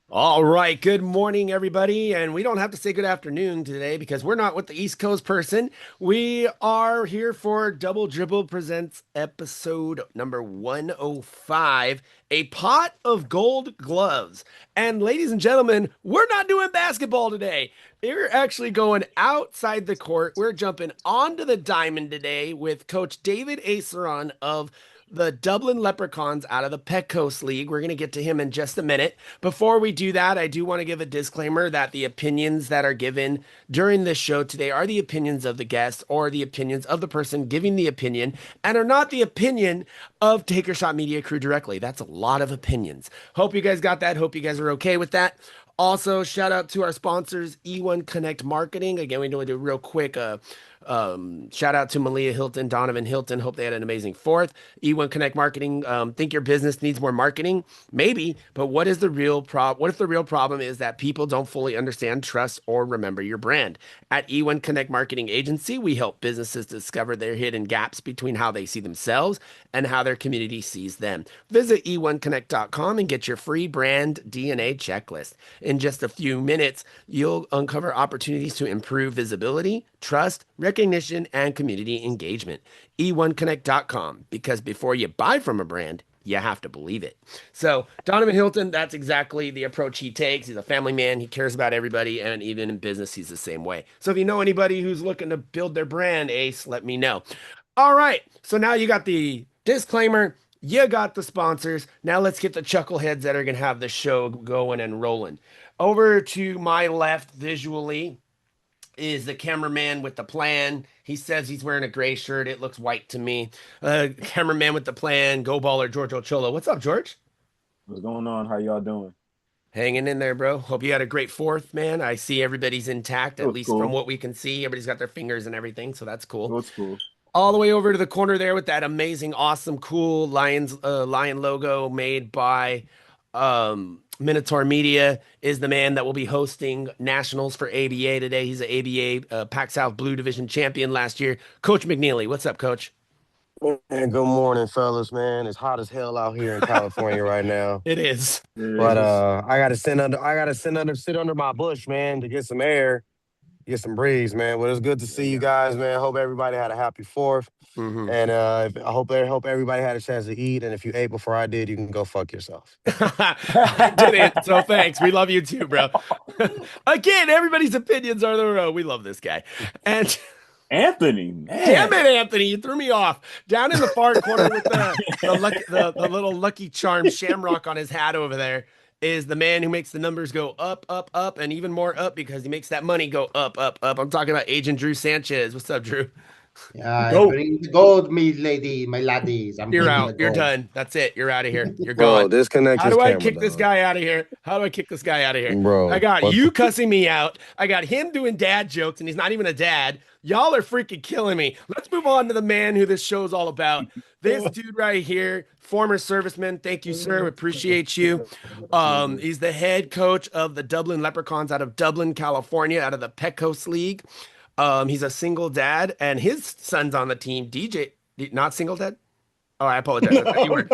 All right, good morning, everybody. And we don't have to say good afternoon today because we're not with the East Coast person. We are here for Double Dribble Presents episode number 105, A Pot of Gold Gloves. And ladies and gentlemen, we're not doing basketball today. We're actually going outside the court. We're jumping onto the diamond today with Coach David Aceron of the Dublin Leprechauns out of the Petcoast League. We're going to get to him in just a minute. Before we do that, I do want to give a disclaimer that the opinions that are given during this show today are the opinions of the guest or the opinions of the person giving the opinion and are not the opinion of Take Your Shot Media Crew directly. That's a lot of opinions. Hope you guys got that. Hope you guys are okay with that. Also, shout out to our sponsors, E1 Connect Marketing. Again, we want to do a real quick shout out to Malia Hilton, Donovan Hilton. Hope they had an amazing fourth. E1 Connect Marketing. Think your business needs more marketing? Maybe, but what is the real problem? What if the real problem is that people don't fully understand, trust, or remember your brand? At E1 Connect Marketing Agency, we help businesses discover their hidden gaps between how they see themselves and how their community sees them. Visit e1connect.com and get your free brand DNA checklist. In just a few minutes, you'll uncover opportunities to improve visibility, trust, recognition, and community engagement. e1connect.com, because before you buy from a brand, you have to believe it. So, Donovan Hilton, that's exactly the approach he takes. He's a family man. He cares about everybody. And even in business, he's the same way. So, if you know anybody who's looking to build their brand, Ace, let me know. All right. So, now you got the disclaimer, you got the sponsors. Now, let's get the chuckleheads that are going to have the show going and rolling. Over to my left, visually, is the cameraman with the plan. He says he's wearing a gray shirt. It looks white to me. Cameraman with the plan, go baller, George Ochoa. What's up, George? What's going on? How y'all doing? Hanging in there, bro. Hope you had a great fourth, man. I see everybody's intact, It at was least from cool. what we can see. Everybody's got their fingers and everything, so that's It cool. was cool. All the way over to the corner there with that amazing, awesome, cool lion logo made by Minotaur Media is the man that will be hosting nationals for ABA today. He's an ABA Pac South Blue Division champion last year. Coach McNeely, what's up, Coach? And good morning, fellas, man. It's hot as hell out here in California right now. It is. But Yes. sit under my bush, man, to get some air, get some breeze, man. But it's good to see you guys, man. Hope everybody had a happy fourth. Hmm. And I hope everybody had a chance to eat. And if you ate before I did, you can go fuck yourself. I didn't, so thanks. We love you too, bro. Again, everybody's opinions are their own. We love this guy. And Anthony, damn man. it, Anthony, you threw me off. Down in the far corner with the little Lucky Charm shamrock on his hat over there is the man who makes the numbers go up, up, up, and even more up because he makes that money go up, up, up. I'm talking about Agent Drew Sanchez. What's up, Drew? I Go. bring the gold, me lady, my laddies. I'm You're bringing out. the You're gold. done. That's it. You're out of here. You're Bro, gone. disconnect How his do I camera, kick this dog. guy out of here? How do I kick this guy out of here? I Bro, got what you the cussing me out. I got him doing dad jokes, and he's not even a dad. Y'all are freaking killing me. Let's move on to the man who this show's all about. This dude right here, former serviceman. Thank you, sir. We appreciate you. He's the head coach of the Dublin Leprechauns out of Dublin, California, out of the Petcoast League. He's a single dad, and his son's on the team. DJ, not single dad. Oh, I apologize. I thought you were.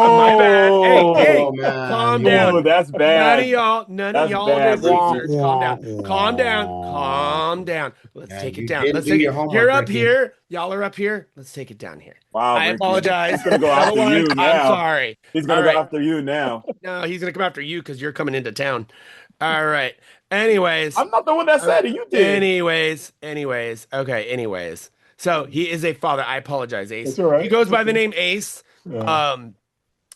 My bad. Hey, Oh, Oh hey, man, calm you oh, down. that's bad. None of That's y'all bad, did wah, Ricky. research. Calm wah, down. Calm down. wah. Calm down. Let's yeah, take it you down. didn't Let's do take your it. You're homework, up Ricky. here. Y'all are up here. Let's take it down here. Wow, I Ricky. apologize. He's gonna go Double after one. you I'm now. sorry. He's All gonna go right. after you now. No, he's gonna come after you because you're coming into town. All right. Anyways, I'm not the one that uh, said it. You did. Okay. Anyways, so he is a father. I apologize, Ace. It's all He right. goes It's by the okay. name Ace. Yeah. Um,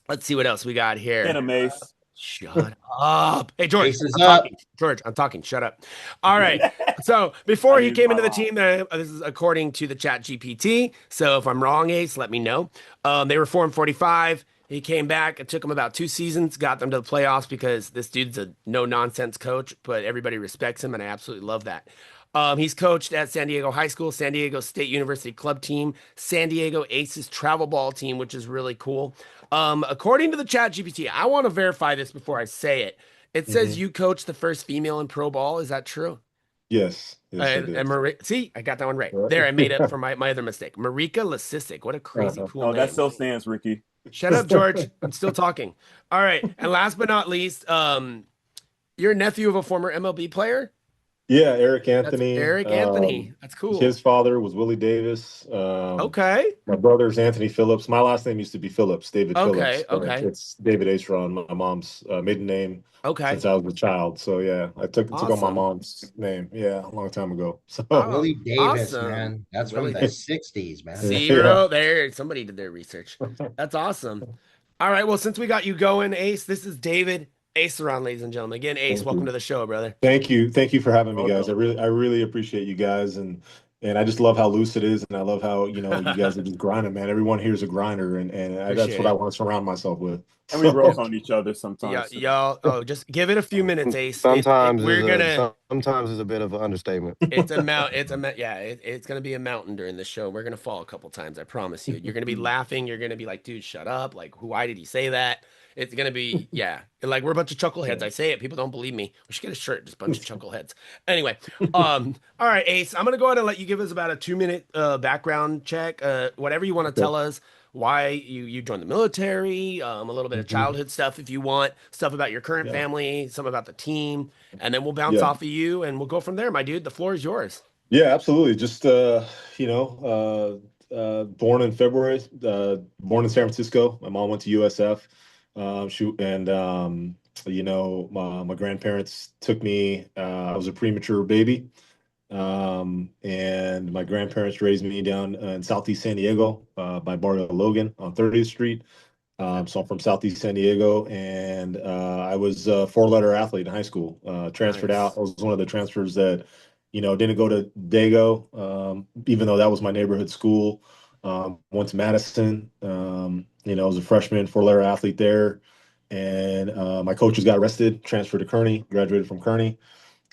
let's see what else we got here. Animes. Shut up. Hey, George, Ace is I'm up. talking. George, I'm talking. Shut up. All right. So before I he use came my into the line. team, this is according to the chat GPT. So if I'm wrong, Ace, let me know. They were 4-45. He came back. It took him about 2 seasons, got them to the playoffs because this dude's a no nonsense coach, but everybody respects him, and I absolutely love that. He's coached at San Diego High School, San Diego State University club team, San Diego Aces travel ball team, which is really cool. According to the chat GPT, I want to verify this before I say it. It says Hmm. you coached the first female in pro ball. Is that true? Yes, yes, I And did. See, I got that one right. Right. There, I made up for my other mistake. Marika Lasissic. What a crazy Uh-huh. cool Oh, that name. still stands, Ricky. Shut up, George. I'm still talking. All right. And last but not least, You're a nephew of a former MLB player? Yeah, Eric That's Anthony. Eric Anthony. That's cool. His father was Willie Davis. Okay. My brother's Anthony Phillips. My last name used to be Phillips, David Okay. Phillips, but Okay. it's David Aceron, my mom's maiden name Okay. since I was a child. So yeah, I took on my Awesome. mom's name. Yeah, a long time ago. So Oh, Willie Davis, awesome. man. That's from Willie. the 60s, man. See, yeah. bro, there somebody did their research. That's awesome. All right, well, since we got you going, Ace, this is David Aceron, ladies and gentlemen. Again, Ace, Thank welcome you. to the show, brother. Thank you for having me, guys. Welcome. I really appreciate you guys, and I just love how loose it is, and I love how you guys are just grinding, man. Everyone here is a grinder, and that's Appreciate what I it. want to surround myself with. And we Yeah, roast So on each other yeah, sometimes too. y'all. Oh, just give it a few minutes, Ace. Sometimes is We're gonna. sometimes is a bit of an understatement. Yeah, it's gonna be a mountain during the show. We're gonna fall a couple times, I promise you. You're gonna be laughing. You're gonna be like, dude, shut up. Like, why did he say that? It's gonna be, yeah. Like, we're a bunch of chuckleheads. I say it. People don't believe me. We should get a shirt, just a bunch of chuckleheads. Anyway, all right, Ace, I'm gonna go ahead and let you give us about a 2 minute background check. Whatever you want to okay. tell us, why you joined the military, a little bit of Mhm. childhood stuff if you want, stuff about your current Yeah, family, some about the team, and then we'll bounce yeah, off of you and we'll go from there, my dude. The floor is yours. yeah, absolutely. Just born in February, born in San Francisco. My mom went to USF. She and my grandparents took me. I was a premature baby. And my grandparents raised me down in Southeast San Diego by Barrio Logan on 30th Street. Okay. So I'm from Southeast San Diego, and I was a four-letter athlete in high school. Transferred out. Nice. I was one of the transfers that, didn't go to Dago, even though that was my neighborhood school. Went to Madison. I was a freshman, four-letter athlete there, and my coaches got arrested. Transferred to Kearney. Graduated from Kearney.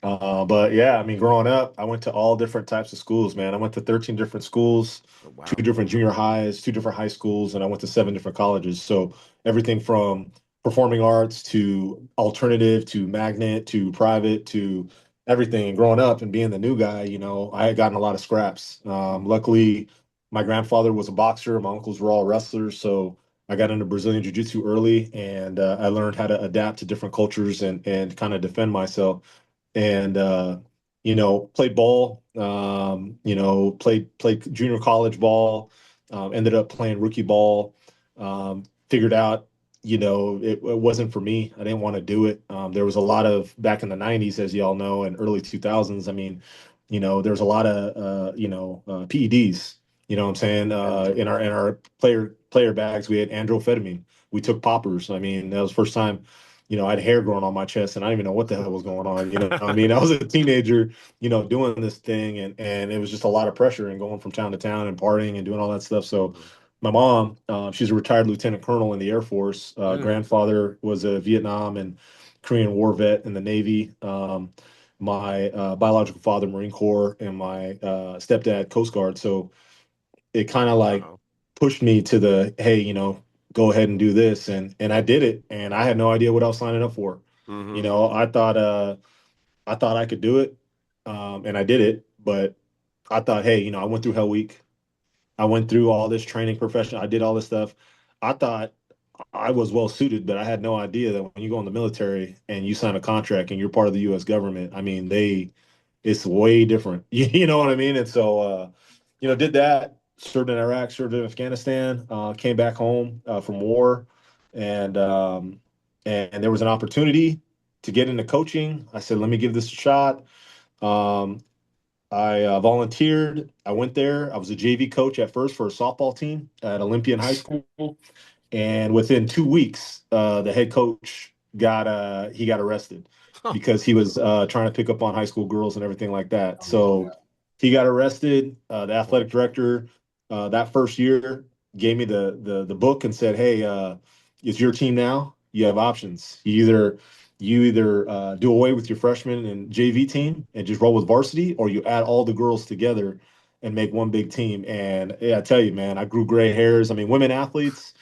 But yeah, I mean, growing up, I went to all different types of schools, man. I went to 13 different schools, Oh, two wow. different junior highs, two different high schools, and I went to seven different colleges. So everything from performing arts to alternative to magnet to private to everything. And growing up and being the new guy, I had gotten a lot of scraps. Luckily, my grandfather was a boxer, my uncles were all wrestlers. So I got into Brazilian Jiu-Jitsu early, and I learned how to adapt to different cultures and kind of defend myself and played ball. Played junior college ball. Ended up playing rookie ball. Figured out, it wasn't for me. I didn't want to do it. There was a lot of back in the '90s, as y'all know, and early 2000s. I mean, there's a lot of PEDs. You know what I'm saying? In our player bags, we had androphenamine. We took poppers. I mean, that was the first time I had hair growing on my chest and I didn't even know what the hell was going on. I mean, I was a teenager, doing this thing and it was just a lot of pressure and going from town to town and partying and doing all that stuff. So Mhm. my mom, she's a retired lieutenant colonel in the Air Force. Mm. Grandfather was a Vietnam and Korean War vet in the Navy. My biological father, Marine Corps, and my stepdad, Coast Guard. So it kind of like Wow. pushed me to the, hey, go ahead and do this, and I did it, and I had no idea what I was signing up for. Hmm. I thought I could do it, and I did it, but I thought, hey, I went through Hell Week, I went through all this training profession, I did all this stuff. I thought I was well suited, but I had no idea that when you go in the military and you sign a contract and you're part of the U.S. government, I mean, it's way different. You know what I mean? And so, did that, served in Iraq, served in Afghanistan, came back home from war, and and there was an opportunity to get into coaching. I said, let me give this a shot. Um, I volunteered. I went there. I was a JV coach at first for a softball team at Olympian High School, and within 2 weeks, the head coach got arrested Huh. because he was trying to pick up on high school girls and everything like that. Oh my So God. he got arrested. The athletic director that first year gave me the book and said, "Hey, it's your team now. You have options. You either do away with your freshman and JV team and just roll with varsity, or you add all the girls together and make one big team." And yeah, I tell you, man, I grew gray hairs. I mean, women athletes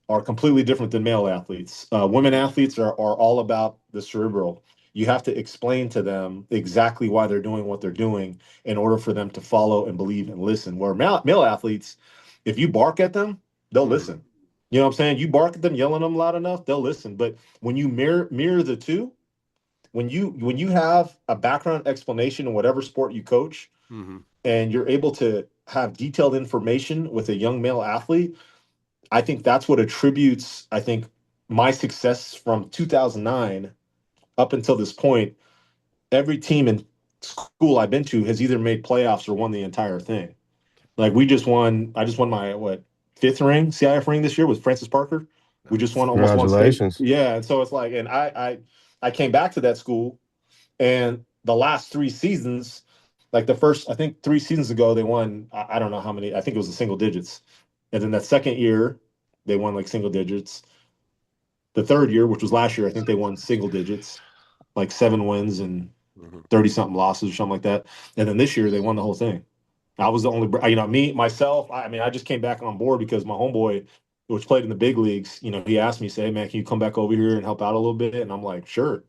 are completely different than male athletes. Women athletes are all about the cerebral. You have to explain to them exactly why they're doing what they're doing in order for them to follow and believe and listen. Where male athletes, if you bark at them, they'll Hmm. listen. You know what I'm saying? You bark at them, yelling at them loud enough, they'll listen. But when you mirror the two, when you have a background explanation in whatever sport you coach, Mm-hmm. and you're able to have detailed information with a young male athlete, I think that's what attributes, I think, my success from 2009 up until this point. Every team in school I've been to has either made playoffs or won the entire thing. Like I just won my fifth ring, CIF ring this year with Francis Parker. We just Nice. almost won state. Congratulations. Yeah, and so it's like, and I came back to that school, and the last 3 seasons, like the first, I think 3 seasons ago, they won. I don't know how many. I think it was the single digits, and then that second year, they won like single digits. The third year, which was last year, I think they won single digits, like 7 wins and Mm-hmm. 30 something losses or something like that. And then this year, they won the whole thing. I was the only, me, myself. I mean, I just came back on board because my homeboy, which played in the big leagues, he asked me, say, hey, man, can you come back over here and help out a little bit? And I'm like, sure.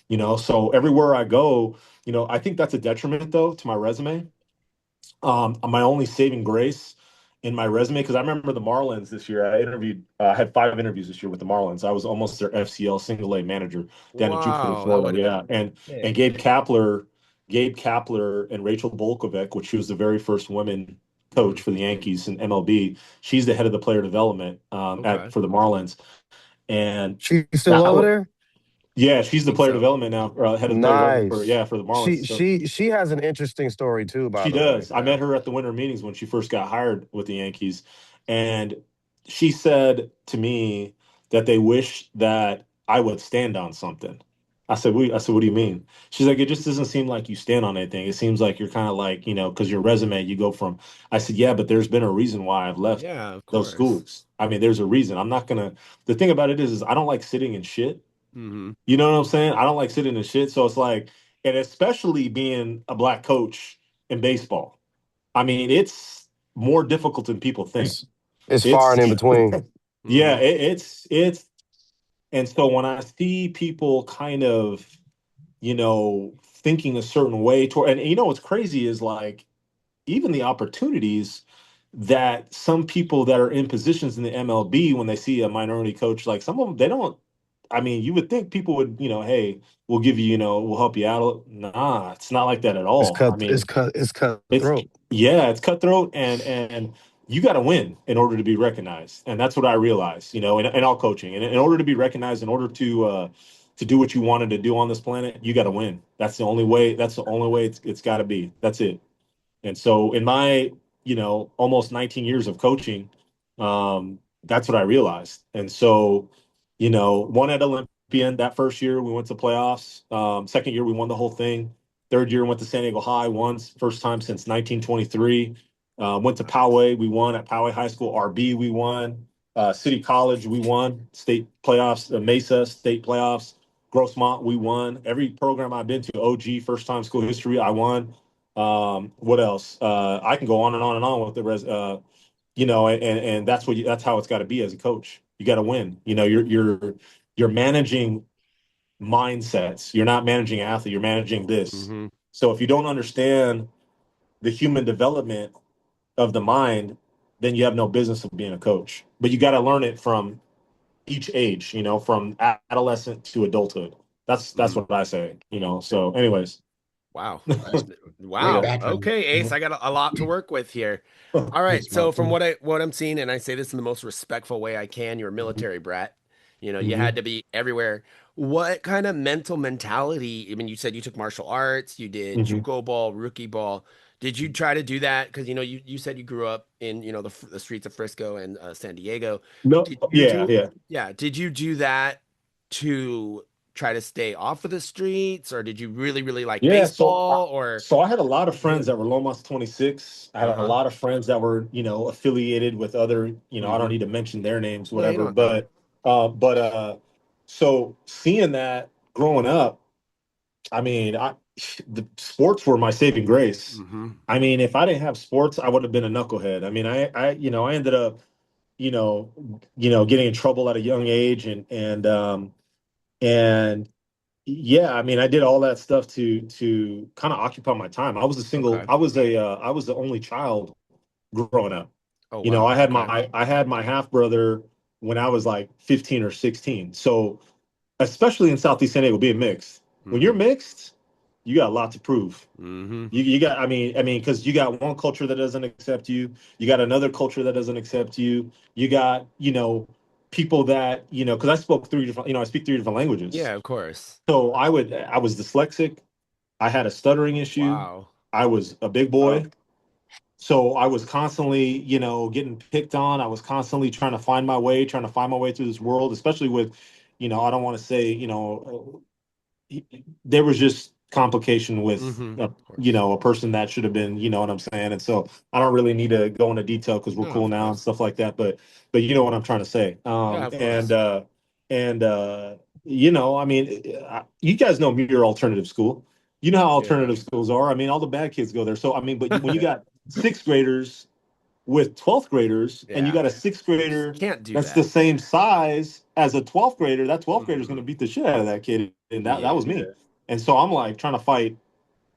So everywhere I go, I think that's a detriment though to my resume. My only saving grace in my resume, because I remember the Marlins this year. I had 5 interviews this year with the Marlins. I was almost their FCL single A manager down in Jupiter, Wow, that would Florida. have Yeah, been and big. Gabe Kapler and Rachel Bolkovec, which she was the very first women Mm-hmm. coach for the Yankees in MLB. She's the head of the player development Okay. for the Marlins, and She still that over was, there? yeah, she's the Think player so. development now, head of the player development Nice. for the Marlins. She So she she has an interesting story too, by she the way. does. I Yeah. met her at the winter meetings when she first got hired with the Yankees, and she said to me that they wish that I would stand on something. I said, what do you mean? She's like, it just doesn't seem like you stand on anything. It seems like you're kind of like, because your resume, you go from. I said, yeah, but there's been a reason why I've left Yeah, of those course. schools. I mean, there's a reason. I'm not gonna. The thing about it is I don't like sitting in shit. Mm-hmm. You know what I'm saying? I don't like sitting in shit. So it's like, and especially being a black coach in baseball. I mean, it's more difficult than people think. It's far It's and in between. yeah, Mm-hmm. it's and so when I see people kind of, thinking a certain way toward, and what's crazy is like even the opportunities that some people that are in positions in the MLB when they see a minority coach, like some of them, they don't. I mean, you would think people would, hey, we'll give you, we'll help you out. Nah, it's not like that at all. I mean, It's it's cutthroat. yeah, it's cutthroat, and you got to win in order to be recognized, and that's what I realized, in all coaching, and in order to be recognized, in order to do what you wanted to do on this planet, you got to win. That's the only way. That's the only way it's got to be. That's it. And so in my, almost 19 years of coaching, that's what I realized. And so, won at Olympian that first year, we went to playoffs. Second year, we won the whole thing. Third year, went to San Diego High, won first time since 1923. Went to Poway, we won at Poway High School. RB, we won. City College, we won. State playoffs, Mesa State playoffs. Grossmont, we won. Every program I've been to, OG, first time school history, I won. What else? I can go on and on and on with the and that's how it's got to be as a coach. You got to win. You're managing mindsets. You're not managing an athlete. You're managing this. Mm-hmm. So if you don't understand the human development of the mind, then you have no business of being a coach. But you got to learn it from each age. From adolescent to adulthood. That's Mm-hmm. what I say. So, anyways, Wow. Great Wow. background. Okay, Ace, I got a lot to work with here. All right. Thanks, man. So from what I'm seeing, and I say this in the most respectful way I can, you're a military brat. You Mhm. had to be everywhere. What kind of mental mentality? I mean, you said you took martial arts, you did Mhm. JUCO ball, rookie ball. Did you try to do that? Because you said you grew up in the streets of Frisco and San Diego. No, Did you yeah, do yeah. yeah? Did you do that to try to stay off of the streets, or did you really, really like Yeah, so baseball? Or I had a lot of friends that were Lomas 26. I had a uh-huh. lot of friends that were, affiliated with other, I don't Mm-hmm. need to mention their names, Yeah, you whatever. don't know. So seeing that growing up, I mean, the sports were my saving grace. Mm-hmm. I mean, if I didn't have sports, I would have been a knucklehead. I mean, I ended up, getting in trouble at a young age, and yeah, I mean, I did all that stuff to kind of occupy my time. Okay. I was the only child growing up. Oh wow. Okay. I had my half brother when I was like 15 or 16. So especially in Southeast San Diego, being mixed, When you're mixed, you got a lot to prove. Mm-hmm. You got, I mean, because you got one culture that doesn't accept you. You got another culture that doesn't accept you. You got, people that, because I spoke three different, I speak three different languages. Yeah, of course. So I was dyslexic. I had a stuttering issue. Wow. I was a big boy. So I was constantly, getting picked on. I was constantly trying to find my way through this world, especially with, I don't want to say, there was just complication with a person that should have been, you know what I'm saying. And so I don't really need to go into detail because we're cool now and stuff like that, but you know what I'm trying to say. I mean, you guys know me, your alternative school. You know how alternative schools are. I mean, all the bad kids go there. So I mean, but when you got sixth graders with 12th graders and you got a sixth grader that's the same size as a 12th grader, that 12th grader is going to beat the shit out of that kid. And that was me. And so I'm like trying to fight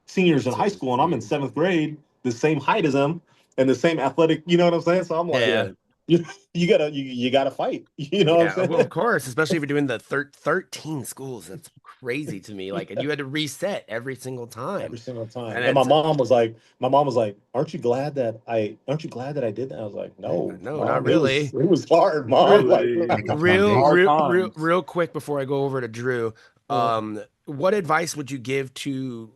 seniors in high school and I'm in seventh grade, the same height as them and the same athletic, you know what I'm saying? So I'm like, you gotta fight. You know what I'm saying? Well, of course, especially if you're doing the 13 schools. That's crazy to me. Like, and you had to reset every single time. Every single time. And my mom was like, aren't you glad that I did that? I was like, no, no, Mom, not really. It was hard, Mom. Real quick before I go over to Drew, what advice would you give to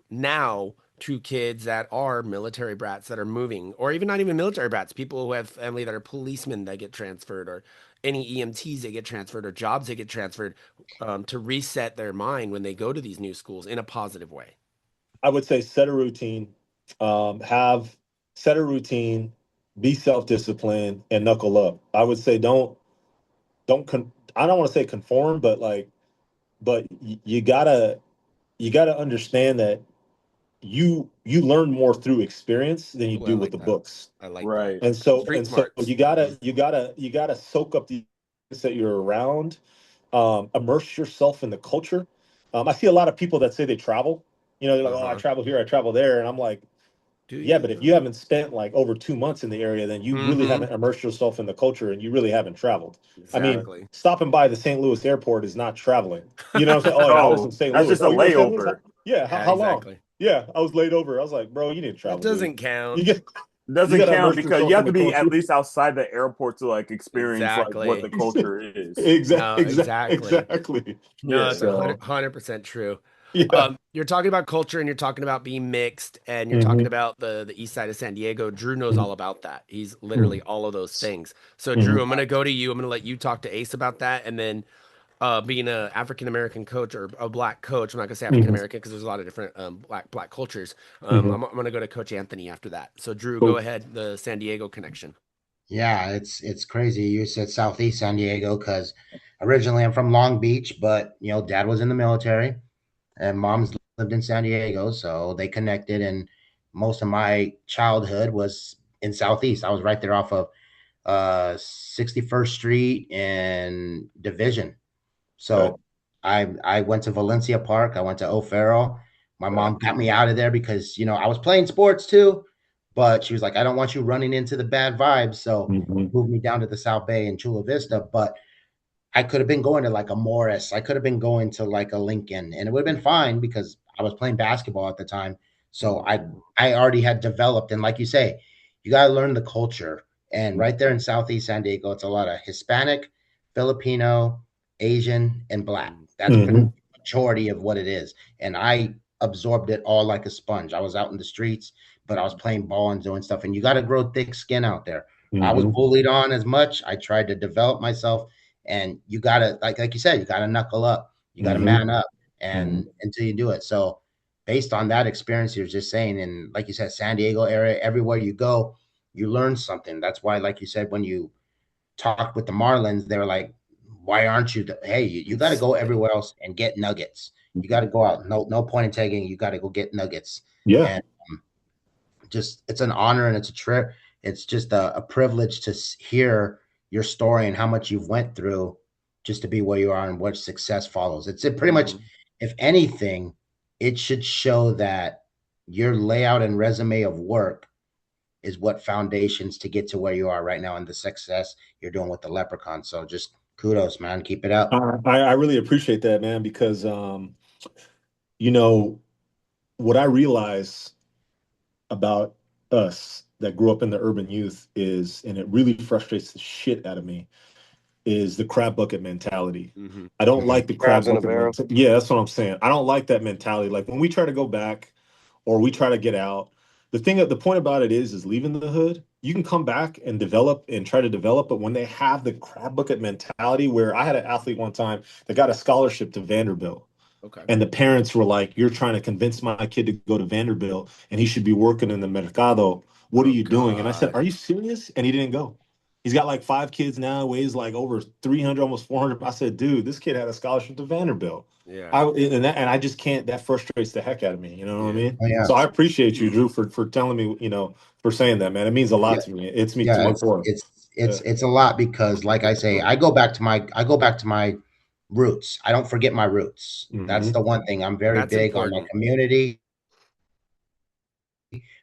kids that are military brats that are moving, or even not even military brats, people who have family that are policemen that get transferred, or any EMTs that get transferred, or jobs that get transferred, to reset their mind when they go to these new schools in a positive way? I would say set a routine, be self-disciplined, and knuckle up. I would say I don't want to say conform, but you gotta understand that you learn more through experience than you do with the books. I like that. And so you gotta soak up the that you're around, immerse yourself in the culture. I see a lot of people that say they travel. They're like, oh, I travel here, I travel there, and I'm like, but if you haven't spent like over 2 months in the area, then you really haven't immersed yourself in the culture, and you really haven't traveled. Exactly. I mean, stopping by the St. Louis airport is not traveling. You know what I'm saying? Oh, I was in St. Louis. That's just a layover. How long? Yeah, I was laid over. I was like, bro, you didn't travel. That doesn't count. Doesn't count because you have to be at least outside the airport to like experience like what the culture is. Exactly. No, it's 100% true. Yeah. You're talking about culture and you're talking about being mixed and you're talking about the east side of San Diego. Drew knows all about that. He's literally all of those things. So Drew, I'm going to go to you. I'm going to let you talk to Ace about that. And then being an African-American coach or a black coach, I'm not going to say African-American because there's a lot of different black cultures. I'm going to go to Coach Anthony after that. So Drew, go ahead. The San Diego connection. Yeah, it's crazy. You said Southeast San Diego because originally I'm from Long Beach, but Dad was in the military and Mom's lived in San Diego, so they connected. And most of my childhood was in Southeast. I was right there off of 61st Street and Division. So I went to Valencia Park. I went to O'Farrell. My mom got me out of there because I was playing sports too. But she was like, I don't want you running into the bad vibes. So moved me down to the South Bay and Chula Vista. But I could have been going to like a Morris. I could have been going to like a Lincoln. And it would have been fine because I was playing basketball at the time. So I already had developed. And like you say, you got to learn the culture. And right there in Southeast San Diego, it's a lot of Hispanic, Filipino, Asian, and Black. That's the majority of what it is. And I absorbed it all like a sponge. I was out in the streets, but I was playing ball and doing stuff. And you got to grow thick skin out there. I was bullied on as much. I tried to develop myself. And you got to, like you said, you got to knuckle up. You got to man up and until you do it. So based on that experience, you're just saying, and like you said, San Diego area, everywhere you go, you learn something. That's why, like you said, when you talked with the Marlins, they're like, why aren't you? Hey, you got to go everywhere else and get nuggets. You got to go out. No point in taking. You got to go get nuggets. Yeah. And just, it's an honor and it's a trip. It's just a privilege to hear your story and how much you've went through just to be where you are and what success follows. It's pretty much, if anything, it should show that your layout and resume of work is what foundations to get to where you are right now and the success you're doing with the Leprechauns. So just kudos, man. Keep it up. I really appreciate that, man, because what I realize about us that grew up in the urban youth is, and it really frustrates the shit out of me, is the crab bucket mentality. Mm-hmm. I don't like the crab Crabs in a bucket barrel. mentality. Yeah, that's what I'm saying. I don't like that mentality. Like when we try to go back or we try to get out, the point about it is leaving the hood. You can come back and develop and try to develop, but when they have the crab bucket mentality, where I had an athlete one time that got a scholarship to Vanderbilt. Okay. And the parents were like, "You're trying to convince my kid to go to Vanderbilt and he should be working in the mercado. What are you doing?" And I said, "Are you serious?" And he didn't go. He's got like 5 kids now, weighs like over 300, almost 400. I said, "Dude, this kid had a scholarship to Vanderbilt." Yeah. And I just can't. That frustrates the heck out of me. You know what I mean? Oh, yeah. So I appreciate you, Drew, for telling me. For saying that, man. It means a lot to me. It's me to my core. It's a lot because, like I say, I go back to my roots. I don't forget my roots. That's the one thing. I'm very big on my community.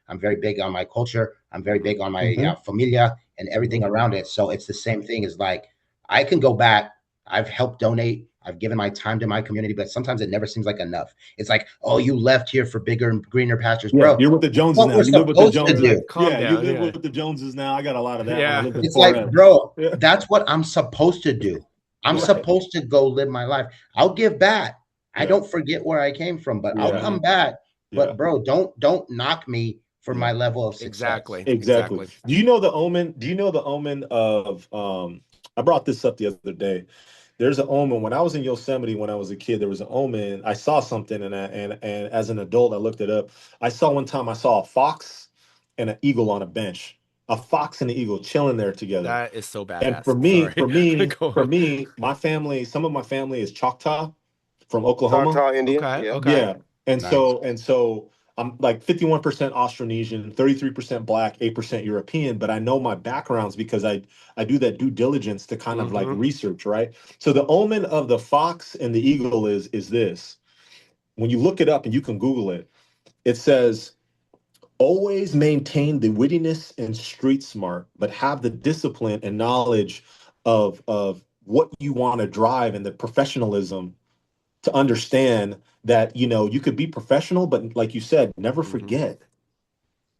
I'm very big on my culture. I'm very big on my familia and everything around it. So it's the same thing as like, I can go back. I've helped donate. I've given my time to my community, but sometimes it never seems like enough. It's like, oh, you left here for bigger and greener pastures, bro. You're with the Joneses What now. we're You live with the supposed to Joneses. do. Calm down. You live with the Joneses now. I got a lot of that. Yeah. When I lived in It's like, 4M. bro, that's what I'm supposed to do. I'm supposed to go live my life. I'll give back. I don't forget where I came from, but I'll come back. But bro, don't knock me for my level of success. Exactly. Do you know the omen? Do you know the omen of I brought this up the other day. There's an omen. When I was in Yosemite when I was a kid, there was an omen. I saw something and as an adult, I looked it up. I saw one time I saw a fox and an eagle on a bench. A fox and an eagle chilling there together. That is so badass. And for me, my family, some of my family is Choctaw from Oklahoma. Choctaw Indian. Okay. Yeah. And so I'm like 51% Austronesian, 33% Black, 8% European, but I know my backgrounds because I do that due diligence to kind of like research, right? So the omen of the fox and the eagle is this. When you look it up and you can Google it, it says, always maintain the wittiness and street smart, but have the discipline and knowledge of what you want to drive and the professionalism to understand that you could be professional, but like you said, never forget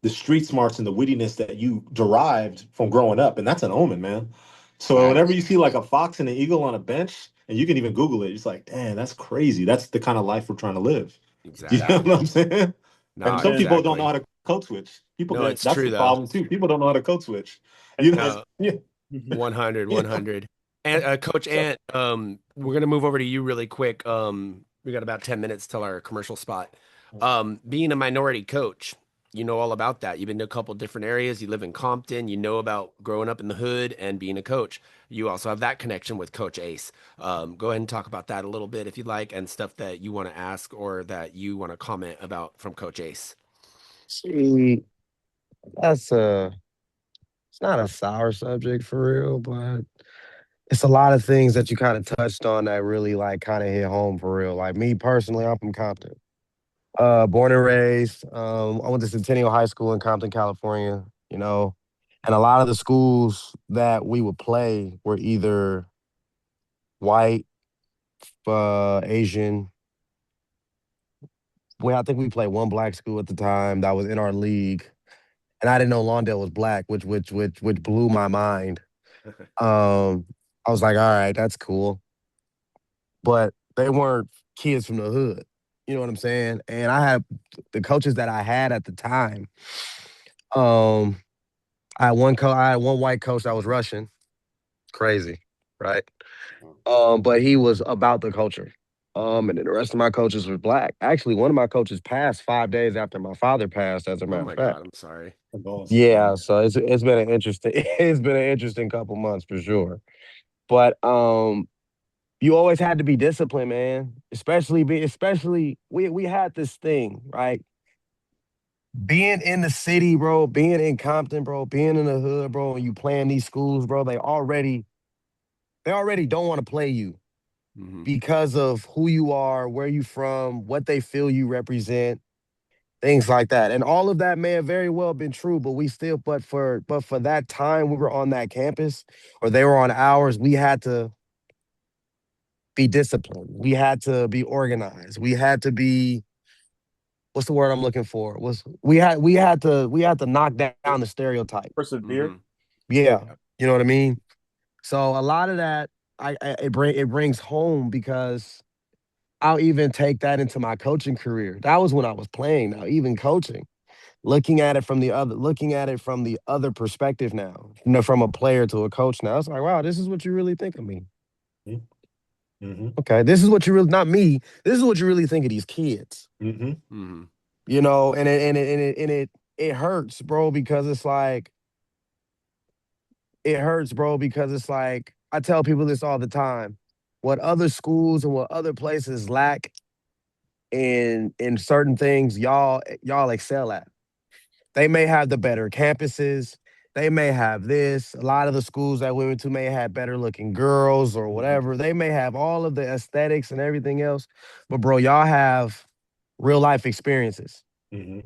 the street smarts and the wittiness that you derived from growing up, and that's an omen, man. So whenever you see like a fox and an eagle on a bench, and you can even Google it, it's like, damn, that's crazy. That's the kind of life we're trying to live. Exactly. You know what I'm saying? No, and some people don't know how to code switch. That's true, the problem too. People don't know how to code switch. Yeah. 100. And Coach Ant, we're gonna move over to you really quick. We got about 10 minutes till our commercial spot. Being a minority coach, you know all about that. You've been to a couple different areas. You live in Compton. You know about growing up in the hood and being a coach. You also have that connection with Coach Ace. Go ahead and talk about that a little bit if you'd like, and stuff that you want to ask or that you want to comment about from Coach Ace. See, it's not a sour subject for real, but it's a lot of things that you kind of touched on that really like kind of hit home for real. Like me personally, I'm from Compton. Born and raised. I went to Centennial High School in Compton, California, and a lot of the schools that we would play were either white, Asian. Well, I think we played one black school at the time that was in our league. And I didn't know Lawndale was black, which blew my mind. I was like, all right, that's cool. But they weren't kids from the hood. You know what I'm saying? And I had the coaches that I had at the time. I had one white coach that was Russian. Crazy, right? But he was about the culture. And then the rest of my coaches were black. Actually, one of my coaches passed 5 days after my father passed, as a matter of fact. God, I'm sorry. Yeah, so it's been an interesting couple months for sure. But you always had to be disciplined, man. Especially we had this thing, right? Being in the city, bro, being in Compton, bro, being in the hood, bro, and you playing these schools, bro, they already don't want to play you because of who you are, where you from, what they feel you represent, things like that. And all of that may have very well been true, but for that time we were on that campus or they were on ours, we had to be disciplined. We had to be organized. We had to be what's the word I'm looking for? We had to knock down the stereotype. Persevere. Yeah, you know what I mean. So a lot of that it brings home because I'll even take that into my coaching career. That was when I was playing. Now even coaching, looking at it from the other perspective now, from a player to a coach now. It's like, wow, this is what you really think of me. Mm-hmm. Okay, this is what you really, not me. This is what you really think of these kids. Mm-hmm. Mm-hmm. You know, and it hurts, bro, because it's like I tell people this all the time. What other schools and what other places lack in certain things, y'all excel at. They may have the better campuses. They may have this. A lot of the schools that we went to may have better looking girls or whatever. They may have all of the aesthetics and everything else. But bro, y'all have real life experiences. Mm-hmm.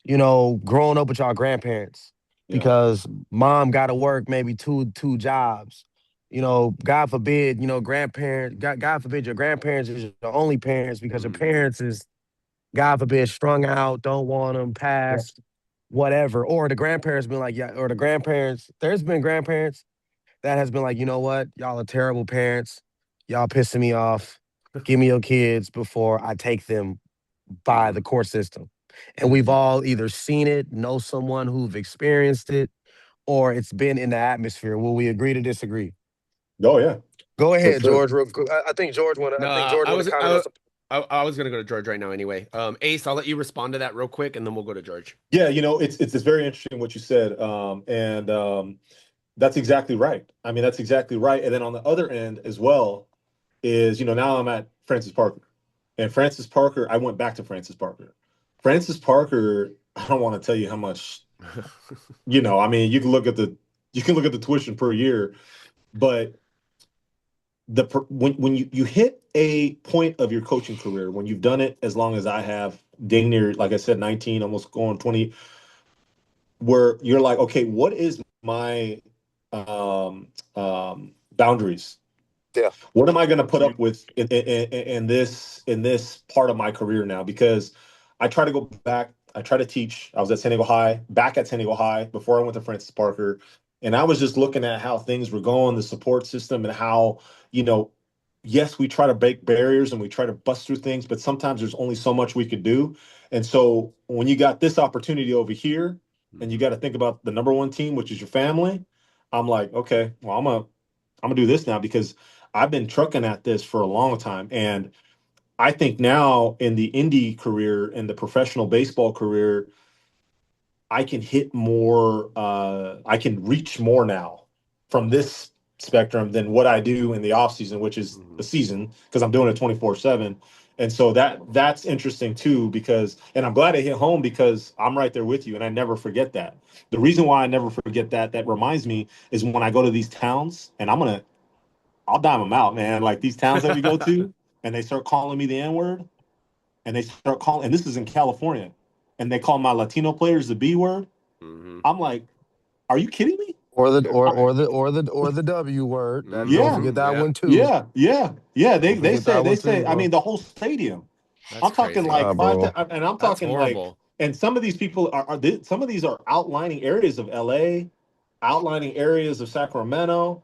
You know, growing up with y'all grandparents because mom got to work maybe two jobs. You know, God forbid, God forbid your grandparents is your only parents because your parents is, God forbid, strung out, don't want them, passed, whatever. Or the grandparents been like, yeah, or the grandparents, there's been grandparents that has been like, you know what, y'all are terrible parents. Y'all pissing me off. Give me your kids before I take them by the court system. And we've all either seen it, know someone who've experienced it, or it's been in the atmosphere. Will we agree to disagree? Oh yeah. Go ahead, sure. George. I think George want to. No, I think George want to comment on something. I was gonna go to George right now anyway. Ace, I'll let you respond to that real quick, and then we'll go to George. Yeah, it's very interesting what you said, that's exactly right. I mean, that's exactly right. And then on the other end as well is, now I'm at Francis Parker, and Francis Parker. I went back to Francis Parker. Francis Parker. I don't want to tell you how much. I mean, you can look at the tuition per year, but when you hit a point of your coaching career, when you've done it as long as I have, dang near, like I said, 19, almost going 20, where you're like, okay, what is my boundaries? Yeah. What am I going to put up with in this part of my career now? Because I try to go back. I try to teach. I was at San Diego High, back at San Diego High before I went to Francis Parker, and I was just looking at how things were going, the support system, and how yes, we try to break barriers and we try to bust through things, but sometimes there's only so much we could do. And so when you got this opportunity over here, and you got to think about the number one team, which is your family, I'm like, okay, well, I'm gonna do this now because I've been trucking at this for a long time. And I think now in the indie career and the professional baseball career, I can hit more, I can reach more now from this spectrum than what I do in the off season, which is the season, because I'm doing it 24/7. And so that's interesting too, and I'm glad I hit home because I'm right there with you. And I never forget that. The reason why I never forget that reminds me is when I go to these towns and I'll dime them out, man. Like these towns that we go to and they start calling me the N-word and they start calling, and this is in California, and they call my Latino players the B word. I'm like, are you kidding me? Or the W word. Don't forget that one too. Yeah. They say. I mean, the whole stadium. I'm talking crazy. like bro. and I'm That's talking horrible. and some of these people some of these are outlining areas of LA, outlining areas of Sacramento,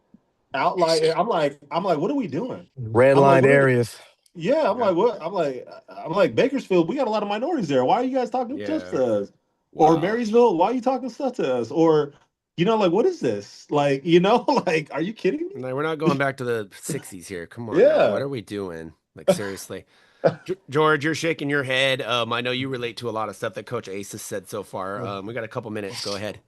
outline. I'm like, what are we doing? Red I'm like, line areas. Yeah, I'm like, what? I'm like Bakersfield. We got a lot of minorities there. Why are you guys talking stuff to us? Wow. Or Marysville, why are you talking stuff to us? Or, like, what is this? Like, like, are you kidding me? No, we're not going back to the 60s here. Come on, Yeah. now. What are we doing? Like seriously. George, you're shaking your head. I know you relate to a lot of stuff that Coach Ace has said so far. We got a couple minutes. Go ahead.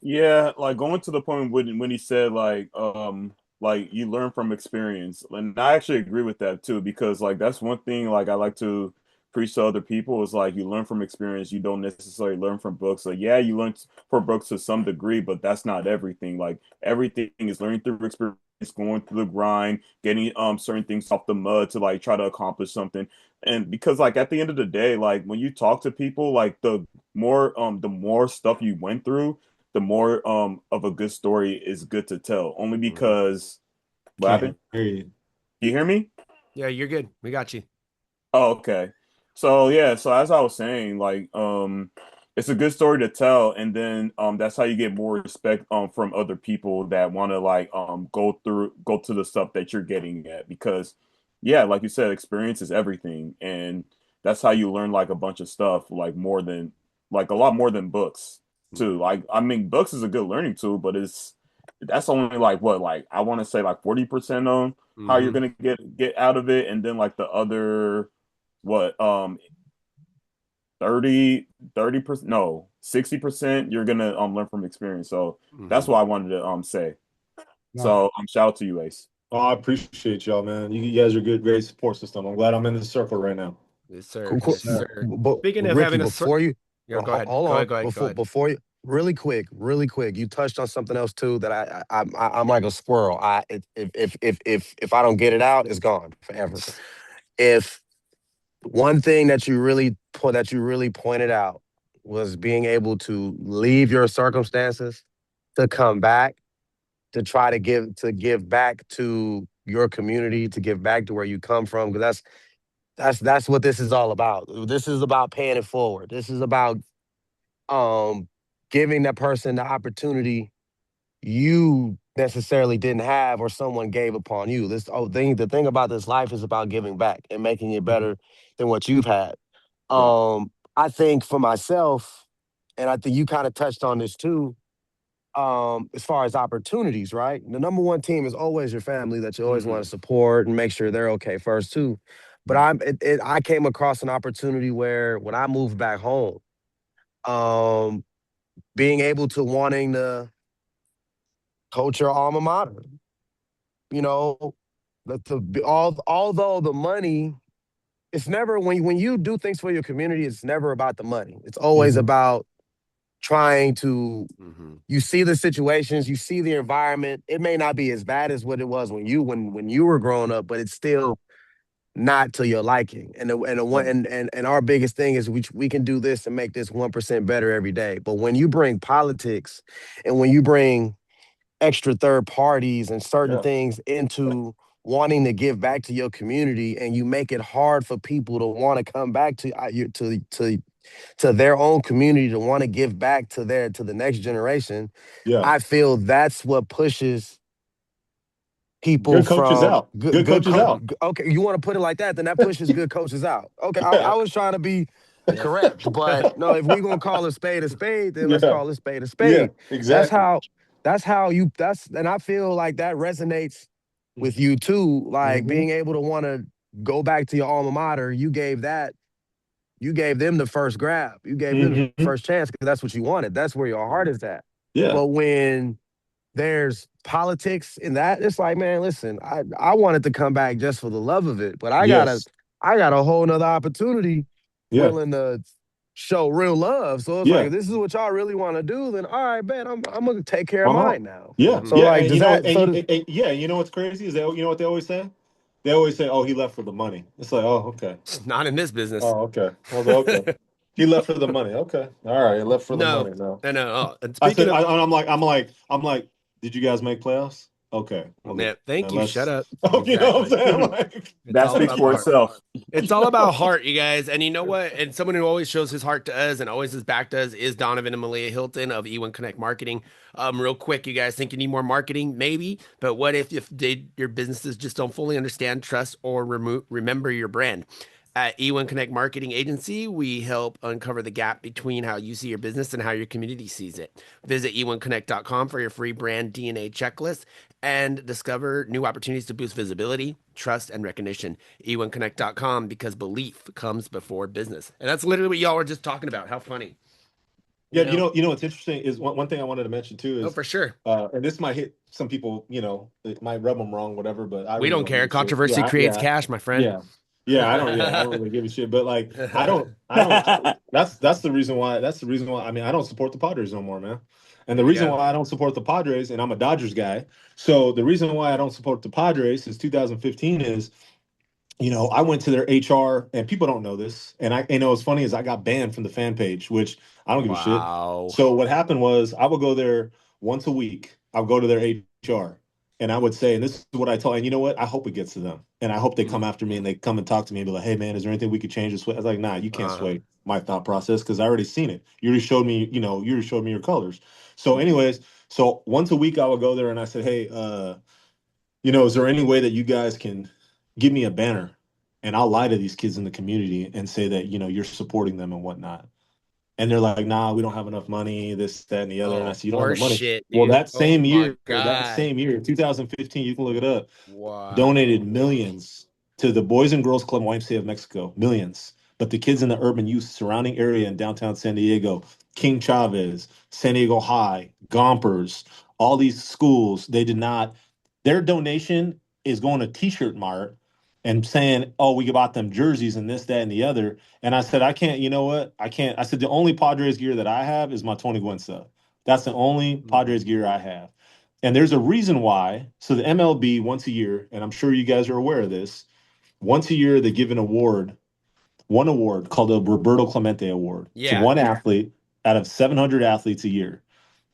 Yeah, like going to the point when he said like you learn from experience, and I actually agree with that too because like that's one thing like I like to preach to other people is like you learn from experience. You don't necessarily learn from books. Like yeah, you learn from books to some degree, but that's not everything. Like everything is learning through experience, going through the grind, getting certain things off the mud to like try to accomplish something. And because like at the end of the day, like when you talk to people, like the more stuff you went through the more of a good story is good to tell. Only because what happened? Hear you. You hear me? Yeah, you're good. We got you. Oh, okay. So yeah, so as I was saying, like it's a good story to tell, and then that's how you get more respect from other people that want to like go to the stuff that you're getting at, because yeah, like you said, experience is everything, and that's how you learn like a bunch of stuff, like more than like a lot more than books too. Like I mean, books is a good learning tool, but that's only like what, like I want to say like 40% on how you're Hmm. gonna get out of it, and then like the other what 30% no 60% you're gonna learn from experience. So that's Hmm. what I wanted to say. No. So shout out to you, Ace. Oh, I appreciate y'all, man. You guys are good, great support system. I'm glad I'm in the circle right now. Yes, sir. Cool, cool. Yes, Yes, sir. sir. But Speaking of Ricky, having a before you go ahead. hold Go on, ahead. Go ahead. Go ahead. before you, really quick, you touched on something else too that I'm like a squirrel. If I don't get it out, it's gone forever. If one thing that you really pointed out was being able to leave your circumstances to come back to try to give back to your community, to give back to where you come from, because that's what this is all about. This is about paying it forward. This is about um giving that person the opportunity you necessarily didn't have or someone gave upon you. The thing about this life is about giving back and making it Mhm. better than what you've had. Yeah. I think for myself, and I think you kind of touched on this too, as far as opportunities, right? The number one team is always your family that you always want Hmm. to support and make sure they're okay first too. But I came across an opportunity where when I moved back home, um, being able to wanting to coach your alma mater, you know, although the money, it's never when you do things for your community, it's never about the money. It's always Hmm. about trying to Hmm. you see the situations, you see the environment. It may not be as bad as what it was when you were growing up, but it's still not to your liking. And the one Right. and our biggest thing is we can do this and make this 1% better every day. But when you bring politics and when you bring extra third parties and certain Yeah. things into wanting to give back to your community, and you make it hard for people to want to come back to their own community, to want to give back to the next generation. Yeah. I feel that's what pushes people Good coaches from out. Good coaches out. okay, you want to put it like that, then that pushes good coaches out. Okay, Yeah. I was trying to be Yeah. correct, but no, if we gonna call a spade, then let's Yeah. call a spade a Yeah. spade. That's Exactly. how and I feel like that resonates with you too, like Hmm. being able to want to go back to your alma mater. You gave them the first grab. You gave them the Hmm. first chance because that's what you wanted. That's where your heart is at. Yeah. But when there's politics in that, it's like, man, listen, I wanted to come back just for the love of it, but Yes. I got a whole nother opportunity Yeah. willing to show real love. So it's like, Yeah. if this is what y'all really want to do, then all right, man, I'm gonna take care of I'm out. mine now. Yeah. Hmm. So Yeah. like, And does that yeah, you know what's crazy is that you know what they always say? They always say, "Oh, he left for the money." It's like, "Oh, okay. Not in this business. Oh, okay." I was like, "Okay." He left for the money. Okay. All right. He left for the No, money now. I know. Oh, and I speaking said, of, I'm like, did you guys make playoffs? Okay. Well, man, thank then you. Shut let's, up. oh, you know what I'm Exactly. saying? I'm like, It's That all speaks about the for heart. itself. It's all about heart, you guys. And you know what? And someone who always shows his heart to us and always has backed us is Donovan and Malia Hilton of E1 Connect Marketing. Real quick, you guys think you need more marketing? Maybe. But what if your businesses just don't fully understand, trust, or remember your brand? At E1 Connect Marketing Agency, we help uncover the gap between how you see your business and how your community sees it. Visit e1connect.com for your free brand DNA checklist and discover new opportunities to boost visibility, trust, and recognition. e1connect.com, because belief comes before business. And that's literally what y'all were just talking about. How funny. You yeah, know? you know what's interesting is one thing I wanted to mention too Oh, is, for sure. and this might hit some people, you know, it might rub them wrong, whatever, but I We really don't don't give care. a shit. Controversy creates cash, my friend. Yeah, I don't really give a shit. But like, I don't. That's the reason why. That's the reason why. I mean, I don't support the Padres no more, man. And the There you reason go. why I don't support the Padres, and I'm a Dodgers guy, so the reason why I don't support the Padres since 2015 is, you know, I went to their HR, and people don't know this. And I, you know, what's funny is I got banned from the fan page, which I don't give a shit. Wow. So what happened was I would go there once a week. I'll go to their HR, and I would say, and this is what I tell, and you know what? I hope it gets to them. and I hope they come after me and they come and talk to me and be like, hey man, is there anything we could change this way? I was like, nah, you can't sway my thought process because I already seen it. You already showed me, you already showed me your colors. So anyways, so once a week I would go there and I said, hey, is there any way that you guys can give me a banner and I'll lie to these kids in the community and say that, you're supporting them and whatnot. And they're like, nah, we don't have enough money, this, that, and the other. And I said, you don't have enough money. Shit, Well, dude. that same My year, God. 2015, you can look it up, Wow. donated millions to the Boys and Girls Club YMCA of Mexico, millions. But the kids in the urban youth surrounding area in downtown San Diego, King Chavez, San Diego High, Gompers, all these schools, they did not, their donation is going to T-shirt mart and saying, oh, we bought them jerseys and this, that, and the other. And I said, I can't, you know what? I can't. I said, the only Padres gear that I have is my Tony Gwynn stuff. That's the only Padres gear I have. And there's a reason why. So the MLB once a year, and I'm sure you guys are aware of this, once a year they give one award called the Roberto Clemente Award to one athlete out of 700 athletes a year.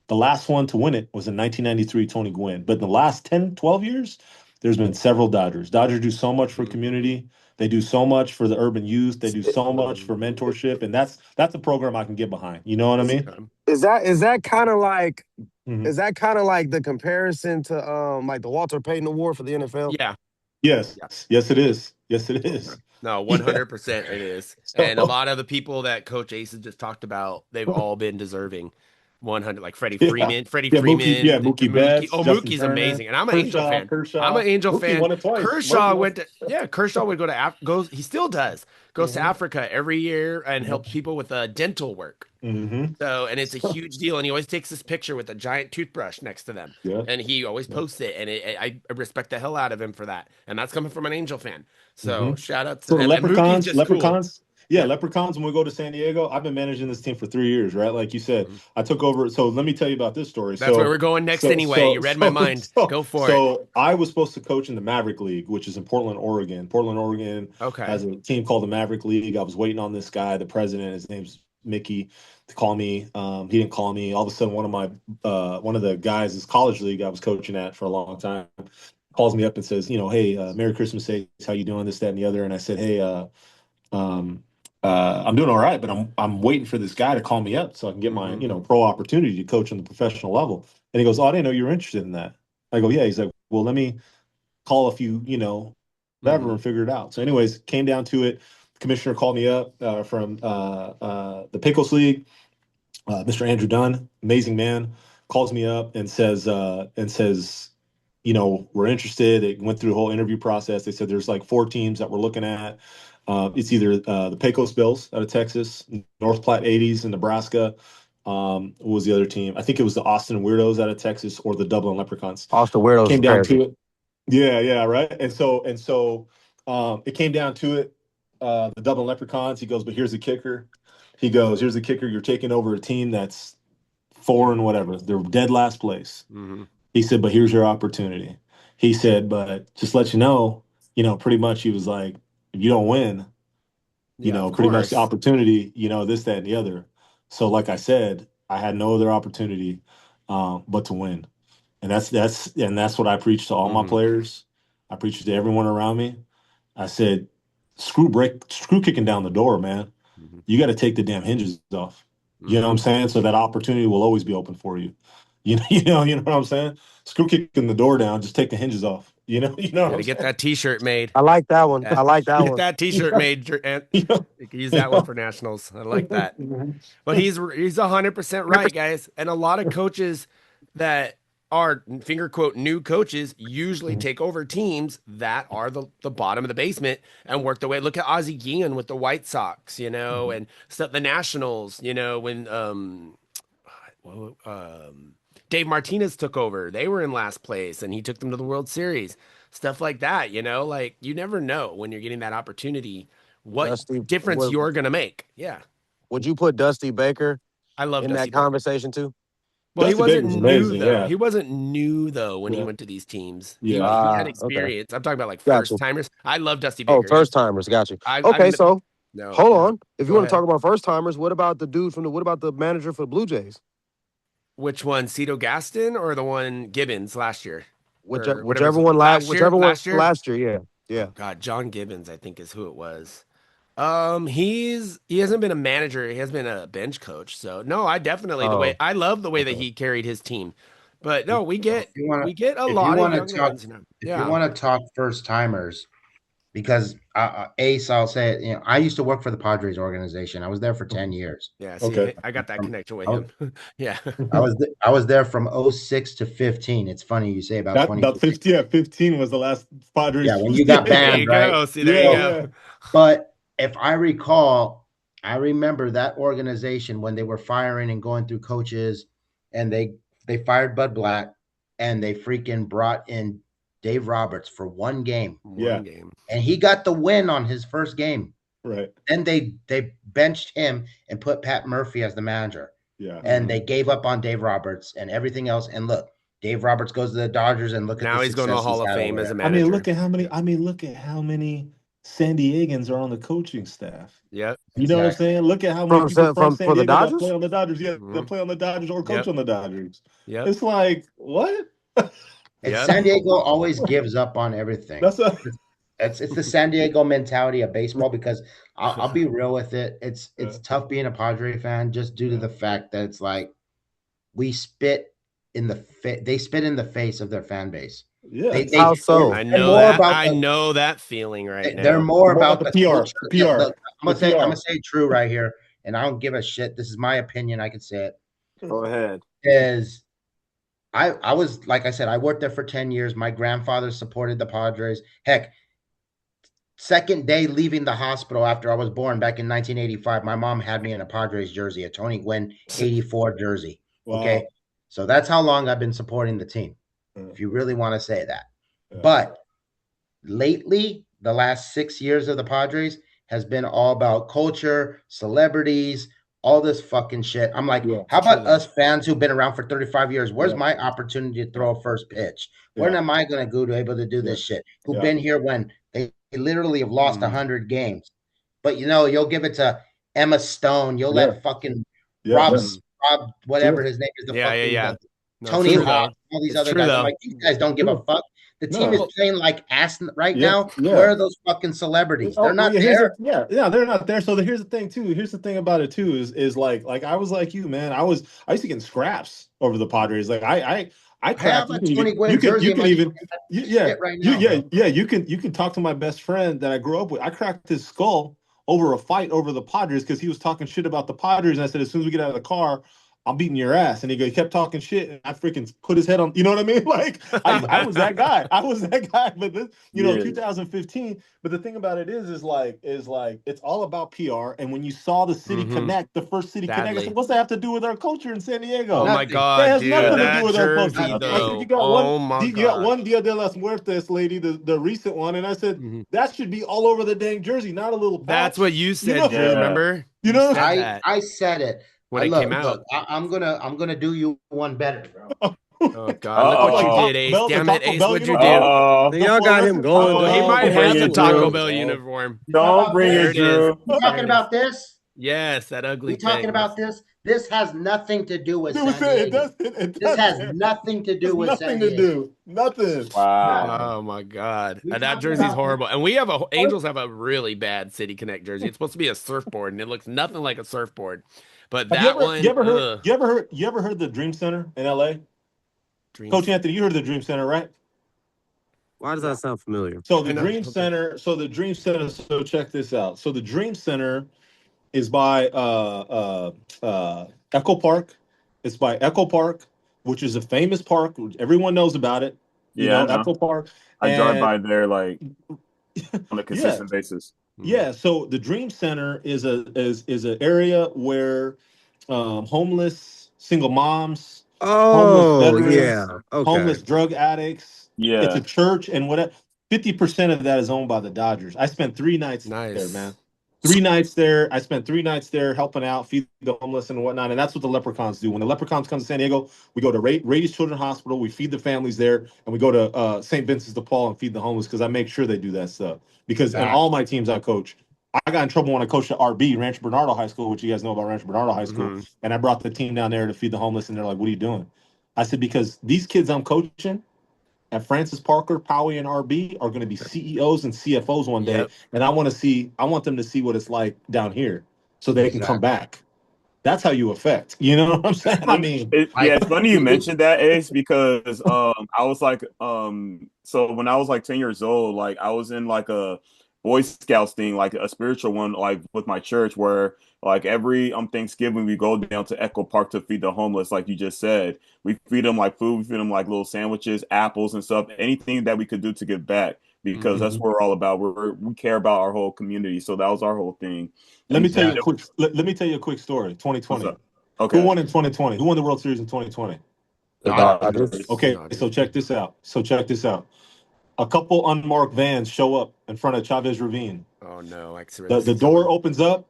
The last one to win it was in 1993, Tony Gwynn. But in the last 10, 12 years, there's been several Dodgers. Dodgers do so much for community. They do so much for the urban youth. They do so much for mentorship. And that's a program I can get behind. You know what I mean? Is that kind of like the comparison to like the Walter Payton Award for the NFL? Yeah. Yes. Yes, it is. Yes, it is. No, 100% it is. And a lot of the people that Coach Ace has just talked about, they've all been deserving. 100, like Freddie Freeman, Mookie Betts, Oh, Justin Mookie's Turner, amazing, and I'm an Angel fan. Kershaw. I'm an Angel Mookie fan. won it twice. Kershaw would go to he still does. Goes to Africa every year and helps people with dental work. So, and it's a huge deal. And he always takes this picture with a giant toothbrush next to them. And he always posts it. And I respect the hell out of him for that. And that's coming from an Angel fan. So shout out to the Leprechauns. Leprechauns. Cool. Yeah, Leprechauns, when we go to San Diego, I've been managing this team for 3 years, right? Like you said, I took over. So let me tell you about this story. That's where we're going next anyway. You read my mind. Go for it. So I was supposed to coach in the Maverick League, which is in Portland, Oregon. Portland, Oregon has a team called the Maverick League. I was waiting on this guy, the president, his name's Mickey, to call me. He didn't call me. All of a sudden, one of the guys, his college league I was coaching at for a long time, calls me up and says, hey, Merry Christmas, Ace. How you doing? This, that, and the other. And I said, hey, I'm doing all right, but I'm waiting for this guy to call me up so I can get my pro opportunity to coach on the professional level. And he goes, oh, I didn't know you were interested in that. I go, yeah. He's like, well, let me call a few, whatever, and figure it out. So anyways, came down to it. The commissioner called me up from the Pecos League. Mr. Andrew Dunn, amazing man, calls me up and says, we're interested. They went through the whole interview process. They said there's like 4 teams that we're looking at. It's either the Pecos Bills out of Texas, North Platte 80s in Nebraska. What was the other team? I think it was the Austin Weirdos out of Texas or the Dublin Leprechauns. Austin Weirdos came down to it. Yeah, right. And so it came down to it. The Dublin Leprechauns. He goes, but here's the kicker. He goes, here's the kicker. You're taking over a team that's 4 and whatever. They're dead last place. He said, but here's your opportunity. He said, but just let you know, pretty much he was like, if you don't win, pretty much the opportunity, this, that, and the other. So like I said, I had no other opportunity but to win. And that's what I preach to all my players. I preach to everyone around me. I said, screw kicking down the door, man. You got to take the damn hinges off. You know what I'm saying? So that opportunity will always be open for you. You know what I'm saying? Screw kicking the door down, just take the hinges off. You know. Gotta get that T-shirt made. I like that one. I like that one. Get that T-shirt made. And you can use that one for nationals. I like that. But he's 100% right, guys. And a lot of coaches that are finger quote new coaches usually take over teams that are the bottom of the basement and work their way. Look at Ozzie Guillen with the White Sox, and stuff. The Nationals, when Dave Martinez took over. They were in last place, and he took them to the World Series. Stuff like that, like you never know when you're getting that opportunity what difference you're going to make. Yeah. Would you put Dusty Baker in that conversation too? Well, Dusty he wasn't Baker's new, amazing, though. yeah. He wasn't new, though, when he went to these teams. He had experience. Okay. I'm talking about, like, first-timers. I love Dusty Baker. Oh, first-timers. Got you. Hold on. If you want to talk about first-timers, what about the manager for the Blue Jays? Which one, Cito Gaston or the one Gibbons last year? Whichever one last year, yeah. Yeah. God, John Gibbons, I think is who it was. He hasn't been a manager. He has been a bench coach. So no, I definitely Oh, I love the way that okay. he carried his team. But no, If you want we get a if you lot of want young to talk, guns now. if you Yeah. want to talk first timers, because Ace, I'll say it. I used to work for the Padres organization. I was there for 10 years. Yeah. See, Okay. I got that From, connection with I him. was, Yeah. I was there from '06 to 15. It's funny you say about That 22. 15, yeah, 15 was the last Yeah, Padres. when you Yeah, got There banned, you right? go. See, there you yeah, go. yeah. But if I recall, I remember that organization when they were firing and going through coaches, and they fired Bud Black, and they freaking brought in Dave Roberts for one game, Yeah. One game. and he got the win on his first game. Right. Then they benched him and put Pat Murphy as the manager, Yeah. and they gave up on Dave Roberts and everything else. And look, Dave Roberts goes to the Dodgers, and look at Now the he's going to the success he's Hall of had Fame over as a there. I mean, manager. look at how many San Diegans are on the coaching staff. Yep. You know what I'm Exactly. saying? Look at how many people from San for the Diego that play Dodgers? on the Dodgers. Yeah, that Mhm. play on the Dodgers or coach Yep. on the Dodgers. Yep. It's like, what? And Yep. San Diego always gives up on everything. That's a It's the San Diego mentality of baseball, because I'll be real with it. It's Yeah. tough being a Padre fan just due to the fact that it's like we spit in the they spit in the face of their fan base. yeah. How so? I They're know more that. about I know that feeling right they're now. more More about about the the PR, culture. the PR, Look, I'm the gonna PR. say it true right here, and I don't give a shit. This is my opinion. I can say it. Go ahead. Is I was, like I said, I worked there for 10 years. My grandfather supported the Padres. Heck, second day leaving the hospital after I was born back in 1985, my mom had me in a Padres jersey, a Tony Gwynn 84 jersey. Wow. Okay. So that's how long I've been supporting the team, if you really want to say that. Yeah. But lately, the last 6 years of the Padres has been all about culture, celebrities, all this fucking shit. I'm like, Yeah. how about True. us fans who've been around for 35 years? Where's Yeah. my opportunity to throw a first pitch? When Yeah. am I going to go to able to do Yeah. this shit? Who've Yeah. been here when they literally have lost 100 games? But you'll give it to Emma Stone. You'll Yeah. let fucking Yeah. Rob, Yeah. Rob, whatever True. his name is, the Yeah, fucking yeah. No, Tony true, Hawk, though. all these It's other true, guys. I'm though. like, these guys don't give a True. fuck. The team No. is playing like ass right Yeah. now. Yeah. Where are those fucking celebrities? They're not there. They're not there. So here's the thing too. Here's the thing about it too is like I was like you, man. I used to get in scraps over the Padres. Like I I cracked. have a You Tony can Gwynn even jersey you in can my even yeah shit right now. you can talk to my best friend that I grew up with. I cracked his skull over a fight over the Padres because he was talking shit about the Padres, and I said as soon as we get out of the car, I'm beating your ass. And he kept talking shit, and I freaking put his head on. You know what I mean? Like I was that guy. I was that guy. But this, Yeah. 2015. But the thing about it is like it's all about PR. And when you saw the city Mhm. connect, the first city connect, I Sadly. said, what's that have to do with our culture in San Diego? Oh my Nothing. That God, has dude, nothing to that do with our jersey culture. I Nothing. said, though. you got Oh my you got God. one Dia de las Muertes lady, the recent one, and I said Mhm. that should be all over the dang jersey, not a little patch. That's what you said, know- Drew. Yeah. Remember? You know- said that I said it. when it came out. Look, I'm gonna do you one better, bro. Oh God! Look what Uh-oh. you did, Ace. Bell, the Damn it, Taco Ace! Bell What'd you do? uniform? Uh-oh. Then y'all got him fluorescent going. Taco Oh, he Bell. might Don't have bring the it, Taco Drew. Bell Oh. uniform. Don't bring There it, it is. Drew. You There talking it about this? Yes, that ugly You talking thing. about this? This has nothing to do with It was- San it Diego. does- it This does- has nothing to do It's with San nothing to Diego. do. Nothing. Wow. Oh my God, We that talking jersey's about- horrible. And we have Angels have a really bad City Connect jersey. It's supposed to be a surfboard, and it looks nothing like a surfboard. But Have that one, you ever heard the Dream Center in LA? Dreams. Coach Anthony, you heard the Dream Center, right? Why does that sound familiar? So I the know. Dream Center, so check this out. So the Dream Center is by Echo Park. It's by Echo Park, which is a famous park. Everyone knows about it. Yeah, I know. Echo Park. I drive And- by there like on a consistent basis. Yeah, so the Dream Center is an area where homeless single moms, Oh, veterans, yeah. Okay. homeless drug addicts. Yeah. It's a church, and whatever. 50% of that is owned by the Dodgers. I spent 3 nights Nice. there, man. 3 nights there. I spent 3 nights there helping out, feed the homeless and whatnot. And that's what the Leprechauns do. When the Leprechauns come to San Diego, we go to Rady's Children's Hospital. We feed the families there, and we go to St. Vincent de Paul and feed the homeless because I make sure they do that stuff. Because in all my teams I coach, I got in trouble when I coached at RB, Rancho Bernardo High School, which you guys know about Rancho Bernardo High School. Mhm. And I brought the team down there to feed the homeless, and they're like, "What are you doing?" I said, "Because these kids I'm coaching, at Francis Parker, Powie, and RB are going to be CEOs and CFOs one day, Yep. and I want them to see what it's like down here, so they can come Exactly. back. That's how you affect. You know what I'm saying? I mean, Like, It's funny you mentioned that, Ace, because I was like so when I was like 10 years old, like I was in like a Boy Scouts thing, like a spiritual one, like with my church, where like every Thanksgiving we go down to Echo Park to feed the homeless, like you just said. We feed them like food, we feed them like little sandwiches, apples and stuff, anything that we could do to give back, because that's mhm. what we're all about. We care about our whole community, so that was our whole thing. Let me And tell you a exactly. quick. Let me tell you a quick story. what's 2020. up? Who Okay. won in 2020? Who won the World Series in 2020? The Dodgers. Dodgers. Okay, Dodgers. so check this out. A couple unmarked vans show up in front of Chavez Ravine. Oh no, The door opens up.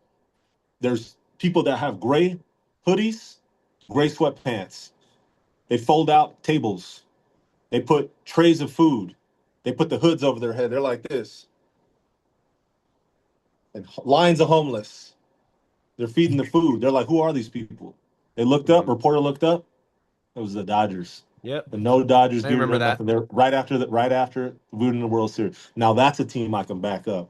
There's people that have gray hoodies, gray sweatpants. They fold out tables. They put trays of food. They put the hoods over their head. They're like this. And lines of homeless. They're feeding the food. They're like, who are these people? They looked up, reporter looked up. It was the Dodgers. Yep. And no Dodgers I gear, remember no that. nothing. They're right after winning the World Series. Now that's a team I can back up.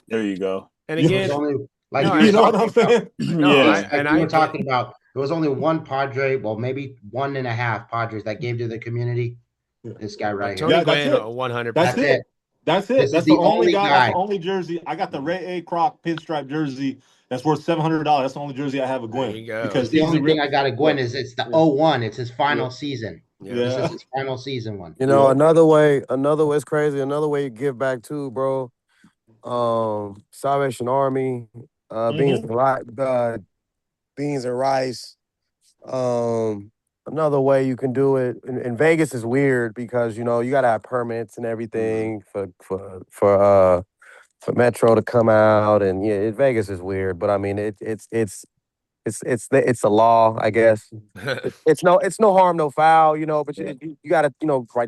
There you go. And You It was again, only like no, you were you know what talking I'm about. saying? no, Yeah. and You I were get talking about. There was only one Padre, well, maybe 1.5 Padres that gave to the community. This guy right here. Tony Yeah, that's Gwynn, it. 100%. That's That's it. it. That's it. This is That's the the only only guy. That's the guy. only jersey. I got the Ray A. Kroc pinstripe jersey. That's worth $700. That's the only jersey I have of There Gwynn you go. because It's the he's only a thing real. I got to Gwen is it's the Yeah. 01. It's his final Yeah. season. Yeah. This Yeah. is his final season one. You know, Yeah. another way, it's crazy. Another way you give back too, bro. Salvation Army, Mm-hmm. beans and rice. Another way you can do it in Vegas is weird because you know you gotta have permits and everything for Metro to come out, and yeah, Vegas is weird. But I mean, it's the law, I guess. It's no harm, no foul, you know. But you gotta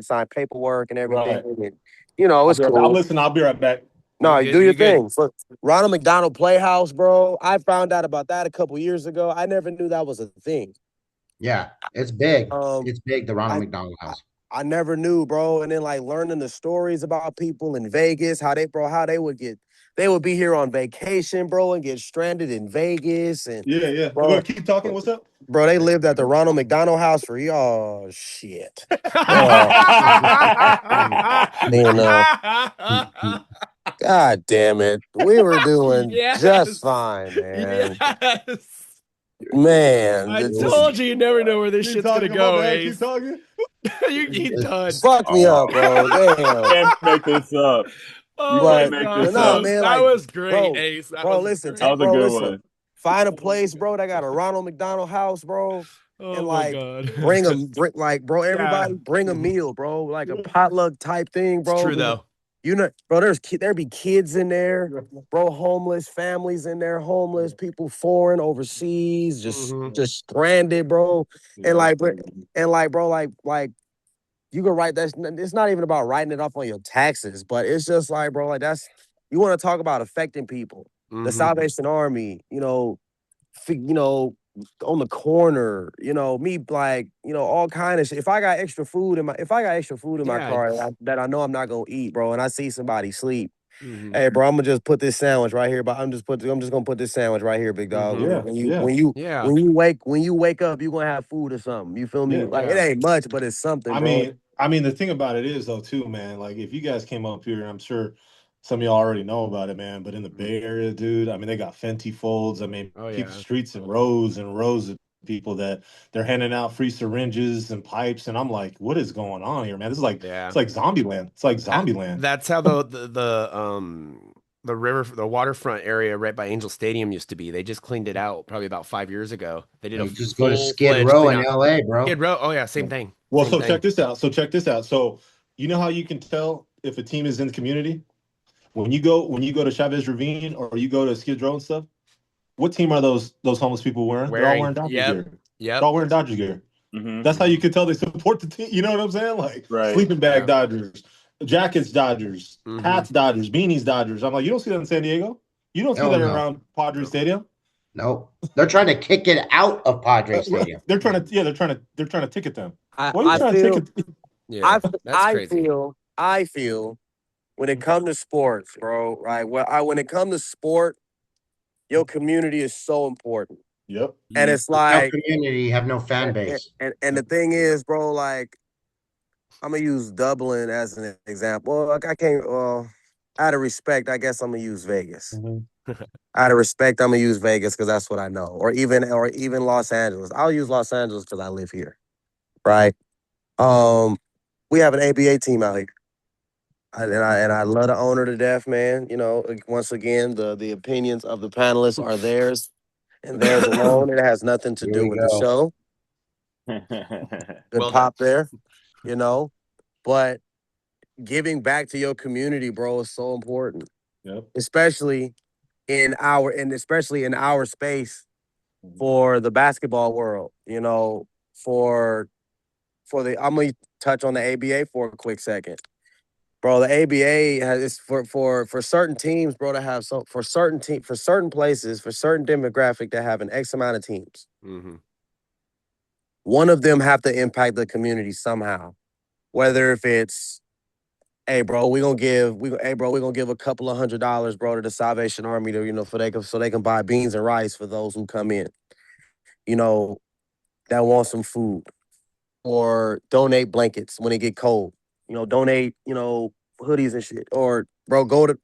sign paperwork and everything, Right. and you know it's I'm cool. listening. I'll be right back. No, You you good? do your You good? thing. Look, Ronald McDonald Playhouse, bro. I found out about that a couple years ago. I never knew that was a thing. Yeah, it's big. Um, It's big, the Ronald I McDonald House. I never knew, bro. And then like learning the stories about people in Vegas, how they would be here on vacation, bro, and get stranded in Vegas. And Yeah, yeah. We're bro, gonna keep talking. What's up? bro, they lived at the Ronald McDonald House for oh shit. Oh, you know, God damn it. We were doing just Yes. fine, man. Yes. Man, I it just told you you never know where this Keep shit's gonna talking. My go, bad. Keep Ace. talking. You done. fucked me Oh, up, bro. Damn. can't make this up. You Oh my can't But make god, but this nah, up. man, that like, was great, bro, Ace. That bro, was listen, That great. was a good listen. one. Find a place, bro, that got a Ronald McDonald House, bro, and Oh my like god. bro, Yeah, everybody bring a meal, bro, like a potluck type thing, it's bro. true though. You know, bro, there be kids in there, bro, homeless families in there, homeless people foreign, overseas, Mhm. just stranded, bro. And Yeah. like, bro, like you can write that. It's not even about writing it off on your taxes, but it's just like, bro, like that's you want to talk about affecting people. The Mhm. Salvation Army, on the corner, me like, all kind of shit. If I got extra food in my Yeah. car that I know I'm not gonna eat, bro, and I see somebody sleep, Mhm. hey, bro, I'm gonna just put this sandwich right here. But I'm just gonna put this sandwich right here, big dog. Mhm. Yeah. When you Yeah. when you Yeah. when you wake up, you gonna have food or something. You feel me? Yeah. Like it Yeah. ain't much, but it's something, bro. I mean, the thing about it is though, too, man. Like, if you guys came up here, and I'm sure some of y'all already know about it, man. But in the Bay Area, dude, I mean, they got Fenty folds. I mean, Oh people yeah. streets and rows of people that they're handing out free syringes and pipes, and I'm like, what is going on here, man? This is like Yeah. it's like Zombieland. It's like That, Zombieland. that's how the waterfront area right by Angel Stadium used to be. They just cleaned it out probably about 5 years ago. They did a You just go to Skid full-fledged Row clean in out. LA, bro. Skid Row. Oh yeah, same thing. Well, Same so thing. check this out. So you know how you can tell if a team is in the community when you go to Chavez Ravine or you go to Skid Row and stuff. What team are those homeless people wearing? They're all wearing Dodgers Yep. gear. Yep. They're all wearing Dodgers gear. Hmm. That's how you can tell they support the team. You know what I'm saying? Like Right. sleeping bag Yeah. Dodgers, jackets Dodgers, Mhm. hats Dodgers, beanies Dodgers. I'm like, you don't see that in San Diego. You don't see Hell that no. around Padre No. Stadium. Nope. They're trying to kick it out of Padre Stadium. They're trying to ticket them. I Why are you I trying to feel ticket? Yeah, that's crazy. I feel when it comes to sports, bro, right? When it comes to sport, your community is so important. Yep. And it's No like, community, have no fan base. and the thing is, bro, like, I'm gonna use Dublin as an example. Well, I can't. Well, out of respect, I guess I'm gonna use Vegas. Out of respect, I'm gonna use Vegas because that's what I know, or even Los Angeles. I'll use Los Angeles because I live here, right? We have an ABA team out here, and I love the owner to death, man. You know, once again, the opinions of the panelists are theirs and theirs alone. It has nothing to Here do we with the go. show. Good Well done. pop there, you know, but giving back to your community, bro, is so important, Yep. especially in our space for the basketball world. You know, for the I'm gonna touch on the ABA for a quick second, bro. The ABA has for certain teams, bro, to have for certain places for certain demographic to have an X amount of teams. Mm-hmm. One of them have to impact the community somehow, whether if it's hey, bro, we're gonna give a couple of $100, bro, to the Salvation Army to, so they can buy beans and rice for those who come in, you know, that want some food. Or donate blankets when it get cold. Donate, hoodies and shit. Or bro, go to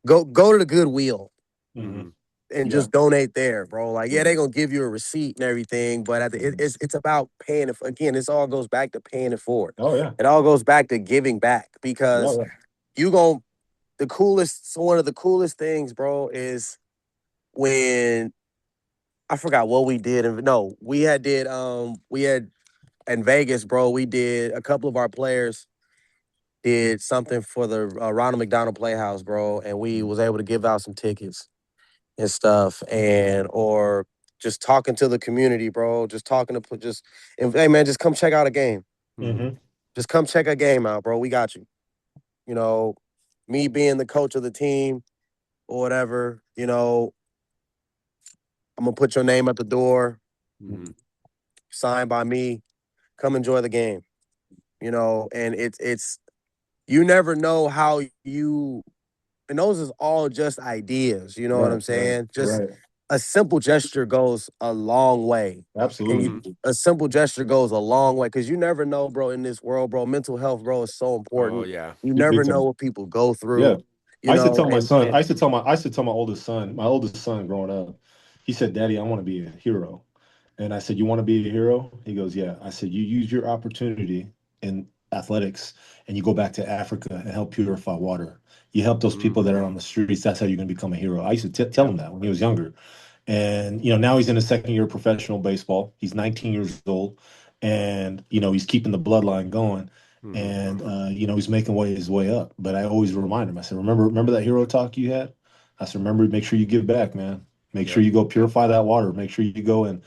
the Goodwill Mm-hmm. and Yeah. just donate there, bro. Like, yeah, they gonna give you a receipt and everything, but it's about paying it. Again, this all goes back to paying it forward. Oh yeah. It all goes back to giving back because Oh, yeah. you gon' one of the coolest things, bro, is when I forgot what we did. No, we had in Vegas, bro. We did a couple of our players did something for the Ronald McDonald Playhouse, bro, and we was able to give out some tickets and stuff, and or just talking to the community, bro. Just talking to and hey man, just come check out a game. Mm-hmm. Just come check a game out, bro. We got you. You know, me being the coach of the team or whatever, I'm gonna put your name at the door, Mm-hmm. signed by me. Come enjoy the game. And it's you never know how and those is all just ideas. You know what Right. I'm saying? Just Right. a simple gesture goes a long way. Absolutely. A simple gesture goes a long way because you never know, bro, in this world, bro. Mental health, bro, is so Oh important. yeah. You Big never know time. what people go Yeah. through, I used to tell my son, and I used to tell my oldest son growing up, he said, Daddy, I want to be a hero. And I said, You want to be a hero? He goes, Yeah. I said, You use your opportunity in athletics and you go back to Africa and help purify water. You help those people that are Mm-hmm. on the streets. That's how you're going to become a hero. I used to tell Yeah. him that when he was younger. And, now he's in his second year of professional baseball. He's 19 years old. And, he's keeping the bloodline going. Mm-hmm. And, he's making his way up. But I always remind him, I said, remember that hero talk you had? I said, remember, make sure you give back, man. Make sure Yep. you go purify that water. Make sure you go and,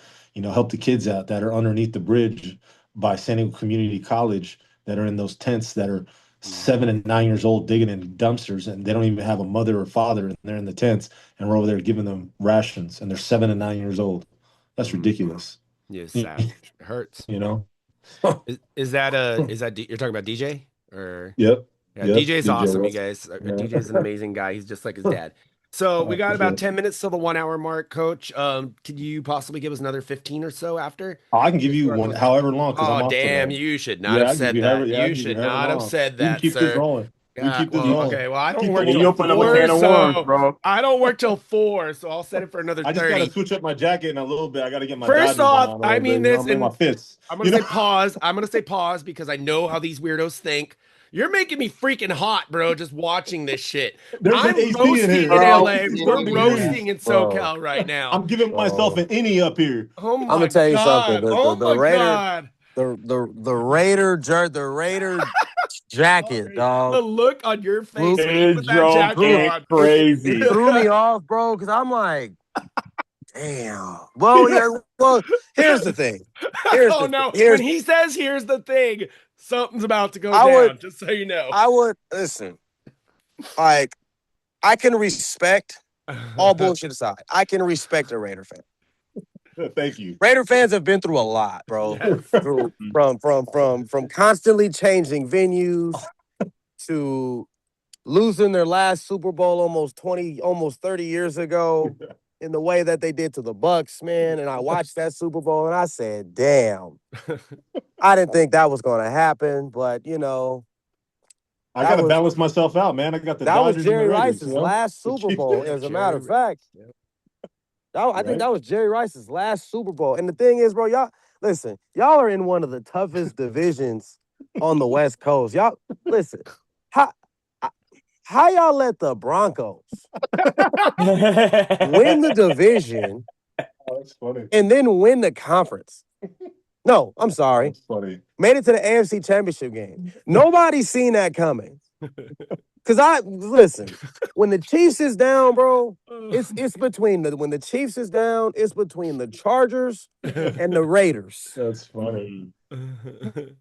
help the kids out that are underneath the bridge by sending community college that are in those tents that are Mm-hmm. 7 and 9 years old digging in dumpsters and they don't even have a mother or father and they're in the tents and we're over there giving them rations and they're 7 and 9 years old. That's Mm-hmm. ridiculous. Yeah, You savage. It hurts. know? Is that you're talking about DJ or Yep. yeah, Yep. DJ's DJ awesome, you Russ. guys. Yeah. DJ's an amazing guy. He's just like his dad. So we Oh, got for about sure. 10 minutes till the 1 hour mark, coach. Could you possibly give us another 15 or so after? I can give Just you for our one close. however long because Oh, I'm off damn, today. you should not Yeah, have I can give said you however. that. Yeah, I You can give you should however not have long. said We can that, keep this sir. rolling. We keep this Well, rolling. okay. Well, I don't Keep the work Yeah, till you momentum open up a going. 4, can of worms, so bro. I don't work till 4, so I'll set it for another I just got to 30. switch up my jacket in a little bit. I got to get my First Dodgers off, on a I little mean bit. this, Make my and fists. I'm gonna say pause. I'm gonna say pause because I know how these weirdos think. You're making me freaking hot, bro, just watching this shit. There's an I'm AC in roasting here. in It's Bro, like LA. 60 We're 40 Yeah. degrees. roasting in bro, SoCal right now. I'm giving myself bro. an innie up here. Oh I'm my gonna tell you something. God. Oh The my Raider, God. the Raider jacket, Sorry. The dog. look on your Flew, face when you this put that joke jacket flew, is on. it crazy. threw me off, bro, because I'm like, damn. Well, yeah. Well, here's the thing. Oh no. When Here's he says here's the thing, something's about to go I would down, just so you know. listen. Like I can respect all bullshit aside. I can respect a Raider fan. Thank you. Raider fans have been through a lot, bro. Yes. Through, from constantly changing venues to losing their last Super Bowl almost 30 years ago in the way that they did to the Bucks, man. And I watched that Super Bowl and I said, damn, I didn't think that was going to happen. But, you know, I got to balance myself out, man. I got the that Dodgers was Jerry and the Raiders, Rice's last Super Bowl, as a matter of fact. Yep. I think that was Jerry Rice's last Super Bowl. And the thing is, bro, y'all are in one of the toughest divisions on the West Coast. Y'all, listen, how y'all let the Broncos win the division that's funny. and then win the conference? No, I'm sorry. That's funny. Made it to the AFC Championship game. Nobody's seen that coming. Because listen, when the Chiefs is down, bro, it's between when the Chiefs is down, it's between the Chargers and the Raiders. That's funny.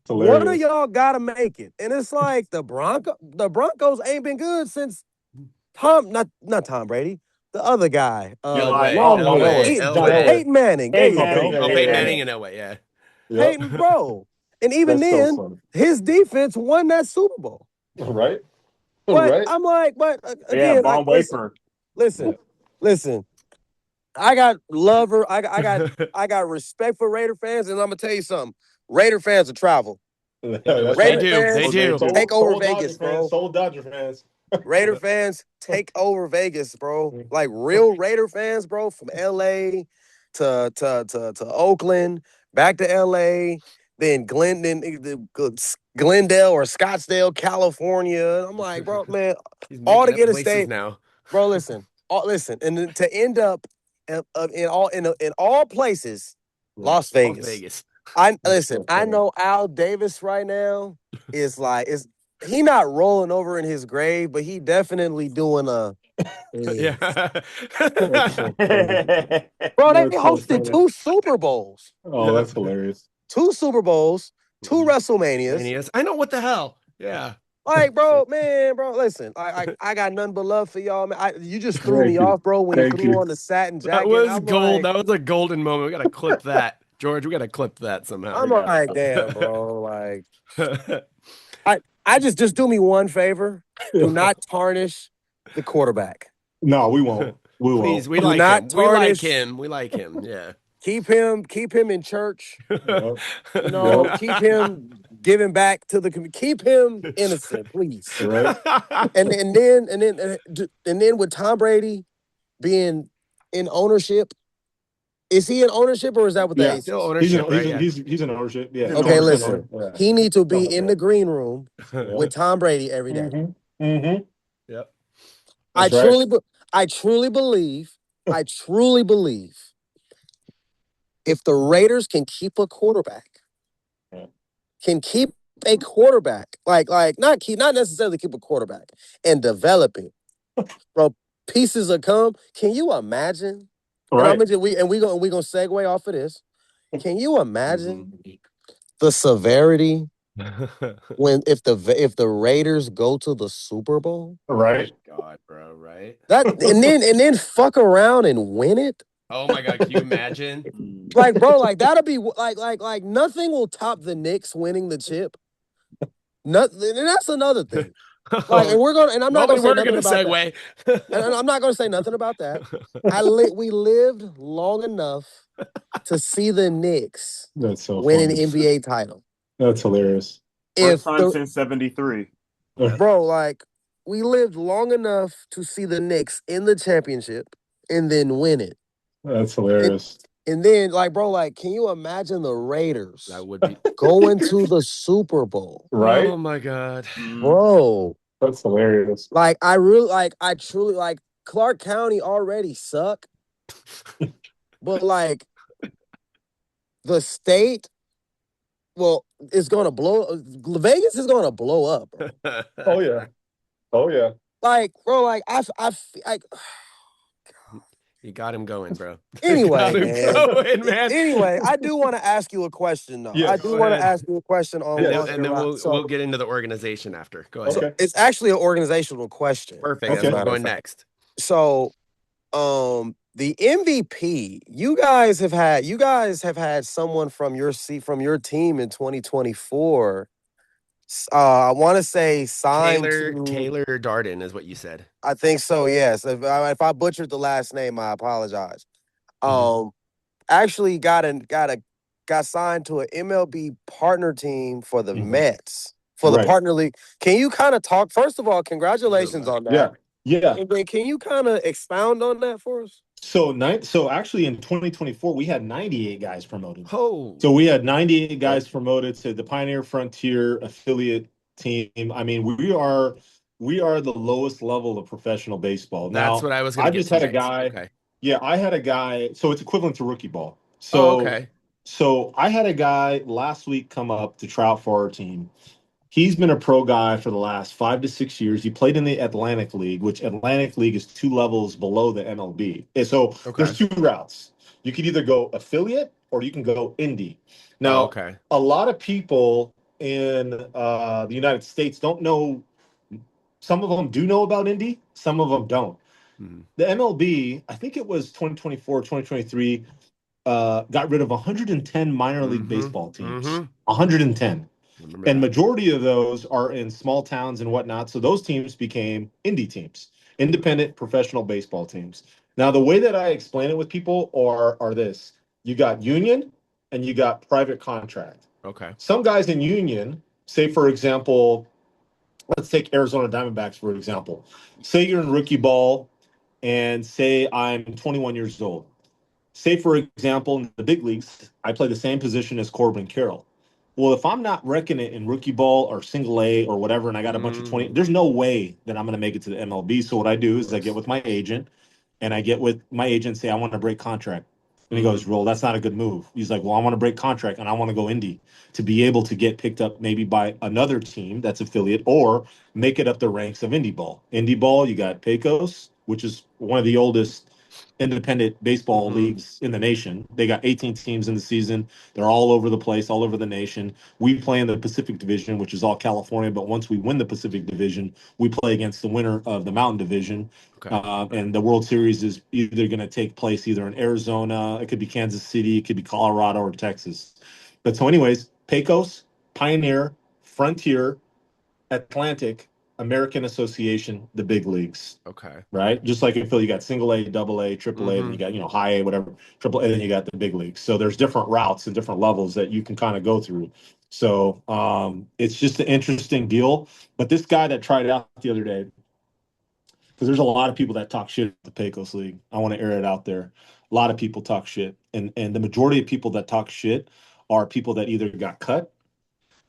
One of y'all gotta make it. And it's like the Broncos ain't been good since not Tom Brady, the other guy. Peyton Manning. There you go. Peyton Manning and Elway, yeah. Peyton, bro. And even then, his defense won that Super Bowl. Right. But right. I'm like, but again, listen. I got I got respect for Raider fans, and I'm gonna tell you something. Raider fans will travel. They do. Take over Vegas, bro. Sold Dodger fans. Raider fans take over Vegas, bro. Like real Raider fans, bro, from LA to Oakland, back to LA, then Glendale or Scottsdale, California. I'm like, bro, man, all to get a state now. Bro, listen, and to end up in all places, Las Vegas. I know Al Davis right now is like he not rolling over in his grave, but he definitely doing a yeah. Bro, they hosted 2 Super Bowls. Oh, that's hilarious. 2 Super Bowls, 2 WrestleManias. I know what the hell. Yeah. Like, bro, listen. I got nothing but love for y'all, man. You just threw me off, bro, when you threw on the satin jacket. That was gold. That was a golden moment. We gotta clip that. George, we gotta clip that somehow. I'm like, damn, bro. Like I just do me one favor. Do not tarnish the quarterback. No, we won't. Please, we like him. We like him. Yeah. Keep him in church. Keep him giving back to the community. Keep him innocent, please. Right. And then with Tom Brady being in ownership, is he in ownership or is that what that is? Still ownership. He's in ownership. Yeah. Okay, listen. Yeah. He needs to be in the green room with Tom Brady every day. Mm-hmm. Mm-hmm. Yep. I truly believe if the Raiders can keep a quarterback, not necessarily keep a quarterback and develop it, bro, pieces will come. Can you imagine? Right. And we're gonna segue off of this. Can you imagine the severity if the Raiders go to the Super Bowl? Right. God, bro, right? That and then fuck around and win it. Oh my God, can you imagine? Like, bro, like that'll be like nothing will top the Knicks winning the chip. Nothing, and that's another thing. Like, and I'm not going to say nothing about segue. That. And I'm not going to say nothing about that. We lived long enough to see the Knicks win an NBA title. That's hilarious. First time since '73. Bro, like we lived long enough to see the Knicks in the championship and then win it. That's hilarious. And then, like, bro, like, can you imagine the Raiders that would be going to the Super Bowl? Right? Oh my God, bro, that's hilarious. Like, I truly like Clark County already suck, but like the state, well, it's gonna blow. Vegas is gonna blow up, bro. Oh yeah. Like, bro, like I You got him going, bro. Anyway, man. Anyway, I do want to ask you a question, though. Yes, I do want to ask you a question on. And then we'll get into the organization after. Go ahead. So it's actually an organizational question. Perfect. That's what I'm going next. So, the MVP. You guys have had someone from your team in 2024. I want to say signed to. Taylor Darden is what you said. I think so. Yes. If I butchered the last name, I apologize. Um, actually got signed to an MLB partner team for the Mets for the Right. partner league. Can you kind of talk? First of all, congratulations on Yeah. that. Yeah. And then can you kind of expound on that for us? So actually in 2024, we had 98 guys promoted. Oh, So we had 98 guys promoted to the Pioneer Frontier affiliate team. I mean, we are the lowest level of professional baseball. that's Now, what I was going I to get just to had a next. guy. Okay. Yeah, I had a guy. So it's equivalent to rookie ball. Oh, So okay. so I had a guy last week come up to try out for our team. He's been a pro guy for the last 5 to 6 years. He played in the Atlantic League, which Atlantic League is two levels below the MLB. And so Okay. there's two routes. You can either go affiliate or you can go indie. Oh, Now, okay. a lot of people in the United States don't know. Some of them do know about indie, some of them don't. Mhm. The MLB, I think it was 2024, 2023, got rid of 110 minor league baseball teams. 110. Remember And that. majority of those are in small towns and whatnot. So those teams became indie teams, independent professional baseball teams. Now, the way that I explain it with people are this: you got union and you got private contract. Okay. Some guys in union, say for example, let's take Arizona Diamondbacks for example. Say you're in rookie ball, and say I'm 21 years old. Say for example, in the big leagues, I play the same position as Corbin Carroll. Well, if I'm not wrecking it in rookie ball or single A or whatever, and I got a bunch of 20, there's no way that I'm going to make it to the MLB. So what I do Of is I get course. with my agent and I get with my agent and say, I want to break contract. And he Mhm. goes, well, that's not a good move. He's like, well, I want to break contract and I want to go indie to be able to get picked up maybe by another team that's affiliate or make it up the ranks of indie ball. Indie ball, you got Pecos, which is one of the oldest independent baseball Mhm. leagues in the nation. They got 18 teams in the season. They're all over the place, all over the nation. We play in the Pacific Division, which is all California. But once we win the Pacific Division, we play against the winner of the Mountain Division. Okay. And the World Series is either going to take place either in Arizona, it could be Kansas City, it could be Colorado or Texas. But so, anyways, Pecos, Pioneer, Frontier, Atlantic, American Association, the big leagues, Okay. right? Just like in Philly, you got single A, double A, triple A, then you got, high A, whatever, triple A, then you got the big leagues. So there's different routes and different levels that you can kind of go through. So it's just an interesting deal. But this guy that tried out the other day, because there's a lot of people that talk shit at the Pecos League. I want to air it out there. A lot of people talk shit. And the majority of people that talk shit are people that either got cut,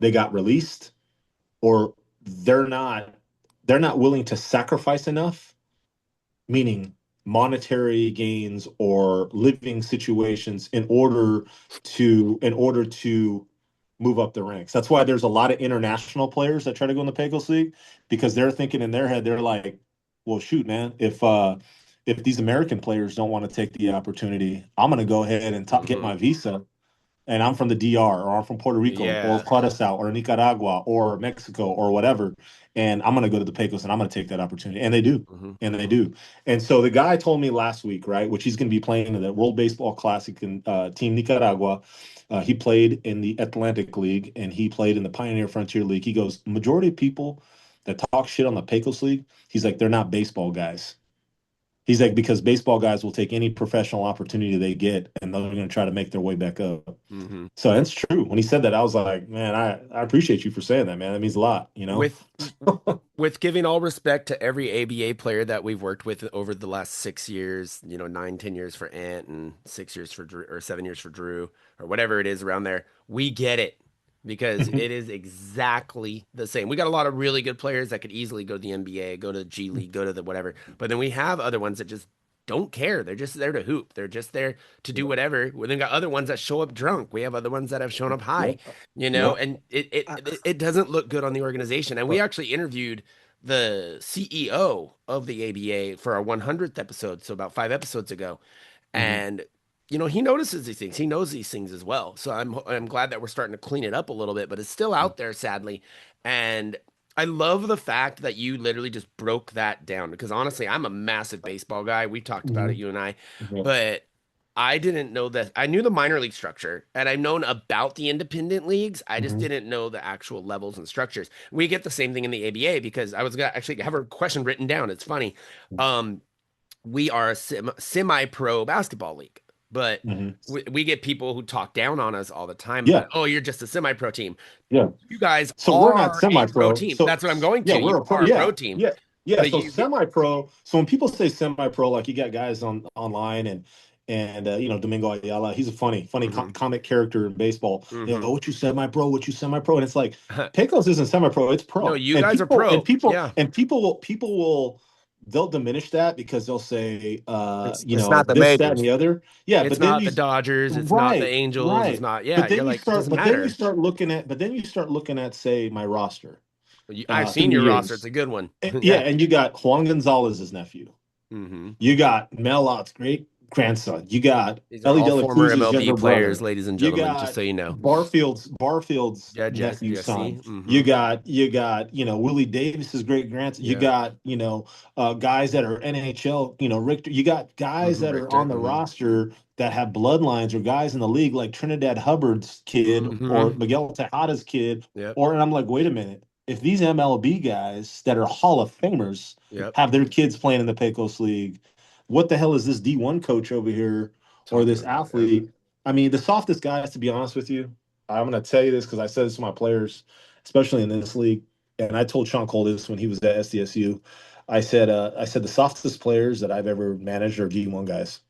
they got released, or they're not they're not willing to sacrifice enough, meaning monetary gains or living situations in order to move up the ranks. That's why there's a lot of international players that try to go in the Pecos League because they're thinking in their head, they're like, well, shoot, man, if these American players don't want to take the opportunity, I'm going to go ahead and get Mhm. my visa and I'm from the DR or I'm from Puerto Rico or Yeah. Curacao or Nicaragua or Mexico or whatever, and I'm going to go to the Pecos and I'm going to take that opportunity. And they do. Mhm. And they Mhm. do. And so the guy told me last week, right, which he's going to be playing in the World Baseball Classic in Team Nicaragua. He played in the Atlantic League and he played in the Pioneer Frontier League. He goes, majority of people that talk shit on the Pecos League, he's like, they're not baseball guys. He's like, because baseball guys will take any professional opportunity they get and they're going to try to make their way back up. Mhm. So that's true. When he said that, I was like, man, I appreciate you for saying that, man. That means a lot, you know? With with giving all respect to every ABA player that we've worked with over the last 6 years, 9, 10 years for Ant and 6 years for Drew or 7 years for Drew or whatever it is around there, we get it because it is exactly the same. We got a lot of really good players that could easily go to the NBA, go to the G League, go to the whatever, but then we have other ones that just don't care. They're just there to hoop. They're just there to do whatever. We then got other ones that show up drunk. We have other ones that have shown up high, Yep. Yep. and it doesn't look good on the organization. And we actually interviewed the CEO of the ABA for our 100th episode, so about 5 episodes ago, Mhm. and he notices these things. He knows these things as well. So I'm glad that we're starting to clean it up a little bit, but it's still out there, sadly. And I love the fact that you literally just broke that down because honestly, I'm a massive baseball guy. We talked about it, Mhm. you and I, Yeah. but I didn't know that. I knew the minor league structure and I've known about the independent leagues. I just Mhm. didn't know the actual levels and structures. We get the same thing in the ABA because I was gonna actually have a question written down. It's funny. Um, we are a semi-pro basketball league, but Mhm. we get people who talk down on us all the time Yeah. that, oh, you're just a semi-pro team. Yeah. You guys So we're not are a pro semi-pro. team. So That's what I'm going yeah, to. You we're a pro. are a pro Yeah, team, yeah, yeah. but So you get semi-pro. So when people say semi-pro, like you got guys online and Domingo Ayala, he's a funny hmm comic character in baseball. hmm What you semi-pro? What you semi-pro? And it's like Pecos isn't semi-pro. It's No, pro. you And guys are pro. Yeah. people will they'll diminish that because they'll say It's not the this, that, and majors. the other. Yeah, It's but then not you the Dodgers, it's not the right, Angels, it's right. not, yeah, But you're then you like, it start doesn't but then you matter. start looking at say my roster I've through seen the your roster, it's years. a good one. Yeah, Yeah. and you got Juan Gonzalez's nephew. hmm You got Mel Lott's great grandson. You got These are Ellie all De La former Cruz's MLB younger players, brother. ladies and You gentlemen, just got so you know. Barfield's Yeah, nephew's son. Jesse. hmm You got Willie Davis's great grandson. You Yeah. got guys that are NHL. Richter. You got guys that are Richter. on the roster that have bloodlines or guys in the league like Trinidad Hubbard's kid or hmm Miguel Tejada's kid. Yep. And I'm like, wait a minute. If these MLB guys that are Hall of Famers Yep. have their kids playing in the Pecos League, what the hell is this D1 coach over here or Talking this about, yeah. athlete? I mean, the softest guys, to be honest with you, I'm going to tell you this because I said this to my players, especially in this league. And I told Sean Cole this when he was at SDSU. I said the softest players that I've ever managed are D1 guys.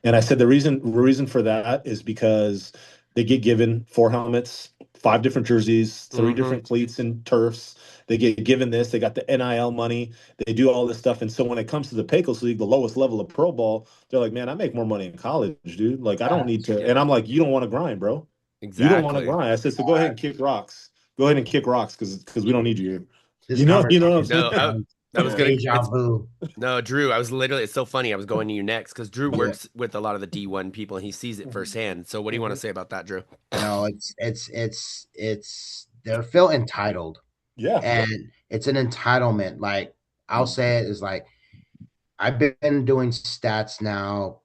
And I said the reason for that is because they get given 4 helmets, 5 different jerseys, three hmm different cleats and turfs. They get given this. They got the NIL money. They do all this stuff. And so when it comes to the Pecos League, the lowest level of pro ball, they're like, man, I make more money in college, dude. Like I don't need Facts. to. Yep. And I'm like, you don't want to grind, bro. You don't want to Exactly. grind. I said, so go ahead and kick rocks. Go ahead and kick rocks because we don't need you here. This You know what I'm conversation No, saying? sounds I was gonna. deja It's vu. no, Drew. I was literally. It's so funny. I was going to you next because Drew Yeah. works with a lot of the D1 people and he sees it firsthand. So, what do you want to Mhm. say about that, Drew? No, it's they're feel entitled, Yeah. and it's an entitlement. Like I'll say it is like I've been doing stats now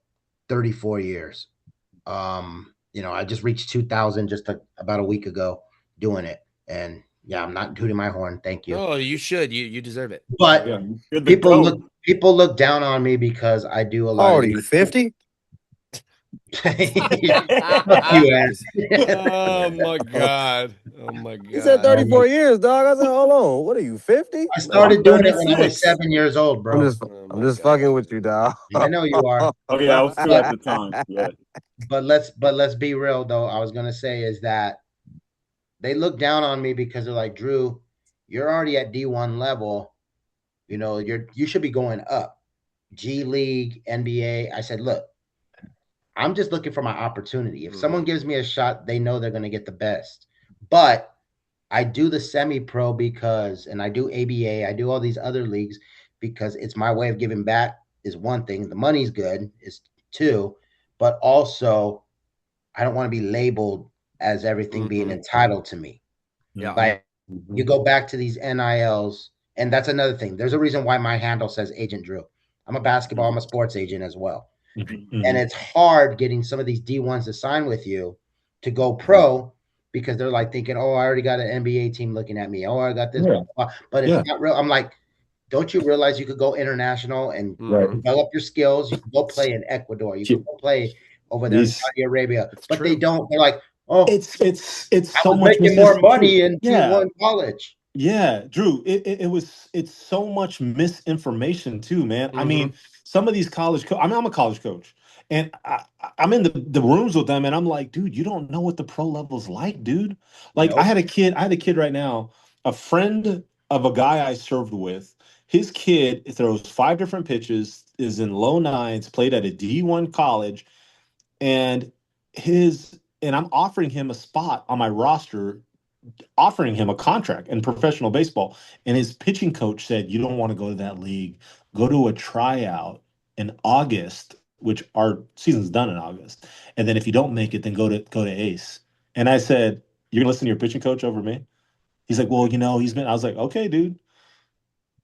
34 years. I just reached 2,000 about a week ago doing it, and yeah, I'm not tooting my horn. Thank you, Oh, you should. You deserve it. but Yeah. You're the people goat. look people look down on me because I do a How lot old of are you? these. 50? Fuck you, Ash. Oh my God. Oh my He said God. 34 years, dog. I said, hold on. What are you, 50? I I'm started doing it when I was 36. 7 years old, I'm bro. just Oh I'm my just God. fucking with you, dog. I know you are. Oh yeah, I was two But at the time. Yeah. let's be real though. I was gonna say is that they look down on me because they're like, Drew, you're already at D1 level. You should be going up. G League, NBA. I said, look, I'm just looking for my opportunity. If someone Mhm. gives me a shot, they know they're gonna get the best. But I do the semi-pro and I do ABA, I do all these other leagues because it's my way of giving back is one thing. The money's good is two, but also I don't want to be labeled as everything being Mhm. entitled to me. Yeah. Like you Mhm. go back to these NILs, and that's another thing. There's a reason why my handle says Agent Drew. I'm a sports agent as well. And Mhm. it's hard getting some of these D1s to sign with you to go pro because they're like thinking, oh, I already got an NBA team looking at me. Oh, I got this. Yeah. But it's Yeah. not real. I'm like, don't you realize you could go international and Right. Mhm. develop your skills? You can go play in Ecuador. You can go play over there in These Saudi Arabia. It's But they true. don't. They're like, oh, it's I so was much making more Drew. money in Yeah. D1 college. Yeah, Drew, it's so much misinformation too, man. I Mhm. mean, some of these I'm a college coach, and I'm in the rooms with them, and I'm like, dude, you don't know what the pro level's like, dude. Like, Nope. I had a kid right now, a friend of a guy I served with. His kid throws 5 different pitches, is in low nines, played at a D1 college, and I'm offering him a spot on my roster, offering him a contract in professional baseball. And his pitching coach said, you don't want to go to that league. Go to a tryout in August, which our season's done in August. And then if you don't make it, then go to Ace. And I said, you're gonna listen to your pitching coach over me? He's like, well, he's been. I was like, okay, dude,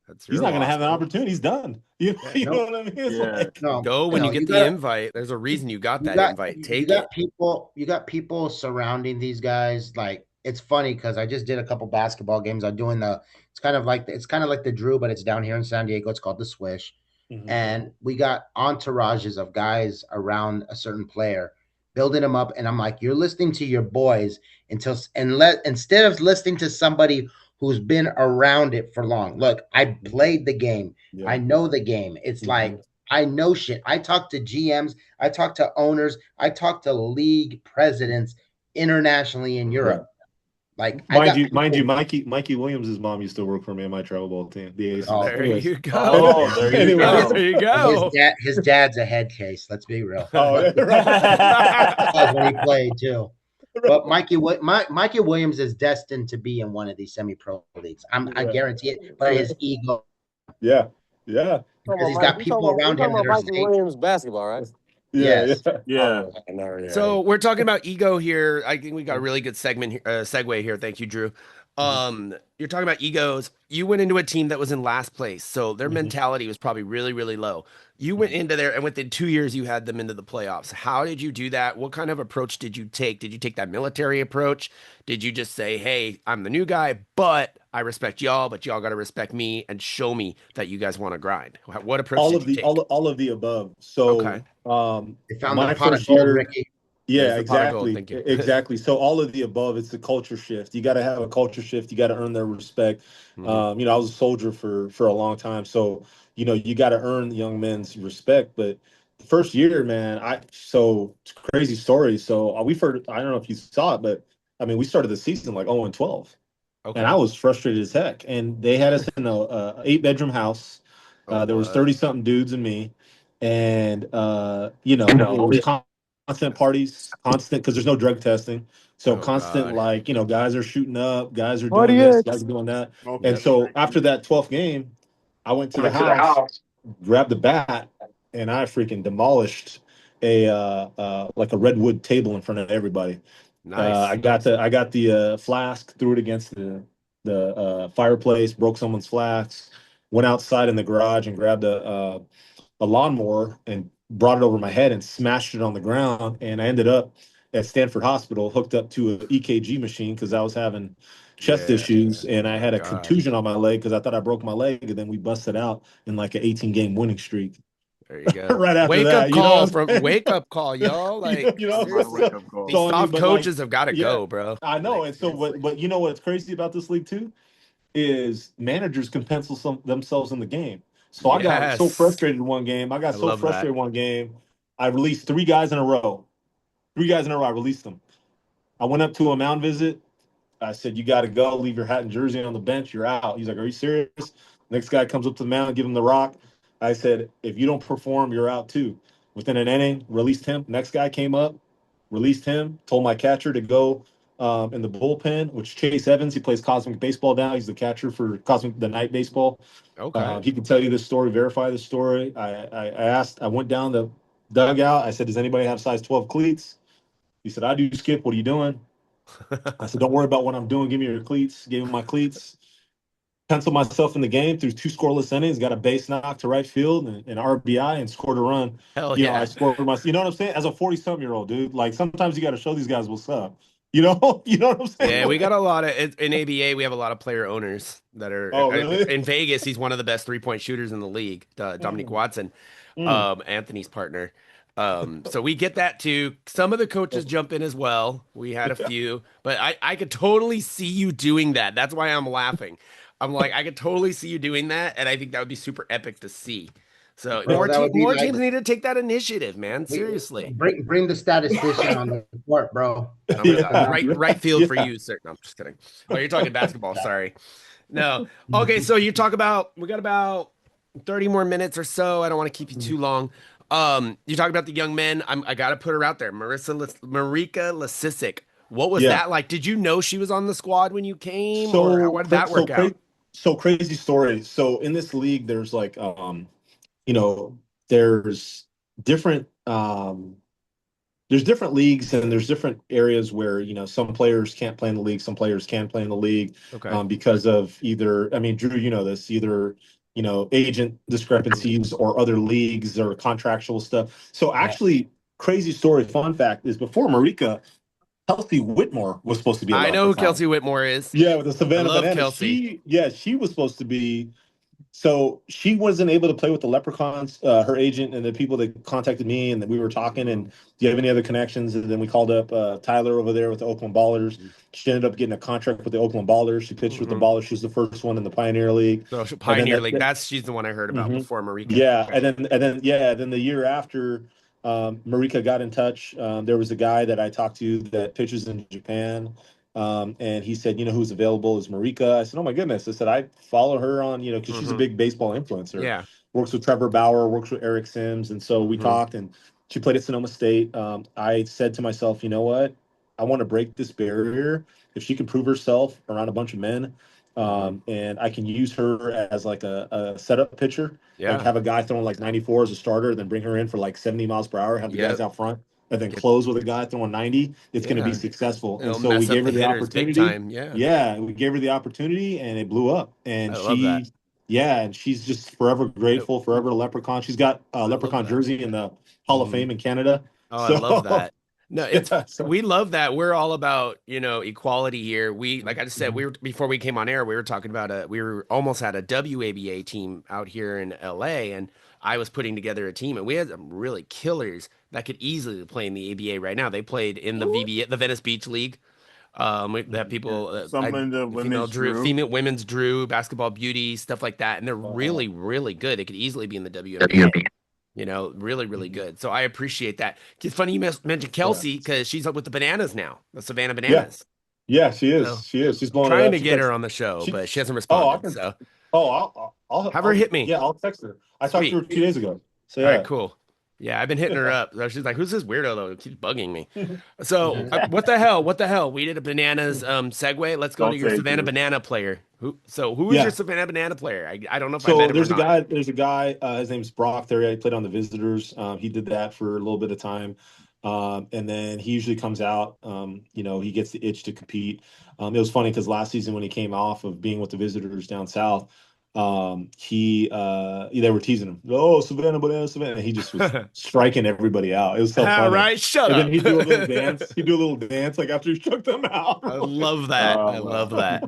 That's he's your not gonna loss, have an man. opportunity. He's done. Yeah. You know Nope. what I mean? It's Yeah. like, No, Go when you you get the got invite. There's a reason you got you that got invite. you Take it. got people surrounding these guys. Like it's funny because I just did a couple basketball games. I'm doing it's kind of like the Drew, but it's down here in San Diego. It's called the Swish, Mhm. and we got entourages of guys around a certain player, building them up. And I'm like, you're listening to your boys instead of listening to somebody who's been around it for long. Look, I played the game. Yeah. I know the game. It's like Mhm. I know shit. I talk to GMs, I talk to owners, I talk to league presidents internationally in Yeah. Europe. Like I Mind got you, people. Mikey Williams' mom used to work for me in my travel ball team, the Aces. Oh, There Anyways, you go. Oh, there you anyways, go. There you and his go. dad, his dad's a head case. Let's be real. oh, But right. was when he played too. But Mikey Williams is destined to be in one of these semi-pro leagues. I Right. guarantee it. But his ego, Yeah, yeah, because he's got people We around talking him about that are Mikey safe. Williams basketball, right? yeah, Yes. yeah. Yeah. Oh, no, yeah. So we're talking about ego here. I think we got a really good segue here. Thank you, Drew. Mhm. You're talking about egos. You went into a team that was in last place, so their Mhm. mentality was probably really, really low. You went Mhm. into there, and within 2 years, you had them into the playoffs. How did you do that? What kind of approach did you take? Did you take that military approach? Did you just say, "Hey, I'm the new guy, but I respect y'all, but y'all got to respect me and show me that you guys want to grind"? What approach All did of you the take? all of the above. Okay, So, They found the my pot of first gold, year, Ricky. there's yeah, the pot of gold. exactly. Thank you. Exactly. So all of the above, it's the culture shift. You got to have a culture shift. You got to earn their respect. Mhm. I was a soldier for a long time. So, you got to earn the young men's respect. But the first year, man, it's a crazy story. So we've heard, I don't know if you saw it, but I mean, we started the season like 0-12. And I Okay. was frustrated as heck. And they had us in a 8-bedroom house. Oh, There was what? 30 something dudes and me, and it was constant parties, constant because there's no drug testing, so Oh constant God. like guys are shooting up, guys are doing Party this, it. guys are doing that, and Smoking, Yep. so drinking. after that 12th game, I went to the house, grabbed the bat, and I freaking demolished a like a redwood table in front of everybody. Nice. I got the flask, threw it against the fireplace, broke someone's flask, went outside in the garage and grabbed a lawnmower and brought it over my head and smashed it on the ground. And I ended up at Stanford Hospital hooked up to an EKG machine because I was having chest Yeah. issues and Oh I my had a God. contusion on my leg because I thought I broke my leg. And then we busted out in like an 18-game winning streak There you go. right after Wake up that. You know call what from I'm saying? wake up call, y'all. Like You know, My wake seriously. up call. These so I mean, soft but like, coaches have got to yeah, go, bro. I know. Like And so, seriously. but you know what's crazy about this league too is managers can pencil themselves in the game. So I got so Yes. frustrated one game. I got I so love that. frustrated one game. I released 3 guys in a row. 3 guys in a row. I released them. I went up to a mound visit. I said, "You got to go. Leave your hat and jersey on the bench. You're out." He's like, "Are you serious?" Next guy comes up to the mound, give him the rock. I said, "If you don't perform, you're out too." Within an inning, released him. Next guy came up, released him. Told my catcher to go in the bullpen, which Chase Evans. He plays Cosmic Baseball now. He's the catcher for Cosmic the Night Baseball. Okay. He can tell you this story, verify the story. I went down the dugout. I said, "Does anybody have size 12 cleats?" He said, "I do, Skip. What are you doing?" I said, "Don't worry about what I'm doing. Give me your cleats." Gave him my cleats. Penciled myself in the game through 2 scoreless innings. Got a base knock to right field and an RBI and scored a run. Hell I yeah. scored my. You know what I'm saying? As a 40-something-year-old dude, like sometimes you got to show these guys what's up. You know, you know what I'm saying? Yeah, we got Like, a lot of in ABA. We have a lot of player owners that are oh, really? in Vegas. He's one of the best 3-point shooters in the league, Dominique Mm, Watson, mm. Anthony's partner. So we get that too. Some of the coaches jump in as well. We had a few, but I could totally see you doing that. That's why I'm laughing. I'm like, I could totally see you doing that, and I think that would be super epic to see. So Bro, that would be more like teams need to take that initiative, man. Seriously. bring the statistician on the court, bro. Yeah, Right field for yeah. you, sir. No, I'm just kidding. Oh, you're talking basketball. Sorry. No. Okay, so you talk about we got about 30 more minutes or so. I don't want to keep you too long. You talk about the young men. I gotta put her out there. Marika Lasisic. What was Yeah. that like? Did you know she was on the squad when you came, or So how did cra- that so work crazy out? so crazy story. So in this league, there's you know, there's different there's different leagues and there's different areas where some players can't play in the league, some players can play in the league Okay. because of either, I mean, Drew, you know this, either agent discrepancies or other leagues or contractual stuff. So Yeah. actually, crazy story, fun fact is before Marika, Kelsey Whitmore was supposed to be a I know who Leprechaun. Kelsey Whitmore is. Yeah, with the I Savannah love Bananas. Kelsey. She was supposed to be. So she wasn't able to play with the Leprechauns. Her agent and the people that contacted me, and that we were talking. And do you have any other connections? And then we called up Tyler over there with the Oakland Ballers. She ended up getting a contract with the Oakland Ballers. She pitched with the Ballers. She was the first one in the Pioneer League. So And then Pioneer League. She's the one I heard about before Marika. Yeah, and then the year after, Marika got in touch. There was a guy that I talked to that pitches in Japan. And he said, who's available is Marika. I said, oh my goodness. I said, I follow her on, because she's a big baseball influencer. Yeah. Works with Trevor Bauer, works with Eric Sims. And so we talked, and she played at Sonoma State. I said to myself, you know what? I want to break this barrier. If she can prove herself around a bunch of men, and I can use her as like a setup pitcher, like have a guy throwing like 94 as a starter, then bring her in for like 70 miles per hour, have the guys out front, and then close with a guy throwing 90, it's going to be successful. It'll and so we mess up gave her the the hitters big opportunity. time. Yeah. Yeah, we gave her the opportunity and it blew up. And I love that. and she's just forever grateful, forever a Leprechaun. She's got a Leprechaun jersey in the Hall of Fame in Canada. Oh, So, I love that. No, so- we love that. We're all about, equality here. We, like I just said, before we came on air, we were talking about we were almost had a WABA team out here in LA, and I was putting together a team, and we had some really killers that could easily play in the ABA right now. They played in the VBA, the Venice Beach League. That people, some in the female women's Drew, basketball beauty, stuff like that, and they're really, really good. They could easily be in the WNBA. Really, really good. So I appreciate that. It's funny you mentioned Kelsey because she's up with the Bananas now, the Savannah Bananas. Yeah, she is. So, She is. She's blowing trying it up. to get her on the show, but she hasn't responded. I'll have her hit me. Yeah, I'll text her. I talked to her 2 days ago. So All right, cool. Yeah, I've been hitting her up. She's like, "Who's this weirdo though? It keeps bugging me." So, what the hell? What the hell? We did a Bananas segue. Let's go to your Savannah Banana player. Who is your Savannah Banana player? I don't know if I met him there's or not. There's a guy. His name's Brock. There, he played on the Visitors. He did that for a little bit of time, and then he usually comes out. He gets the itch to compete. It was funny because last season when he came off of being with the Visitors down south, they were teasing him. Oh, Savannah Banana, Savannah. And he just was striking everybody out. It was so funny. All right, shut up. And then he'd do a little dance. He'd do a little dance like after he struck them out. I love that. I love that.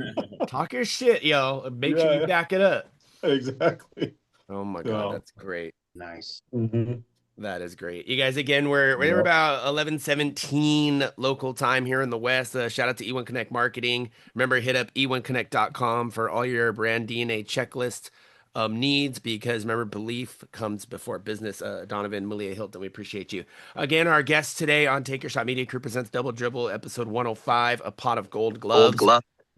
Talk your shit, yo. Make sure you back it up. Exactly. Oh my God, that's great. Nice. That is great. You guys, again, we're about 11:17 local time here in the West. Shout out to E1 Connect Marketing. Remember, hit up e1connect.com for all your brand DNA checklist needs, because remember, belief comes before business. Donovan Malia Hilton, we appreciate you. Again, our guest today on Take Your Shot Media Crew presents Double Dribble, episode 105, A Pot of Gold Gloves.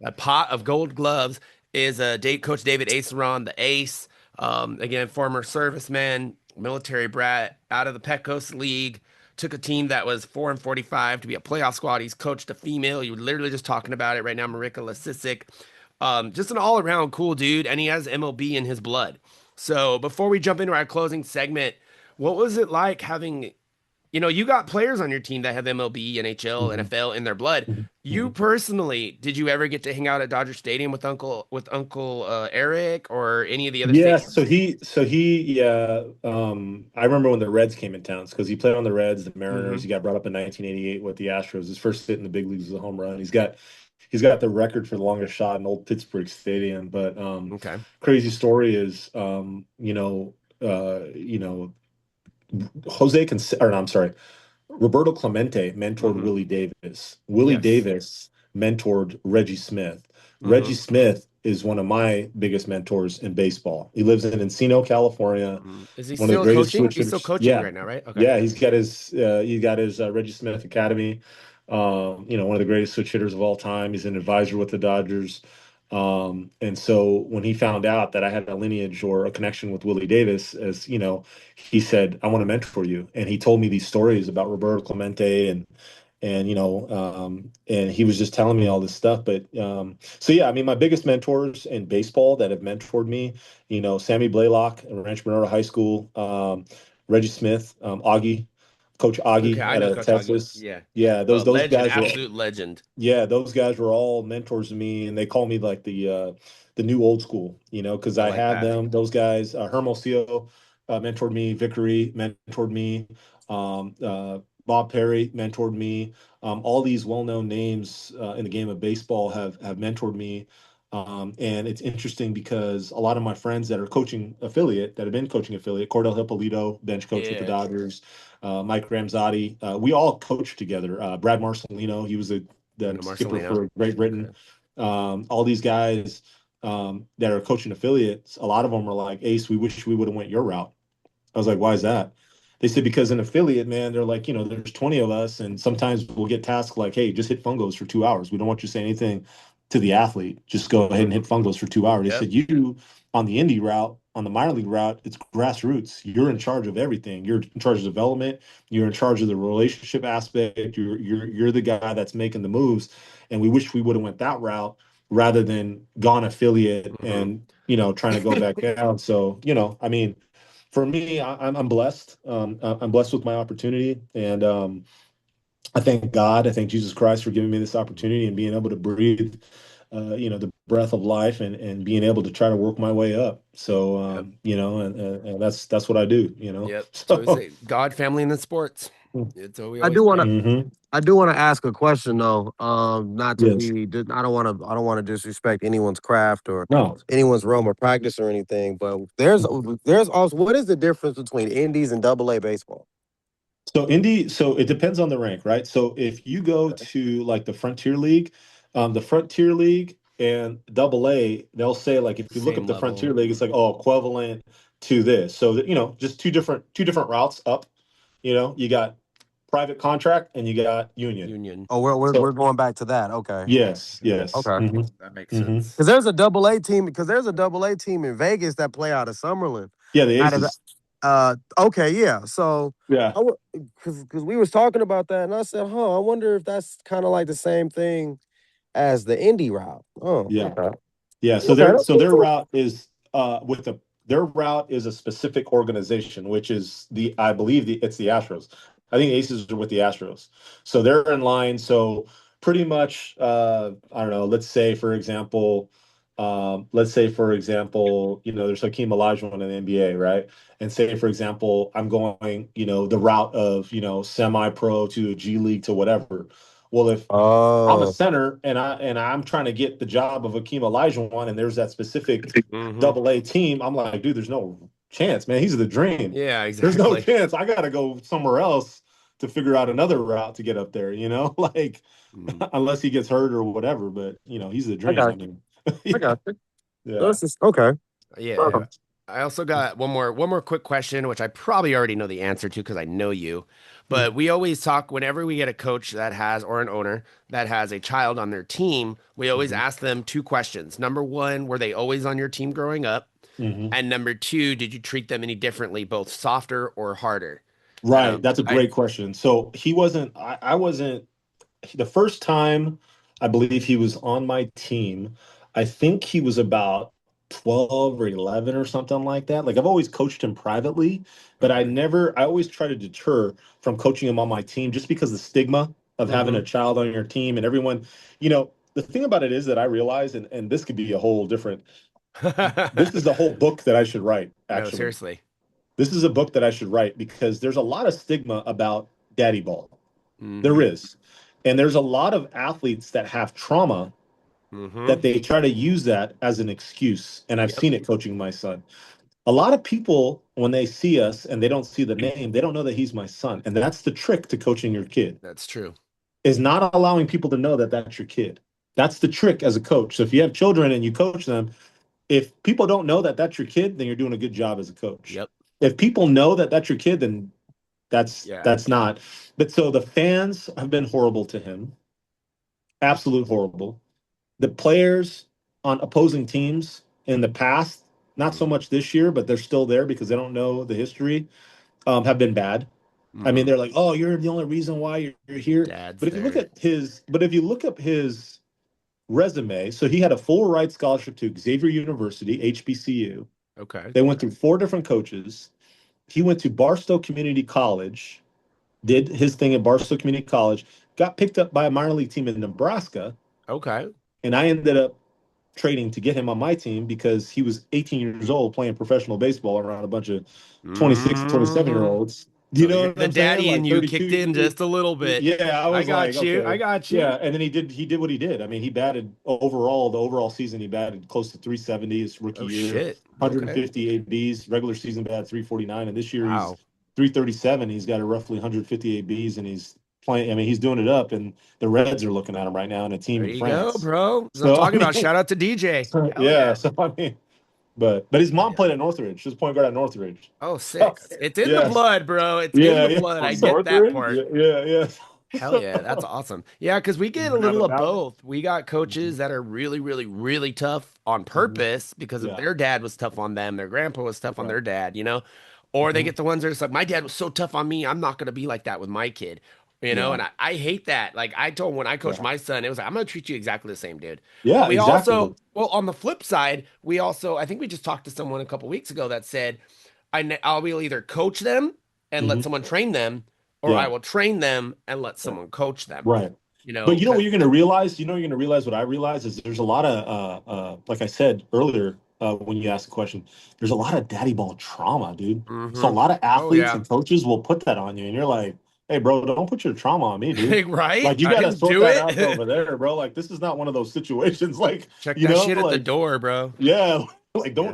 A Pot of Gold Gloves is Coach David Aceron, the Ace. Again, former serviceman, military brat, out of the Petcoast League, took a team that was 4-45 to be a playoff squad. He's coached a female. You were literally just talking about it right now, Marika Lasisic. Just an all-around cool dude, and he has MLB in his blood. So before we jump into our closing segment, what was it like having, you got players on your team that have MLB, NHL, NFL in their blood. You personally, did you ever get to hang out at Dodger Stadium with Uncle Eric or any of the other stadiums? I remember when the Reds came in town because he played on the Reds, the Mariners. He got brought up in 1988 with the Astros. His first hit in the big leagues was a home run. He's got the record for the longest shot in old Pittsburgh Stadium. But crazy story is, Roberto Clemente mentored Willie Davis. Willie Davis mentored Reggie Smith. Reggie Smith is one of my biggest mentors in baseball. He lives in Encino, California. Is he still coaching? He's still coaching right now, right? Okay. Yeah, he's got his Reggie Smith Academy. One of the greatest switch hitters of all time. He's an advisor with the Dodgers. And so when he found out that I had a lineage or a connection with Willie Davis, he said, I want to mentor you. And he told me these stories about Roberto Clemente and he was just telling me all this stuff. But my biggest mentors in baseball that have mentored me, Sammy Blaylock at Rancho Bernardo High School, Reggie Smith, Augie, Coach Okay, Augie I out know of Coach Augie. Texas. Yeah. Yeah, Well, those legend, guys were absolute legend. yeah, those guys were all mentors to me, and they call me like the new old school, because I I like had that. them. Those guys, Hermosillo mentored me, Vickery mentored me, Bob Perry mentored me. All these well-known names in the game of baseball have mentored me. And it's interesting because a lot of my friends that are coaching affiliate, that have been coaching affiliate, Cordell Hippolito, bench coach with the Yeah. Dodgers, Mike Ramzotti, we all coached together. Brad Marcelino, he was the No, skipper Marcelino. for Great Britain. Okay. All these guys that are coaching affiliates, a lot of them are like, Ace, we wish we would have went your route. I was like, why is that? They said, because an affiliate, man, they're like, there's 20 of us, and sometimes we'll get tasked like, hey, just hit fungos for 2 hours. We don't want you to say anything to the athlete. Just go ahead and hit fungos for 2 hours. They Yep. said, you on the indie route, on the minor league route, it's grassroots. You're in charge of everything. You're in charge of development. You're in charge of the relationship aspect. You're the guy that's making the moves. And we wish we would have went that route rather than gone affiliate and trying to go back down. So I mean, for me, I'm blessed. I'm blessed with my opportunity, and I thank God, I thank Jesus Christ for giving me this opportunity and being able to breathe, the breath of life, and being able to try to work my way up. So, Yep. and that's what I do. Yep. So is So, it God, family, and then sports. It's what we I always do want say. to. mhm. I do want to ask a question though. Not to Yes, be. I don't want to. I don't want to disrespect anyone's craft or no. anyone's realm of practice or anything. But there's also, what is the difference between indies and double A baseball? So it depends on the rank, right? So if you go to like the Frontier League and Double A, they'll say like if you look up Same the level. Frontier League, it's like equivalent to this. So that, just two different routes up. You got private contract and you got union. Union. Oh, we're So going back to that. Okay. yes. Okay. That makes Hmm. sense. Because there's a double A team. Because there's a double A team in Vegas that play out of Summerlin. Yeah, the Out of Aces. okay, yeah. So Yeah, because we was talking about that, and I said, huh, I wonder if that's kind of like the same thing as the indie route. Oh, yeah. okay. Yeah, so Okay, their that's so cool their too. route is their route is a specific organization, which is I believe it's the Astros. I think Aces are with the Astros, so they're in line. So pretty much, I don't know. Let's say for example, there's Hakeem Olajuwon in the NBA, right? And say for example, I'm going, the route of semi-pro to a G League to whatever. Well, if I'm a Oh, center and I'm trying to get the job of Akeem Olajuwon, and there's that specific Mm-hmm. double A team. I'm like, dude, there's no chance, man. He's the dream. Yeah, There's no exactly. chance. I gotta go somewhere else to figure out another route to get up there, like Mm. unless he gets hurt or whatever. But he's the I dream. got I you. mean, I yeah, got you. yeah. This is okay. Yeah. Okay. I also got one more quick question, which I probably already know the answer to because I know you. But Mhm, we always talk whenever we get a coach that has or an owner that has a child on their team, we always mhm, ask them two questions. Number one, were they always on your team growing up? mhm. And number two, did you treat them any differently, both softer or harder? Right. That's a I great question. So he wasn't. I wasn't. The first time I believe he was on my team, I think he was about 12 or 11 or something like that. Like I've always coached him privately, but okay. I always try to deter from coaching him on my team just because the stigma of having Mm-hmm. a child on your team and everyone, the thing about it is that I realize, and this could be a whole different, this is a whole book that I should write, No, actually. seriously. This is a book that I should write because there's a lot of stigma about daddy ball. There Mm-hmm. is. And there's a lot of athletes that have trauma Mm-hmm. that they try to use that as an excuse. And I've Yep. seen it coaching my son. A lot of people, when they see us and they don't see the name, they don't know that he's my son. And that's the trick to coaching your kid, That's true. is not allowing people to know that that's your kid. That's the trick as a coach. So if you have children and you coach them, if people don't know that that's your kid, then you're doing a good job as a coach. Yep. If people know that that's your kid, then that's Yeah. that's not. But so the fans have been horrible to him, absolute horrible. The players on opposing teams in the past, not so Mm-hmm. much this year, but they're still there because they don't know the history, have been bad. I mean, Mm-hmm. they're like, "Oh, you're the only reason why you're here." Dad's But if you look there. at his resume, so he had a full ride scholarship to Xavier University, HBCU. Okay. They went through four different coaches. He went to Barstow Community College, did his thing at Barstow Community College, got picked up by a minor league team in Nebraska, Okay. and I ended up trading to get him on my team because he was 18 years old playing professional baseball around a bunch of 26 and 27 year Mhm. olds. Do you So know you're what the I'm saying? daddy and Like you kicked 32. in just a little bit. Yeah, I I was like, got you. I okay. got you. Yeah, and then he did what he did. I mean, he batted overall, the overall season, he batted close to 370 his rookie Oh year, shit. Okay. 150 ABs, regular season batted 349, and this year he's Wow. 337. He's got a roughly 150 ABs, and he's playing. I mean, he's doing it up, and the Reds are looking at him right now in a team There in you go, France. bro. That's what I'm So I talking about. mean, Shout out to DJ. Hell yeah. yeah. So I mean, but his Hell mom yeah. played at Northridge. She was point guard at Northridge. Oh, So sick. It's in the yeah, blood, bro. It's in yeah, the yeah, blood. I On get that Northridge? part. yeah. Hell yeah, that's awesome. Yeah, because we get a Even out little of of Valley? both. We got coaches that are really, really, really tough on Mhm. purpose because of Yeah. their dad was tough on them, their grandpa was tough on Right. their dad, you know? Or they Mhm. get the ones that are just like, my dad was so tough on me, I'm not gonna be like that with my kid. You know, Yeah. and I hate that. Like I told him when I coached Yeah. my son, it was like, I'm gonna treat you exactly the same, dude. But Yeah, we exactly. also, well, on the flip side, we also, I think we just talked to someone a couple weeks ago that said, I will either coach them and let Hmm. someone train them, or I Yeah. will train them and let Yeah. someone coach them. Right. You But know, you know what because you're going to realize? You know, you're going to realize what I realize is there's a lot of, like I said earlier, when you asked the question, there's a lot of daddy ball trauma, dude. So a lot of oh athletes yeah, and coaches will put that on you, and you're like, hey, bro, don't put your trauma on me, dude. right? Like you I got to didn't sort do that out it. over there, bro. Like this is not one of those situations. Like Check that shit at the like door, bro. yeah, like Yeah,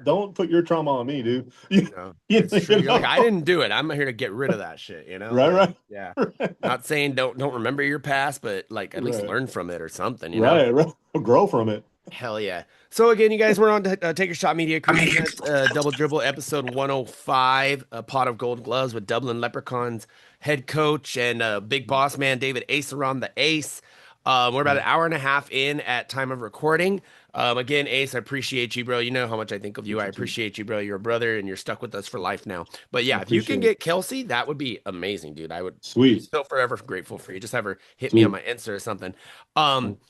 don't put your trauma on me, dude. no, You, it's true. you You're like, I know, didn't do it. I'm here to get rid of that shit. You know, right, like, right, yeah. right. Not saying don't remember your past, but like at least Right. learn from it or something. You know. Right, right. Grow from it. Hell yeah. So again, you guys, we're on Take a Shot Media Crew presents Double Dribble episode 105, a pot of gold gloves with Dublin Leprechauns head coach and big boss man David Aceron, the Ace. We're about an hour and a half in at time of recording. Again, Ace, I appreciate you, bro. You know how much I think of you. I You too. appreciate you, bro. You're a brother and you're stuck with us for life now. But I yeah, if you can appreciate it. get Kelsey, that would be amazing, dude. I would be Sweet. so forever grateful for you. Just have her hit me on Sweet. my Insta or something.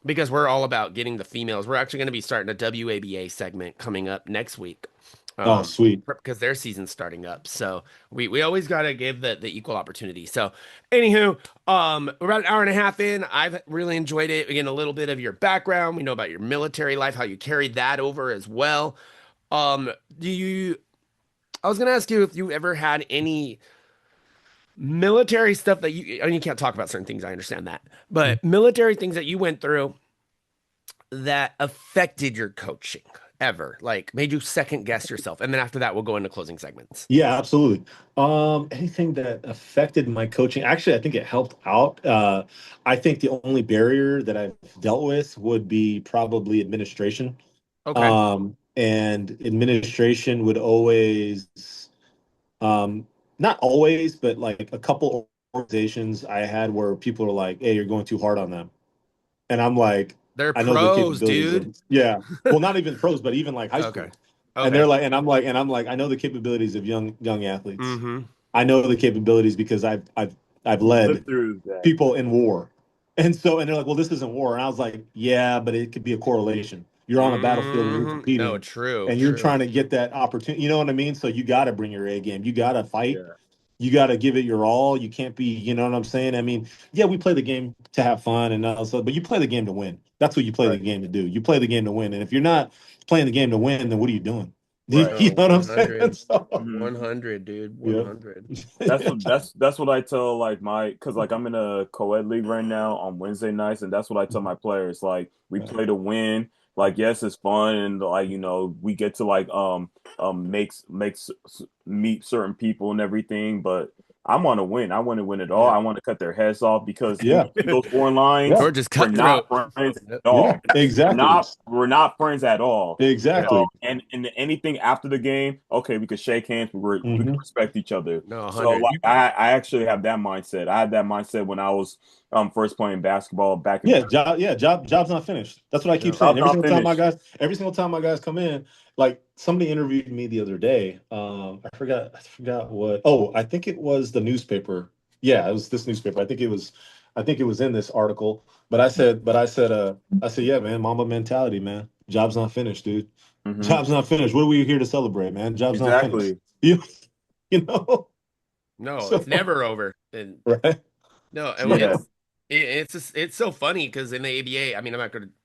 Because we're all about getting the females. We're actually going to be starting a WABA segment coming up next week. Oh, sweet. Because their season's starting up. So we always got to give the equal opportunity. So anywho, we're about an hour and a half in. I've really enjoyed it. Again, a little bit of your background. We know about your military life, how you carried that over as well. Do you, I was going to ask you if you ever had any military stuff that you, I mean, you can't talk about certain things. I understand that, Mm. but military things that you went through that affected your coaching ever, like made you second guess yourself. And then after that, we'll go into closing segments. Yeah, absolutely. Anything that affected my coaching, actually, I think it helped out. I think the only barrier that I've dealt with would be probably administration. Okay. And administration would always, not always, but like a couple organizations I had where people are like, "Hey, you're going too hard on them," and I'm like, They're I know the pros, capabilities dude. of, yeah, well, not even pros, but even like high Okay. school, and Okay. they're like, and I'm like, I know the capabilities of young athletes. Mm-hmm. I know the capabilities because I've You led lived through that. people in war. And they're like, well, this isn't war. And I was like, yeah, but it could be a correlation. You're on a battlefield and you're No, competing true, and you're true. trying to get that opportunity. You know what I mean? So you got to bring your A game. You got to fight. Yeah. You got to give it your all. You can't be, you know what I'm saying? I mean, yeah, we play the game to have fun and also, but you play the game to win. That's what you play the Right. game to do. You play the game to win. And if you're not playing the game to win, then what are you doing? Right. You No, know what I'm saying? 100. So, Mhm. 100, dude. yeah. 100. That's what I tell like my because like I'm in a co-ed league right now on Wednesday nights, and that's what I tell my players. Like we Right. play to win. Like yes, it's fun, and like we get to like meet certain people and everything, but I want to win. I want to win it all. Yeah. I want to cut their heads off because in Yeah. between those four lines, Yeah. George is we're not cutthroat. friends at Yeah. all. We're Exactly. not we're not friends at all. Yeah. So, Exactly. and anything after the game, okay, we could shake hands. We can Hmm. respect each other. No, So 100. like I actually have that mindset. I had that mindset when I was first playing basketball back in. Job's not finished. That's what I keep No. saying. Job's not finished. Every single time my guys come in, like somebody interviewed me the other day. I forgot what. Oh, I think it was the newspaper. Yeah, it was this newspaper. I think it was in this article. But I said, yeah, man, Mamba mentality, man. Job's not finished, dude. Hmm. Job's not finished. What are we here to celebrate, man? Job's not finished. Exactly. You, you know. No, So it's never over. And Right? no, and Yeah. it's so funny because in the ABA, I mean,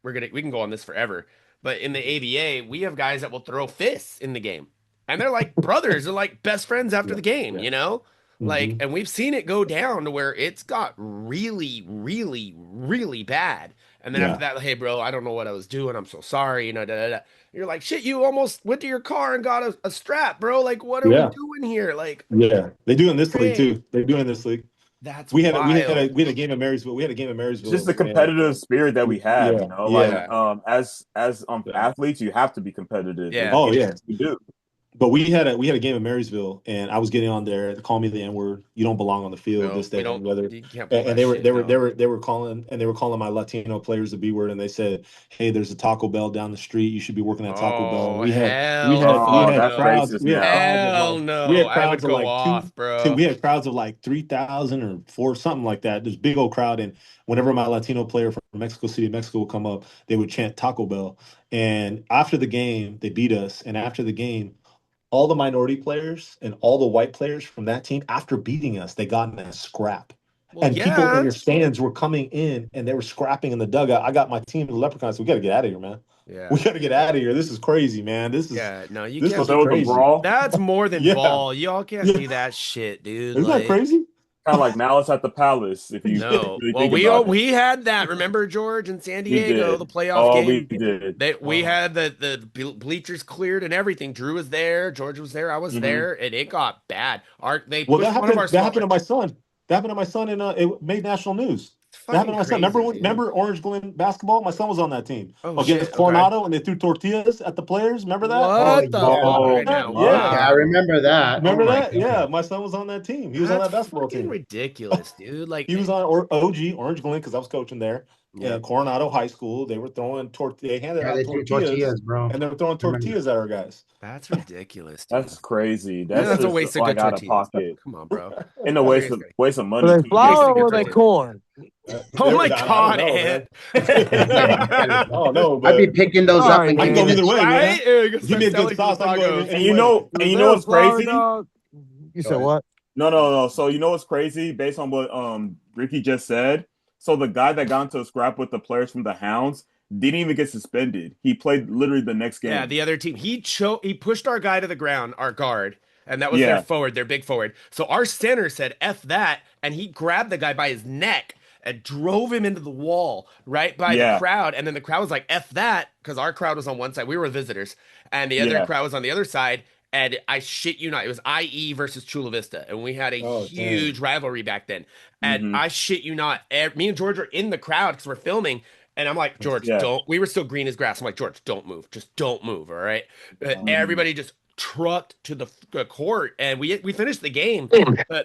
we can go on this forever, but in the ABA, we have guys that will throw fists in the game, and they're like brothers, they're like best friends after Yeah. the game, Yeah. you know, like, Mhm. and we've seen it go down to where it's got really, really, really bad, and then after Yeah. that, hey, bro, I don't know what I was doing, I'm so sorry, you know, da, da, da. You're like, shit, you almost went to your car and got a strap, bro. Like, what are we Yeah. doing here? Like, Yeah. They do in this league great, too. They do in this league. that's We had wild. a game in Marysville. We had a game in It's just Marysville, the and competitive spirit that we have, yeah, you know, like yeah, Yeah, as yeah. athletes, you have to be competitive. yeah. Oh yeah. You do. But we had a game in Marysville, and I was getting on there. Call me the N word. You don't belong on the field. No, This, we that, don't. and the other. You can't pull And that they were shit. they were No. they were they were calling my Latino players the B word, and they said, "Hey, there's a Taco Bell down the street. You should be working at Taco Bell." And Oh, we hell had we Oh, fuck had that's no. crowds. racist We had now. crowds of Hell like we no. had I would crowds of go like off, bro. we had crowds of like 3,000 or four something like that. This big old crowd, and whenever my Latino player from Mexico City, Mexico would come up, they would chant Taco Bell. And after the game, they beat us. And after the game, all the minority players and all the white players from that team, after beating us, they got in a scrap. Well, And people in yeah. your stands were coming in and they were scrapping in the dugout. I got my team, the Leprechauns. We got to get out of here, man. Yeah. We got to get out of here. This is crazy, man. Yeah. No, you This So can't is there be. was a crazy. brawl, That's more than Yeah, ball. Y'all can't yeah. do that shit, dude. Isn't that Like, crazy? kind of like Malice at the Palace, if you Yeah. no. really Well, think about it. we had that. Remember George in San We Diego, the did. playoff Oh, we game? did. We Oh. had the bleachers cleared and everything. Drew was there, George was there, I was Hmm. there, and it got bad. They Well, pushed one of our that happened smaller. to my son. That happened to my son, and it made national news. It's That happened fucking to my son. Remember crazy, dude. remember Orange Glen basketball? My son was on that team Oh against shit. Okay. Coronado, and they threw tortillas at the players. Remember that? Oh What the yeah, fuck Oh right Yeah, now? my! yeah, I yeah. Wow. remember that. Oh Remember my that? Yeah, god. my son was on that team. He was on That's that basketball fucking team. ridiculous, dude. Like, He was on OG Orange Glen because I was coaching there. yeah, And Coronado High School, they were throwing they handed Yeah, out they threw tortillas, tortillas, bro. and they were throwing Remember. tortillas at our guys. that's ridiculous, dude. That's crazy. And That's that's a just waste of like good out of tortillas. pocket, Come on, bro. and a Seriously. waste of money Were they too. Waste flour of or good were they tortillas. corn? Oh my I don't God, know, Ant. man. I don't know, I'd be but picking those up Sorry, and I can getting go man. the either way, man. Right? Yeah, you gotta Give me start a good selling some sauce, I can go tacos. And any way. you Was know there a what's flour crazy? dog? You Go said ahead. what? No. So you know what's crazy? Based on what Ricky just said. So the guy that got into a scrap with the players from the Hounds didn't even get suspended. He played literally the next Yeah, game. the other team. He pushed our guy to the ground, our guard, and that was their Yeah, forward, their big forward. So our center said F that, and he grabbed the guy by his neck and drove him into the wall right by the yeah, crowd. And then the crowd was like, F that, because our crowd was on one side. We were visitors, and the other yeah. crowd was on the other side. And I shit you not, it was IE versus Chula Vista, and we had a Oh, dang. huge rivalry back then. And Hmm. I shit you not, me and George are in the crowd because we're filming, and I'm like, George, Yeah. don't. We were still green as grass. I'm like, George, don't move. Just don't move. All right. Mhm. Everybody just trucked to the court, and we finished the game.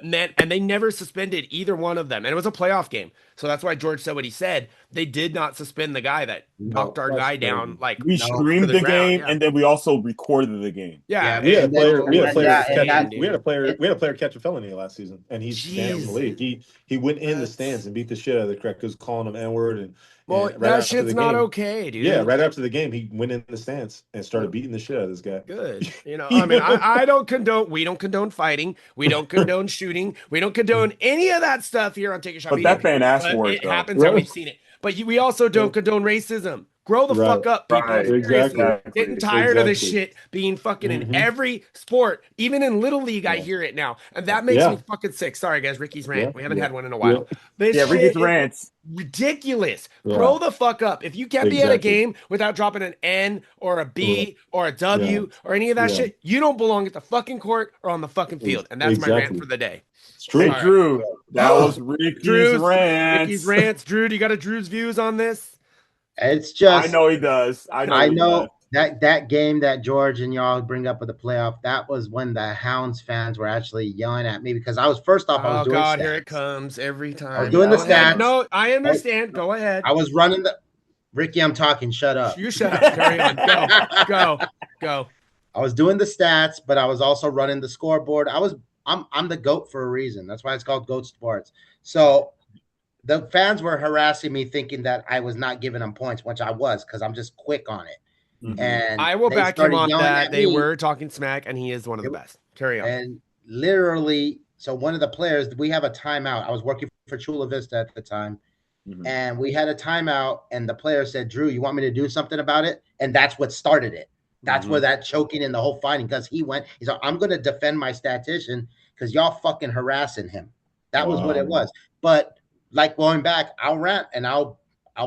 Man, and they never suspended either one of them, and it was a playoff game. So that's why George said what he said. They did not suspend the guy that knocked No, our That's guy crazy. down like We no. to streamed the the ground. game, Yeah. and then we also recorded the game. Yeah. Yeah, We had a and player. then We had a and player that and catch. that We had a player. it, We had a player catch a felony last season, and he's banned from the Jeez. league. He went in the That's stands and beat the shit out of the crowd because calling him N word well, and right that after shit's the not game. okay, Yeah, dude. right after the game, he went in the stands and started Well, beating the shit out of this guy. good. You know, I You mean, know? I don't condone, we don't condone fighting. We don't condone shooting. We don't condone any of that stuff here on Take a Shot But Media. that fan asked But for it it though. happens and Right, we've seen it. But we also don't condone racism. Grow the right, fuck up, people. Right. Seriously. exactly, Getting Exactly. tired of this exactly. shit being fucking in Hmm. every sport. Even in Little League, I Yeah, hear it now. And that makes me yeah, fucking sick. Sorry, guys. Ricky's rant. yeah, We haven't yeah, had one in a yeah, while. This Yeah, Ricky's shit is rants. ridiculous. yeah, Grow the fuck up. If you can't be at a exactly. game without dropping an N or a Right. B or a Yeah, W or any of that yeah, shit, you don't belong at the fucking court or on the fucking field. And that's my rant exactly. for the day. It's Hey true. All right. Drew, that was Ricky's Ricky's rants. rants. Drew, do you got a Drew's views on this? it's I just know he does. I know I he does. know that game that George and y'all bring up with the playoff, that was when the Hounds fans were actually yelling at me because I was first off, I was Oh doing God, here it stats. comes every I was time. doing the Go ahead. stats. No, I Right? understand. Go ahead. I was running the Ricky, I'm talking, shut up. You shut up. Carry on. Go. I was doing the stats, but I was also running the scoreboard. I'm the GOAT for a reason. That's why it's called GOAT Sports. So the fans were harassing me thinking that I was not giving them points, which I was because I'm just quick on it. Mhm. And I will they back him started on yelling that. at They me. were talking smack, and he is one of the best. Carry on. And literally So one of the players, we have a timeout. I was working for Chula Vista at the time, and we had a timeout, and the player said, "Drew, you want me to do something about it?" And that's what started it. That's where that choking and the whole fighting, because he's like, "I'm going to defend my statistician because y'all fucking harassing him." That was what it was. But like going back, I'll rant and I'll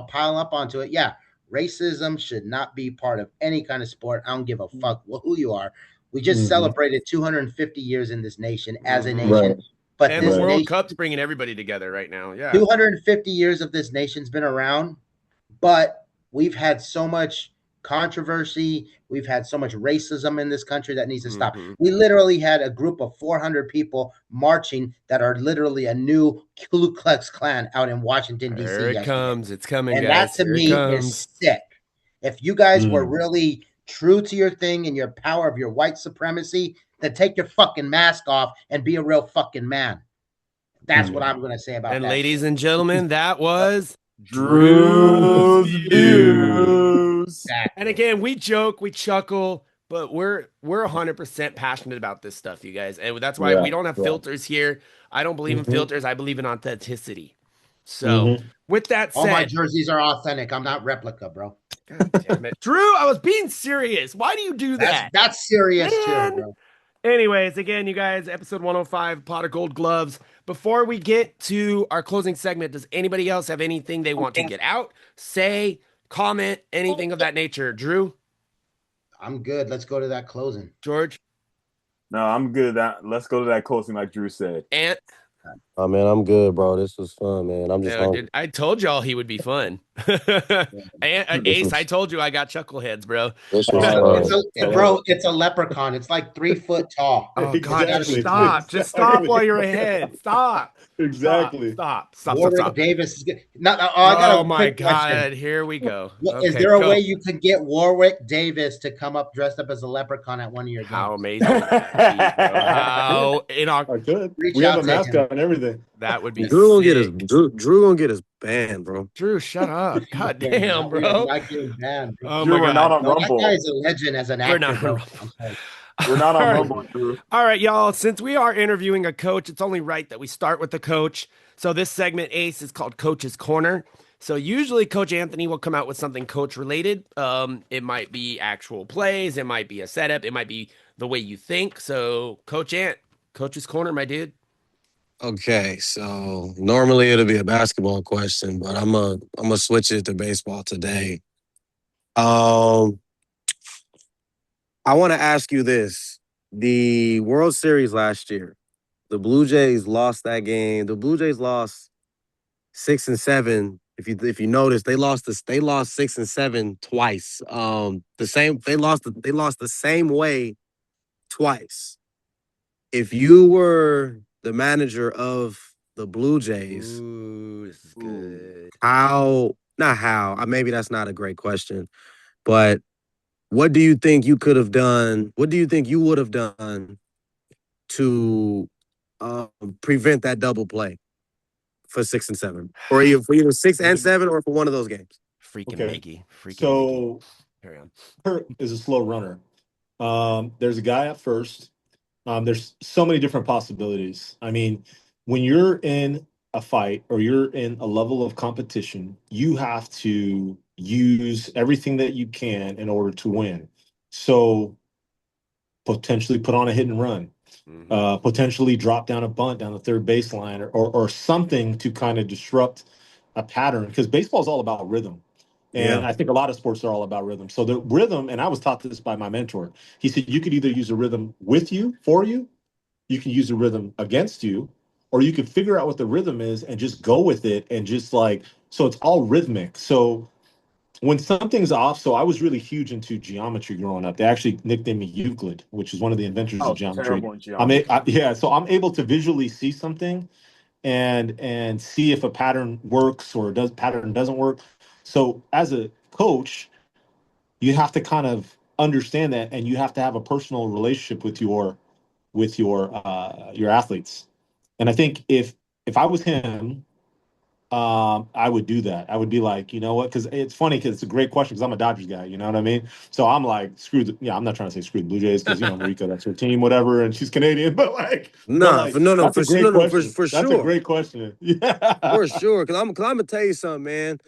pile up onto it. Yeah, racism should not be part of any kind of sport. I don't give a fuck who you are. We just celebrated 250 years in this nation as a nation. But and this the World nation, Cup's bringing everybody together right now. Yeah. 250 years of this nation's been around, but we've had so much controversy. We've had so much racism in this country that needs to stop. We literally had a group of 400 people marching that are literally a new Ku Klux Klan out in Washington, D.C. There it comes. It's coming, and guys. that to me is sick. If you guys were really true to your thing and your power of your white supremacy, then take your fucking mask off and be a real fucking man. That's what I'm going to say about and that. Ladies and gentlemen, that was Drew's views. And again, we joke, we chuckle, but we're 100% passionate about this stuff, you guys. And that's why we don't have filters here. I don't believe in filters. I believe in authenticity. So with that said, all my jerseys are authentic. I'm not replica, bro. God damn it. Drew, I was being serious. Why do you do that? That's serious too, bro. Anyways, again, you guys, episode 105, Pot of Gold Gloves. Before we get to our closing segment, does anybody else have anything they want to get out, say, comment, anything of that nature? Drew? I'm good. Let's go to that closing. George? No, I'm good. Let's go to that closing like Drew said. Ant? Oh, man, I'm good, bro. This was fun, man. I'm just hungry. I told y'all he would be fun. Ace, I told you I got chuckleheads, bro. This was fun. It's a leprechaun. It's like 3 foot tall. Oh, God, just stop. Just stop while you're ahead. Stop. Exactly. Stop. Warwick Davis is good. Oh, my God. Question. Here we go. Is there a way you could get Warwick Davis to come up dressed up as a leprechaun at one of your games? How amazing. How in our I could. We have a mascot and everything. That would be Drew gonna get his band, bro. Drew, shut up. God damn, bro. Band, bro. Oh, Drew, my we're God. not on Rumble. That guy's a legend as an actor, bro. We're not on Rumble, Drew. All right, y'all. Since we are interviewing a coach, it's only right that we start with the coach. So this segment, Ace, is called Coach's Corner. So usually Coach Anthony will come out with something coach related. It might be actual plays. It might be a setup. It might be the way you think. So Coach Ant, Coach's Corner, my dude. Okay, so normally it'll be a basketball question, but I'm gonna switch it to baseball today. I want to ask you this: the World Series last year, the Blue Jays lost that game. The Blue Jays lost 6 and 7. If you notice, they lost 6 and 7 twice. They lost the same way twice. If you were the manager of the Blue Jays, Ooh, this is good. Maybe that's not a great question, but what do you think you could have done? What do you think you would have done to prevent that double play for 6 and 7, or for either 6 and 7, or for one of those games? Mickey. So, carry on. Kurt is a slow runner. There's a guy at first. There's so many different possibilities. I mean, when you're in a fight or you're in a level of competition, you have to use everything that you can in order to win. So potentially put on a hit and run, potentially drop down a bunt down the third baseline or something to kind of disrupt a pattern, because baseball is all about rhythm. And I think a lot of sports are all about rhythm. So the rhythm, and I was taught this by my mentor. He said you could either use a rhythm with you, for you can use a rhythm against you, or you can figure out what the rhythm is and just go with it and just so it's all rhythmic. So when something's off, so I was really huge into geometry growing up. They actually nicknamed me Euclid, which is one of the inventors of geometry. So I'm able to visually see something and see if a pattern works or pattern doesn't work. So as a coach, you have to kind of understand that, and you have to have a personal relationship with your athletes. And I think if I was him, I would do that. I would be like, you know what? Because it's funny because it's a great question because I'm a Dodgers guy. You know what I mean? So I'm like, I'm not trying to say screw the Blue Jays because Marika, that's her team, whatever, and she's Canadian. Nah, That's a great question. for That's a sure. great question. For Yeah. sure. Cause I'm gonna tell you something, man.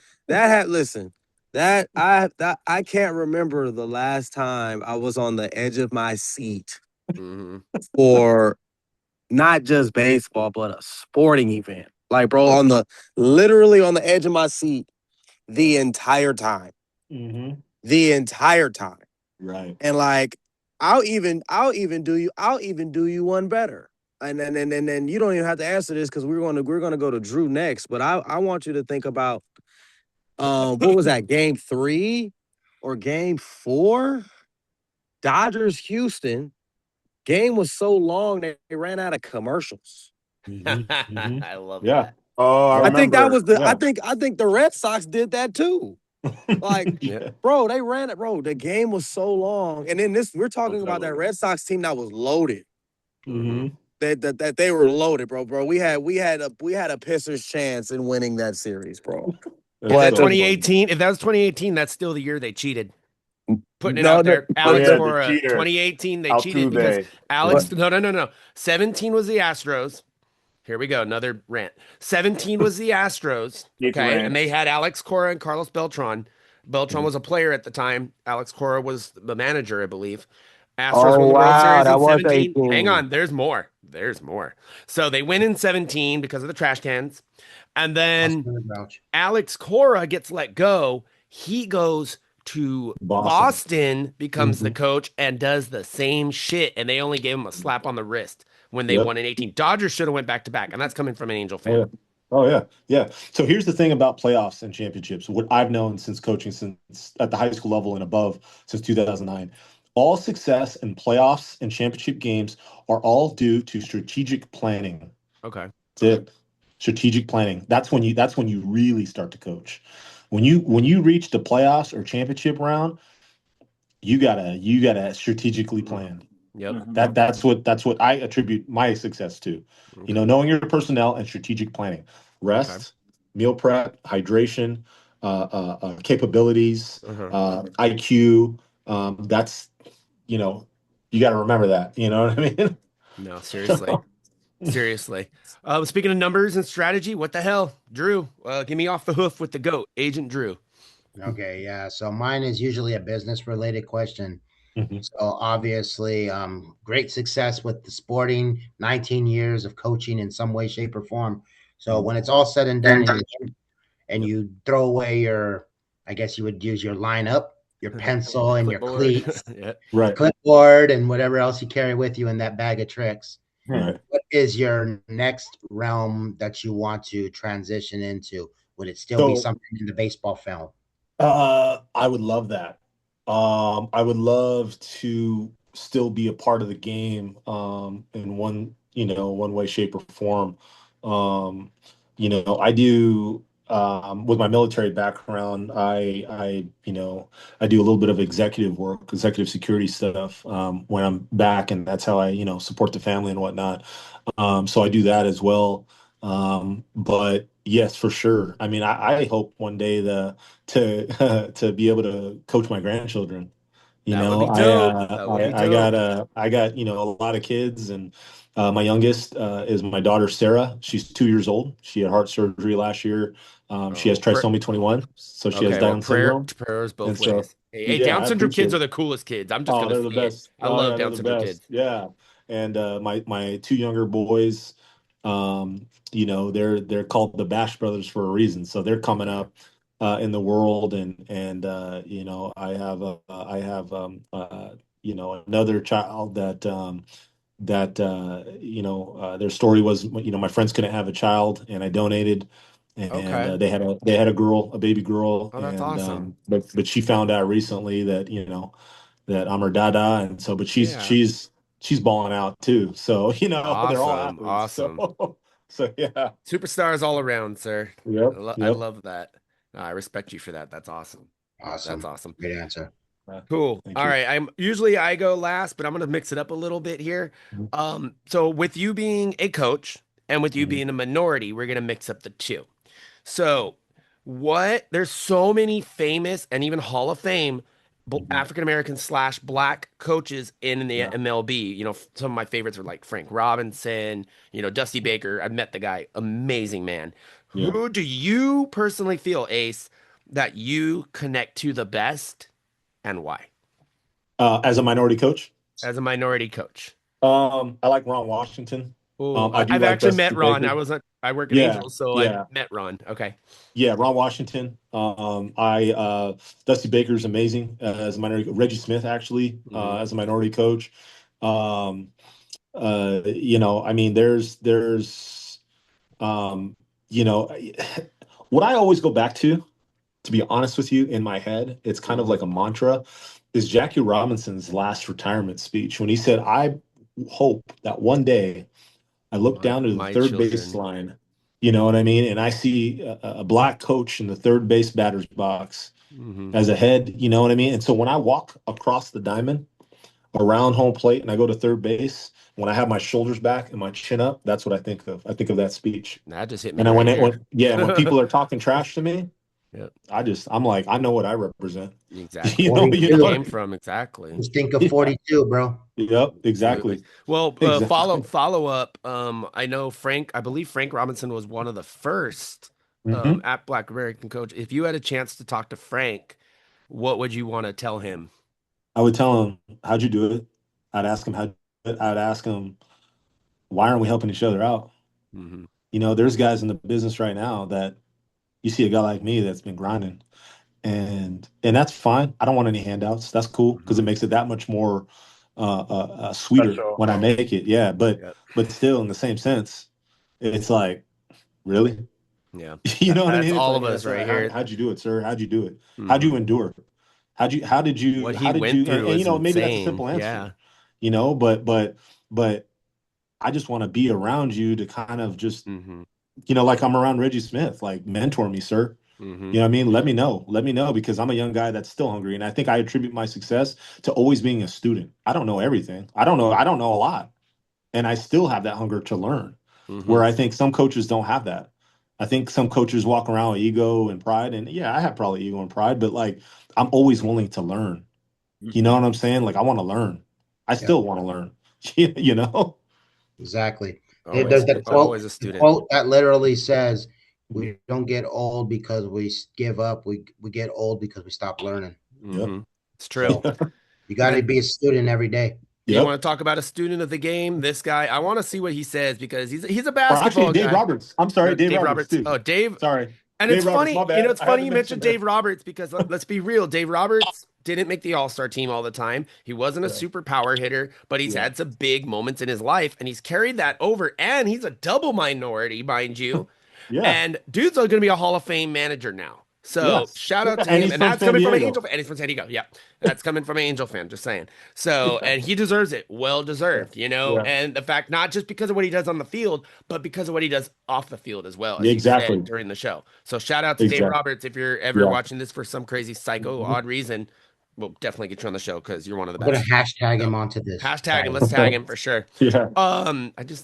Listen, that I can't remember the last time I was on the edge of my seat Mhm. for not just baseball, but a sporting event. Like, bro, literally on the edge of my seat the entire time. Hmm. The entire time. Right. And like, I'll even do you one better. And you don't even have to answer this because we're gonna go to Drew next. But I want you to think about what was that, game 3 or game 4? Dodgers Houston. Game was so long they ran out of commercials. I love Yeah. that. Oh, I I think that remember. was the Yeah. I think the Red Sox did that too. Like, Yeah. bro, they ran it, bro. The game was so long. And then we're talking about that Definitely. Red Sox team that was loaded. Hmm. That they were loaded, bro. We had a pisser's chance in winning that series, bro. If that But the 2018, if that was 2018, that's still the year they cheated. Putting it no, out there. Oh Alex yeah, the the Cora, cheater. 2018, they cheated because Altuve. Alex, but no. 17 was the Astros. Here we go, another rant. 17 was the Astros, Keith okay? And Rant. they had Alex Cora and Carlos Beltran. Beltran was a player at the time. Alex Cora was the manager, I believe. Astros oh won the World wow, Series in that was 17. Hang 18. on, there's more. There's more. So they win in 17 because of the trash cans. And That's then good, Grouch. Alex Cora gets let go. He goes to Boston. Boston, becomes the Hmm. coach, and does the same shit. And they only gave him a slap on the wrist when they Yep. won in 18. Dodgers should have went back to back, and that's coming from an Angel Oh fan. yeah. Oh yeah. Yeah. So here's the thing about playoffs and championships. What I've known since coaching since at the high school level and above since 2009. All success in playoffs and championship games are all due to strategic planning. Okay. That's it. Strategic planning. That's when you really start to coach. When you reach the playoffs or championship round, you gotta strategically Mm. plan. Yep. That's what I attribute my success to. Okay. Knowing your personnel and strategic planning, Okay. rest, meal prep, hydration, capabilities, Uh-huh. IQ. That's you know you got to remember that. You know what I mean? No, seriously. Seriously. Speaking of numbers and strategy, what the hell? Drew, give me off the hoof with the GOAT, Agent Drew. Okay, yeah. So mine is usually a business related question. Mhm. So obviously, great success with the sporting, 19 years of coaching in some way, shape, or form. So when it's all said and done, and Yep. you throw away your, I guess you would use your lineup, your pencil, and your Clipboard. cleats, Yeah. Right. clipboard, and whatever else you carry with you in that bag of tricks. Right. What is your next realm that you want to transition into? Would it still be So something in the baseball film? I would love that. I would love to still be a part of the game, in one way, shape, or form. Um, I do, with my military background, I do a little bit of executive work, executive security stuff, when I'm back, and that's how I, support the family and whatnot. So I do that as well. But yes, for sure. I mean, I hope one day to be able to coach my grandchildren. That would be dope. That would be dope. I got a lot of kids, and my youngest is my daughter Sarah. She's 2 years old. She had heart surgery last year. She has Oh, trisomy 21, so she has okay. Well, Down syndrome. prayers And both so, ways. Hey, yeah, Down I syndrome appreciate kids are it. the coolest kids. I'm just Oh, gonna they're the say it. best. I Oh love yeah, they're Down the syndrome kids. best. Yeah. And my two younger boys, they're called the Bash Brothers for a reason. So they're coming Okay. up in the world, and I have another child that their story was, my friends couldn't have a child, and I donated, and Okay. they had a baby girl, Oh, that's and awesome. but she found out recently that that I'm her dada, and so but she's Yeah. she's she's balling out too. So they're all Awesome. athletes. So Awesome. so yeah. Superstars all around, sir. Yep. I Yep. love that. No, I respect you for that. That's awesome. That's Awesome. awesome. Great answer. Cool. Thank All you. right. I go last, but I'm gonna mix it up a little bit here. So with you being a coach and with you Mhm. being a minority, we're gonna mix up the two. So, there's so many famous and even Hall of Fame African American slash black coaches in the Yeah. MLB. Some of my favorites are like Frank Robinson, Dusty Baker. I've met the guy, amazing man. Yeah. Who do you personally feel, Ace, that you connect to the best and why? As a minority coach, As a minority coach. I like Ron Washington. Oh, I do I've like actually Dusty met Ron. Baker. I work at Yeah, Angels, so I yeah, met Ron. Okay. yeah. Ron Washington. Dusty Baker's amazing as a minority. Reggie Smith actually as a minority coach. Um, I mean, there's, um, you know, what I always go back to be honest with you, in my head, it's kind of like a mantra, is Jackie Robinson's last retirement speech when he said, "I hope that one day I look down to the My third children. baseline, you know what I mean, and I see a black coach in the third base batter's box as a head, you know what I mean? And so when I walk across the diamond around home plate and I go to third base, when I have my shoulders back and my chin up, that's what I think of. I think of that speech. That just hit me And then right when people are talking trash to me, Yep. I'm like, I know what I represent. Exactly. You know, Where you you know? came from, exactly. Just think of 42, bro. Yep, exactly. Absolutely. Well, Exactly. follow up. I know I believe Frank Robinson was one of the first Mhm. at Black American coach. If you had a chance to talk to Frank, what would you want to tell him? I would tell him, how'd you do it? I'd ask him I'd ask him, why aren't we helping each other out? Mm-hmm. You know, there's guys in the business right now that you see a guy like me that's been grinding, and that's fine. I don't want any handouts. That's cool because it makes it that much more sweeter Special. when I make it. Yeah, Yep. but still, in the same sense, it's like, really? Yeah. You know what I That's mean? It's all like, of yeah, us right sir, here. how'd you do it, sir? How'd you do it? How'd you Mhm. endure? How did you What how he did went you through and is maybe that's a insane. simple Yeah. answer, but I just want to be around you to kind of just, Mm-hmm. like I'm around Reggie Smith, like mentor me, sir. Mm-hmm. You know what I mean? Let me know because I'm a young guy that's still hungry. And I think I attribute my success to always being a student. I don't know everything. I don't know a lot. And I still have that hunger to learn, Mm-hmm. where I think some coaches don't have that. I think some coaches walk around with ego and pride. And yeah, I have probably ego and pride, but like I'm always willing to learn. You know what I'm saying? Like I want to learn. I Yeah, still want to learn. You know? exactly. Always, There's the always a the student. quote that literally says, "We don't get old because we give up. We get old because we stop learning." Yep. Mm-hmm. It's true. So you got to And be a student every day. you Yep. want to talk about a student of the game? This guy, I want to see what he says because he's a Or basketball actually, Dave guy. Roberts. I'm sorry, No, Dave Dave Roberts Roberts. too. Oh, Dave. Sorry. And it's Dave Roberts, my funny, bad. it's I had funny to you mention mentioned that. Dave Roberts because let's be real, Dave Roberts didn't make the All-Star team all the time. He wasn't a Yeah. super power hitter, but he's Yeah. had some big moments in his life and he's carried that over. And he's a double minority, mind you. Yeah. And dude's going to be a Hall of Fame manager now. So Yes. shout out to And him. he's And from that's San coming from an Diego. Angel fan. And he's from San Diego. Yeah. That's coming from an Angel fan, just saying. So, and he deserves it. Well deserved, Yeah. And the fact, not just because of what he does on the field, but because of what he does off the field as well, as you Exactly. said during the show. So shout out to Dave Exactly. Roberts. If you're ever Yeah. watching this for some crazy psycho Mhm. odd reason, we'll definitely get you on the show because you're one of the We're gonna best. hashtag So, him onto this. hashtag him. Let's tag him for sure. Yeah.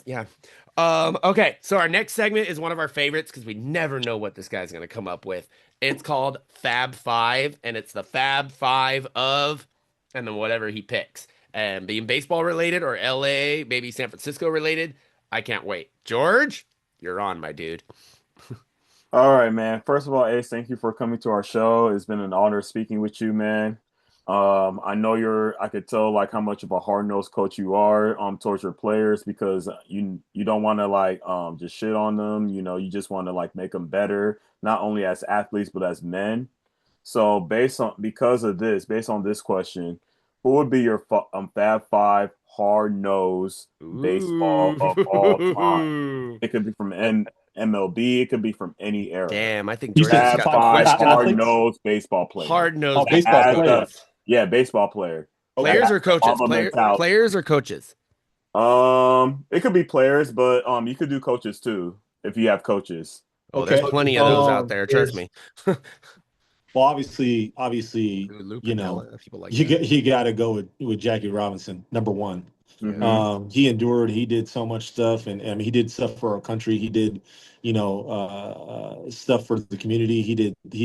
Yeah. Okay, so our next segment is one of our favorites because we never know what this guy's gonna come up with. It's called Fab Five, and it's the Fab Five of, and then whatever he picks. And being baseball related or LA, maybe San Francisco related, I can't wait. George, you're on, my dude. All right, man. First of all, Ace, thank you for coming to our show. It's been an honor speaking with you, man. I know I could tell like how much of a hard-nosed coach you are towards your players because you don't want to like just shit on them. You know, you just want to like make them better, not only as athletes but as men. So based on this question, who would be your Fab Five hard-nosed baseball of all time? Ooh. It could be from MLB. It could be from any era. Damn, I think You George said just Fab got the Five question of the athletes? hard-nosed baseball player. hard-nosed baseball baseball player. players. Yeah, baseball player. Okay. Players or coaches? Alba mentality. Players or coaches? It could be players, but you could do coaches too if you have coaches. Oh, there's Okay. plenty of those out there. Trust me. Well, obviously, Lou you know, Piniella, people like that. you got to go with Jackie Robinson, number one. Mhm. He endured. He did so much stuff, and I mean, he did stuff for our country. He did, stuff for the community. He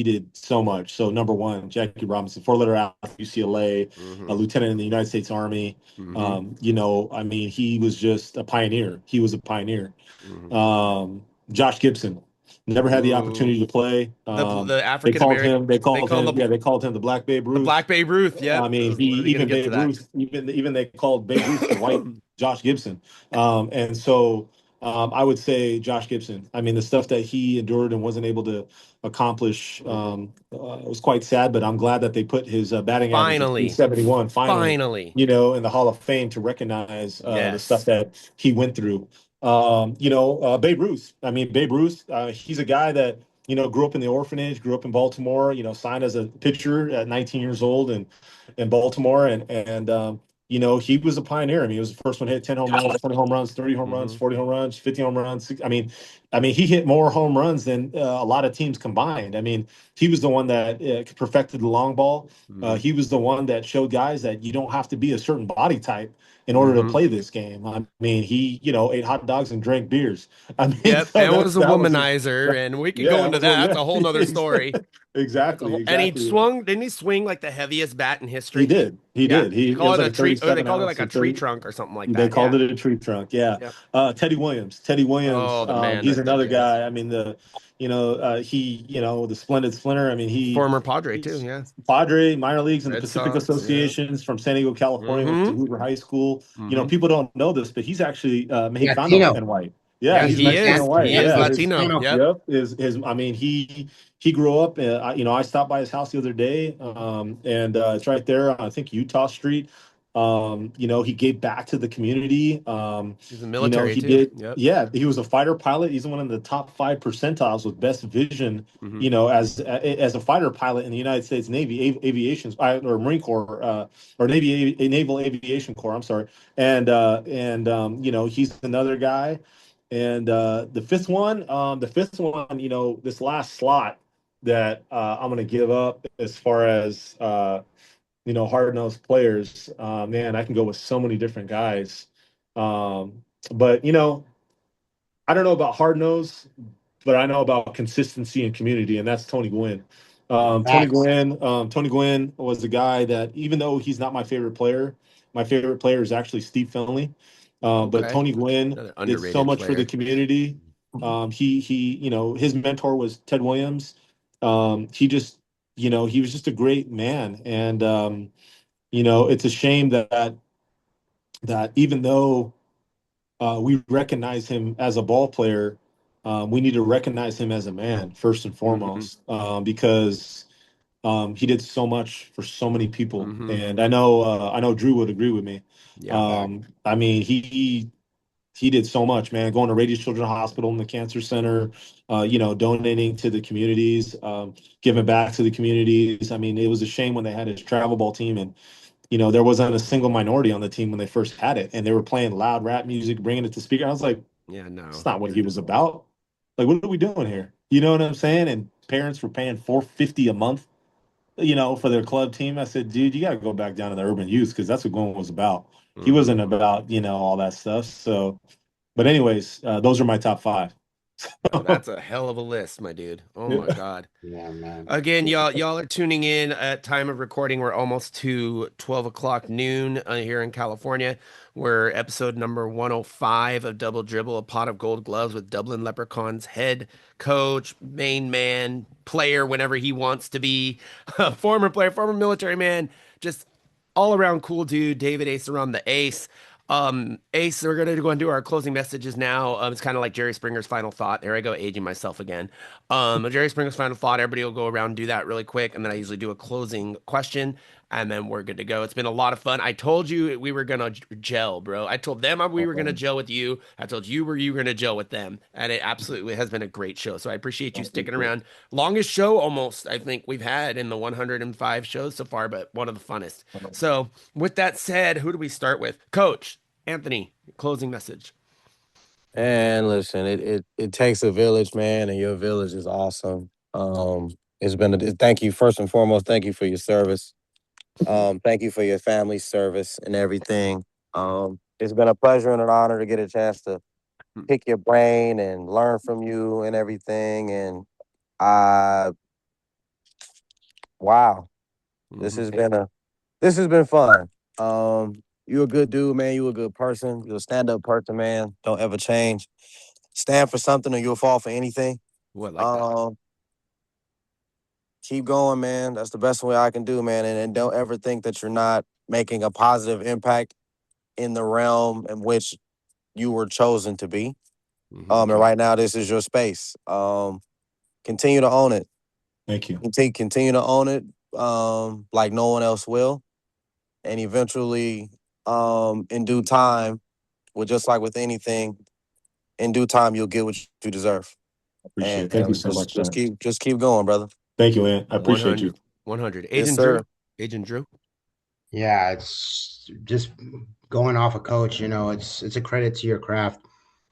did so much. So number one, Jackie Robinson, 4-letter out, UCLA, a lieutenant in the United States Army. I mean, he was just a pioneer. He was a pioneer. Josh Gibson never had the opportunity to play. The They African called American. him. They called call him. Yeah, they called him the Black Babe the Ruth. Black Babe Ruth. Yeah, I mean, I was literally even gonna get to Babe that. Ruth, even they called Babe Ruth the white Josh Gibson. And so I would say Josh Gibson. I mean, the stuff that he endured and wasn't able to accomplish was quite sad. But I'm glad that they put his batting average at Finally. 371 Finally. in the Hall of Fame to recognize the stuff that he went through. Babe Ruth. I mean, Babe Ruth. He's a guy that grew up in the orphanage, grew up in Baltimore. Signed as a pitcher at 19 years old and in Baltimore, and he was a pioneer. I mean, he was the first one to hit 10 home runs, 20 home runs, 30 home runs, 40 home runs, 50 home runs. I mean, he hit more home runs than a lot of teams combined. I mean, he was the one that perfected the long ball. He was the one that showed guys that you don't have to be a certain body type in order to play this game. I mean, he ate hot dogs and drank beers. I mean, Yep, so and was a womanizer, and we can go into that. That's a whole nother story. Exactly. And he swung. Didn't he swing like the heaviest bat in history? He did. He did. He called it a tree. Or they called it ounce like a tree trunk or something like that. They called it a tree trunk. Yeah. Teddy Williams. Oh, the man. He's another guy. I mean, the splendid splinter. I mean, he former Padre too. Yeah. Padre, minor leagues and the Red Pacific Sox, Associations from San Diego, California, went to Hoover High School. People don't know this, but he's actually Mexicano and white. Yeah, he is. White. He is Latino. Yep. I mean, he grew up. I stopped by his house the other day, and it's right there. I think Utah Street. He gave back to the community. He's a military too. Did. Yep. Yeah, he was a fighter pilot. He's one of the top 5 percentiles with best vision. As a fighter pilot in the United States Navy aviation or Marine Corps or Naval Aviation Corps. I'm sorry, and he's another guy. And the fifth one, this last slot that I'm going to give up as far as hard-nosed players. Man, I can go with so many different guys. But I don't know about hard-nosed, but I know about consistency and community, and that's Tony Gwynn. Tony Gwynn was the guy that, even though he's not my favorite player is actually Steve Finley. But Tony Gwynn did so much for the community. His mentor was Ted Williams. He was just a great man. And, it's a shame that even though we recognize him as a ball player, we need to recognize him as a man first and foremost, because he did so much for so many people. And I know Drew would agree with me. I mean, he did so much, man, going to Radius Children's Hospital and the Cancer Center, donating to the communities, giving back to the communities. I mean, it was a shame when they had his travel ball team and, there wasn't a single minority on the team when they first had it. And they were playing loud rap music, bringing it to speaker. I was like, that's not what he was about. Like, what are we doing here? You know what I'm saying? And parents were paying $450 a month, for their club team. I said, dude, you got to go back down to the urban youth, because that's what Gwen was about. He wasn't about, all that stuff. So, but anyways, those are my top 5. Oh, that's a hell of a list, my dude. Oh my God. Yeah, man. Again, y'all are tuning in at time of recording. We're almost to 12 o'clock noon here in California. We're episode number 105 of Double Dribble, a pot of gold gloves with Dublin Leprechauns head coach, main man, player whenever he wants to be, former player, former military man, just all around cool dude, David Aceron, the ace. Ace, we're gonna go and do our closing messages now. It's kind of like Jerry Springer's final thought. There I go, aging myself again. Jerry Springer's final thought. Everybody will go around and do that really quick, and then I usually do a closing question, and then we're good to go. It's been a lot of fun. I told you we were gonna gel, bro. I told them we were gonna gel with you. I told you were gonna gel with them, and it absolutely has been a great show. So I appreciate you sticking around. Longest show almost I think we've had in the 105 shows so far, but one of the funnest. So with that said, who do we start with, Coach Anthony? Closing message. And listen, it takes a village, man, and your village is awesome. It's been thank you first and foremost. Thank you for your service. Thank you for your family's service and everything. It's been a pleasure and an honor to get a chance to pick your brain and learn from you and everything. And uh, wow, this has been fun. You a good dude, man. You a good person. You're a stand-up person, man. Don't ever change. Stand for something or you'll fall for anything. Ooh, I like that. Keep going, man. That's the best way I can do, man. And don't ever think that you're not making a positive impact in the realm in which you were chosen to be. And right now, this is your space. Continue to own it. Thank you. Continue to own it, like no one else will. And eventually, in due time, well, just like with anything, in due time, you'll get what you deserve. Appreciate And, it. Thank you and so much, just sir. keep going, brother. Thank you, man. I appreciate 100. you. 100. Yes, Agent sir. Drew. Agent Drew. Yeah, it's just going off a coach, it's a credit to your craft.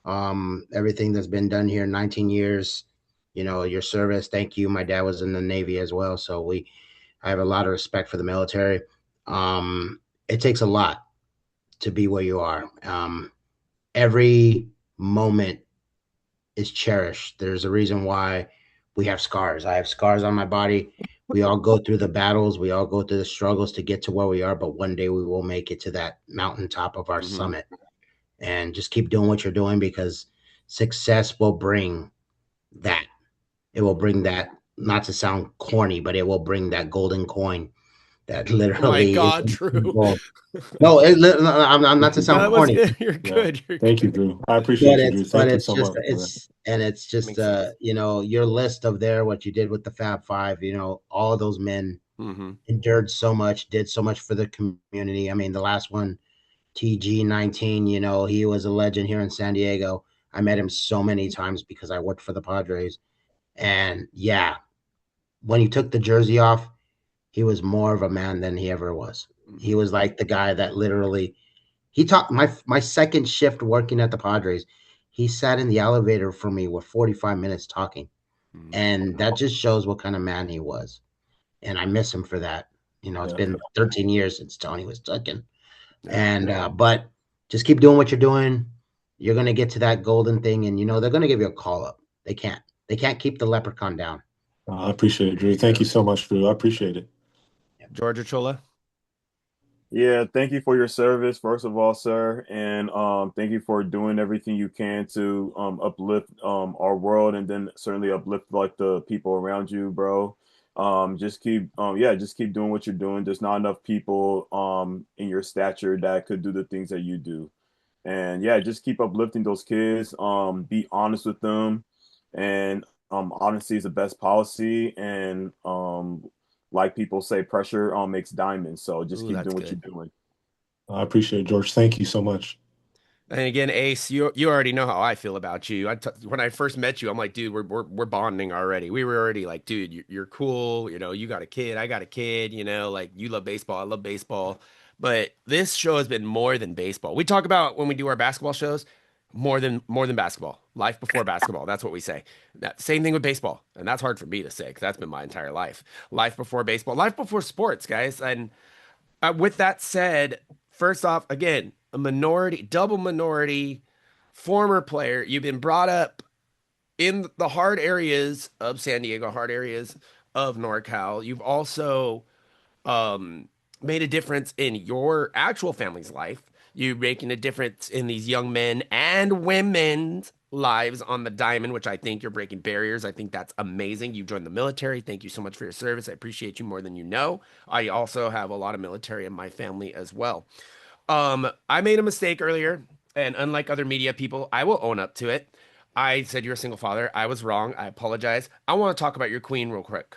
Everything that's been done here, 19 years, your service. Thank you. My dad was in the Navy as well, so I have a lot of respect for the military. It takes a lot to be where you are. Every moment is cherished. There's a reason why we have scars. I have scars on my body. We all go through the battles. We all go through the struggles to get to where we are, but one day we will make it to that mountaintop of our summit. And just keep doing what you're doing, because success will bring that. It will bring that, not to sound corny, but it will bring that golden coin that Oh my literally is God, Drew. gold. No, I'm not to No, sound that was corny, good. You're Yeah. good. You're Thank you, good. Drew. I appreciate but you, Drew. Thank you so much for that. it's just Makes sense. your list of there, what you did with the Fab Five, all of those men endured so much, did so much for the community. I mean, the last one, TG19, he was a legend here in San Diego. I met him so many times because I worked for the Padres. And yeah, when he took the jersey off, he was more of a man than he ever was. He was like the guy that literally, he taught my second shift working at the Padres. He sat in the elevator for me with 45 minutes talking. And that just shows what kind of man he was. And I miss him for that. It's been 13 years since Tony was taken. And but just keep doing what you're doing. You're gonna get to that golden thing, and they're gonna give you a call up. They can't keep the leprechaun down. I appreciate it, Drew. Thank you so much, Drew. I appreciate it. Georgia Chola. Yeah, thank you for your service, first of all, sir, and thank you for doing everything you can to uplift our world, and then certainly uplift like the people around you, bro. Just keep doing what you're doing. There's not enough people in your stature that could do the things that you do, and yeah, just keep uplifting those kids. Be honest with them, and honesty is the best policy, and like people say, pressure makes diamonds. So just Ooh, keep that's doing what you're good. doing. I appreciate it, George. Thank you so much. And again, Ace, you already know how I feel about you. When I first met you, I'm like, dude, we're bonding already. We were already like, dude, you're cool. You got a kid, I got a kid. Like you love baseball, I love baseball. But this show has been more than baseball. We talk about when we do our basketball shows, more than basketball. Life before basketball. That's what we say. That same thing with baseball, and that's hard for me to say because that's been my entire life. Life before baseball, life before sports, guys. And with that said, first off, again, a minority, double minority, former player. You've been brought up in the hard areas of San Diego, hard areas of NorCal. You've also um, made a difference in your actual family's life. You're making a difference in these young men and women's lives on the diamond, which I think you're breaking barriers. I think that's amazing. You joined the military. Thank you so much for your service. I appreciate you more than you know. I also have a lot of military in my family as well. I made a mistake earlier, and unlike other media people, I will own up to it. I said you're a single father. I was wrong. I apologize. I want to talk about your queen real quick.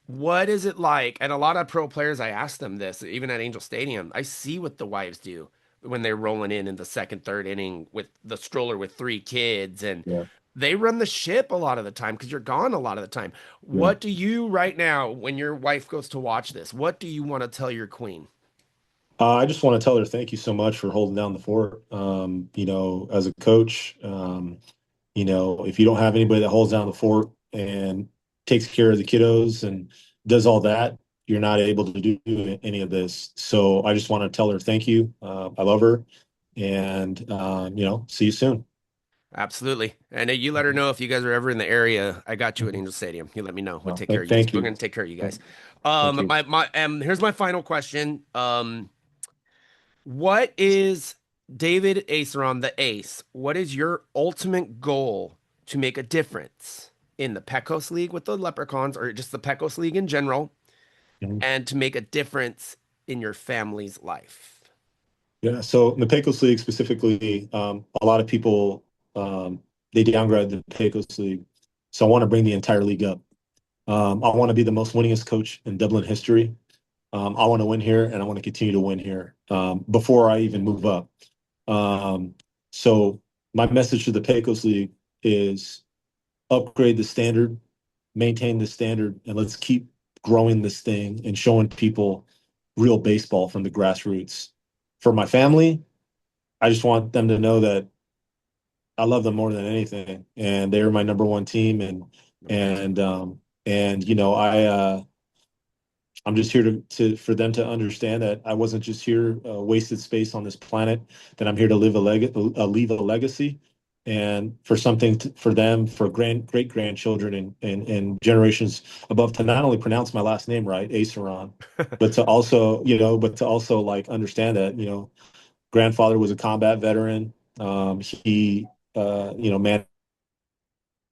What is it like? And a lot of pro players, I asked them this, even at Angel Stadium. I see what the wives do when they're rolling in the second, third inning with the stroller with three kids, and Yeah. they run the ship a lot of the time because you're gone a lot of the time. Yeah. What do you right now, when your wife goes to watch this, what do you want to tell your queen? I just want to tell her thank you so much for holding down the fort. As a coach, if you don't have anybody that holds down the fort and takes care of the kiddos and does all that, you're not able to do any of this. So I just want to tell her thank you. I love her, and see you soon. Absolutely. And you let her know if you guys are ever in the area. I got you at Angel Stadium. You let me know. We'll No, take care of you. thank We're you. gonna take care of you guys. Thank you. Here's my final question. What is David Aceron, the Ace? What is your ultimate goal to make a difference in the Pecos League with the Leprechauns, or just the Pecos League in general, Mhm. and to make a difference in your family's life? Yeah. So in the Pecos League specifically, a lot of people um, they downgrade the Pecos League. So I want to bring the entire league up. I want to be the most winningest coach in Dublin history. I want to win here, and I want to continue to win here before I even move up. Um, so my message to the Pecos League is upgrade the standard, maintain the standard, and let's keep growing this thing and showing people real baseball from the grassroots. For my family, I just want them to know that I love them more than anything, and they're my number one team. And you know, I'm just here to for them to understand that I wasn't just here wasted space on this planet. That I'm here to leave a legacy, and for something for them, for great grandchildren and generations above to not only pronounce my last name right, Aceron, but to also like understand that grandfather was a combat veteran. He man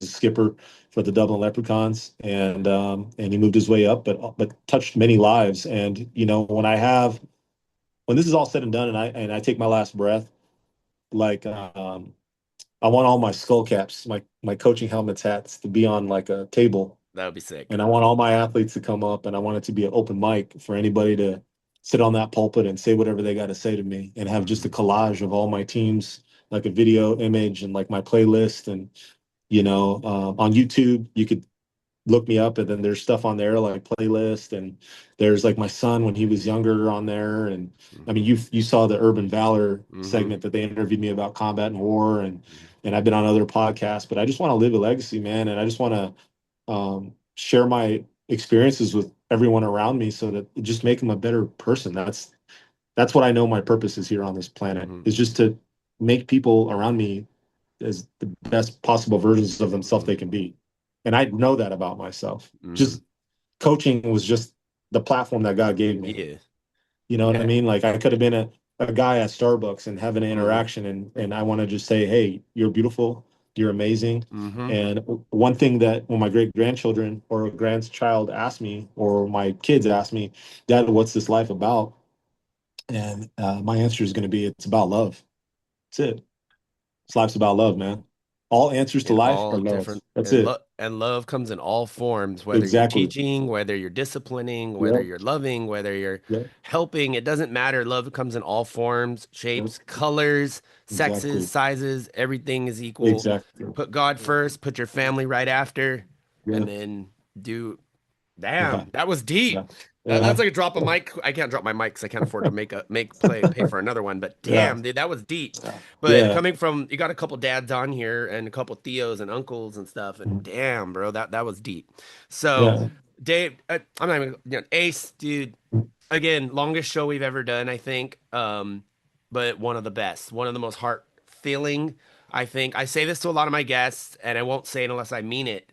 skipper for the Dublin Leprechauns, and he moved his way up, but touched many lives. And when this is all said and done, and I take my last breath, like I want all my skull caps, my coaching helmets, hats to be on like a table, That would be sick. and I want all my athletes to come up, and I want it to be an open mic for anybody to sit on that pulpit and say whatever they got to say to me, and have just a collage of all my teams, like a video image and like my playlist. And on YouTube, you could look me up, and then there's stuff on there like playlist, and there's like my son when he was younger on there. And I mean, you saw the Urban Valor Mm-hmm. segment that they interviewed me about combat and war, and I've been on other podcasts. But I just want to live a legacy, man, and I just want to share my experiences with everyone around me, so that it just make them a better person. That's what I know my purpose is here on this planet, Mm-hmm. is just to make people around me as the best possible versions of themselves they can be. And I know that about myself. Mm-hmm. Just coaching was just the platform that God gave me. Yeah. You know what I Yeah. mean? Like I could have been a guy at Starbucks and having an Mm-hmm. interaction, and I want to just say, hey, you're beautiful, you're amazing. Mm-hmm. And one thing that when my great grandchildren or a grandchild ask me, or my kids ask me, Dad, what's this life about? And my answer is going to be, it's about love. That's it. This life's about love, man. All answers to In life are all love. different That's and it. love and love comes in all forms, whether you're Exactly. teaching, whether you're disciplining, whether Yep. you're loving, whether you're Yep. helping, it doesn't matter. Love comes in all forms, Yep. shapes, colors, sexes, Exactly. sizes, everything is equal. Exactly. Put God first, put your family right after, and Yeah. then do Yeah. damn, that was Yeah. deep. That's Yeah. like a drop of mic. I can't drop my mic because I can't afford to pay for another one. But Yeah. damn, dude, that was deep. But Yeah. coming from, you got a couple dads on here and a couple Theos and uncles and stuff, and damn, bro, that was deep. So, Yeah. Dave, I'm not even, Ace, dude. Again, longest show we've ever done, I think. But one of the best, one of the most heart feeling. I think I say this to a lot of my guests, and I won't say it unless I mean it.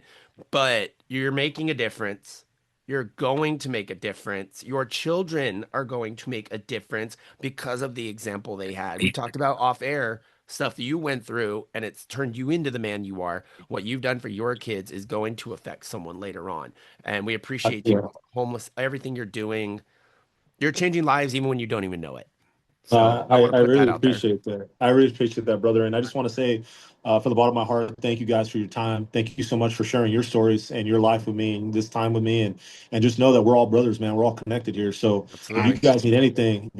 But you're making a difference. You're going to make a difference. Your children are going to make a difference because of the example they had. We talked about off air stuff that you went through, and it's turned you into the man you are. What you've done for your kids is going to affect someone later on. And we appreciate you, Yeah. homeless, everything you're doing. You're changing lives even when you don't even know it. So I want to I put that really out there. appreciate that. I really appreciate that, brother. And I just want to say, from the bottom of my heart, thank you guys for your time. Thank you so much for sharing your stories and your life with me and this time with me. And just know that we're all brothers, man. We're all connected here. So Absolutely. if you guys need anything,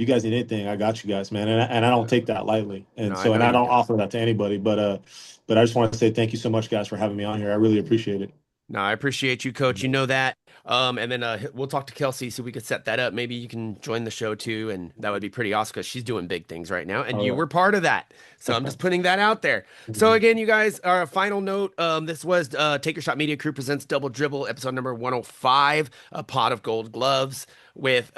I got you guys, man. And I don't take that lightly. No, And I so, know and I you don't do. offer that to anybody. But I just want to say thank you so much, guys, for having me on here. I really appreciate it. No, I appreciate you, Coach. You know that. And then we'll talk to Kelsey so we could set that up. Maybe you can join the show too, and that would be pretty awesome because she's doing big things right now, and All you right. were part of that. So I'm just putting that out there. So again, you guys, our final note. This was Take Your Shot Media Crew presents Double Dribble, episode number 105, a pot of gold gloves. with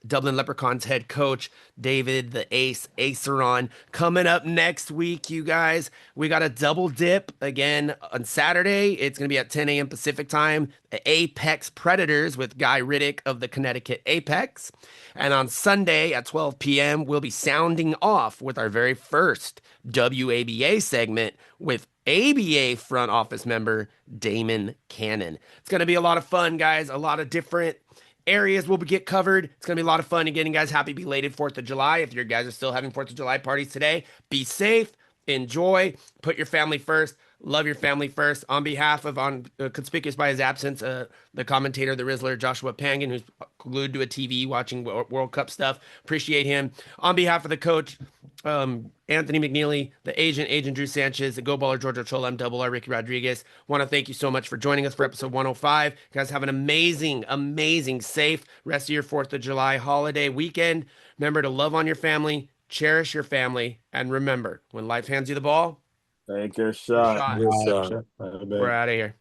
Dublin Leprechauns head coach David the Ace Aceron. Coming up next week, you guys, we got a double dip again on Saturday. It's going to be at 10 a.m. Pacific time. The Apex Predators with Guy Riddick of the Connecticut Apex. And on Sunday at 12 p.m., we'll be sounding off with our very first WABA segment with ABA front office member Damon Cannon. It's going to be a lot of fun, guys. A lot of different areas will get covered. It's going to be a lot of fun. Again, guys, happy belated 4th of July. If your guys are still having 4th of July parties today, be safe, enjoy, put your family first. Love your family first. On behalf of, conspicuous by his absence, the commentator, the Rizzler, Joshua Pangan, who's glued to a TV watching World Cup stuff. Appreciate him. On behalf of the coach, Anthony McNeely, the agent Drew Sanchez, the Go Baller George Ochoa, I'm Double R Ricky Rodriguez. Want to thank you so much for joining us for episode 105. You guys have an amazing, safe rest of your 4th of July holiday weekend. Remember to love on your family, cherish your family, and remember, when life hands you the ball, Take your shot. shot. Good Good shot. shot. Bye, We're out of here.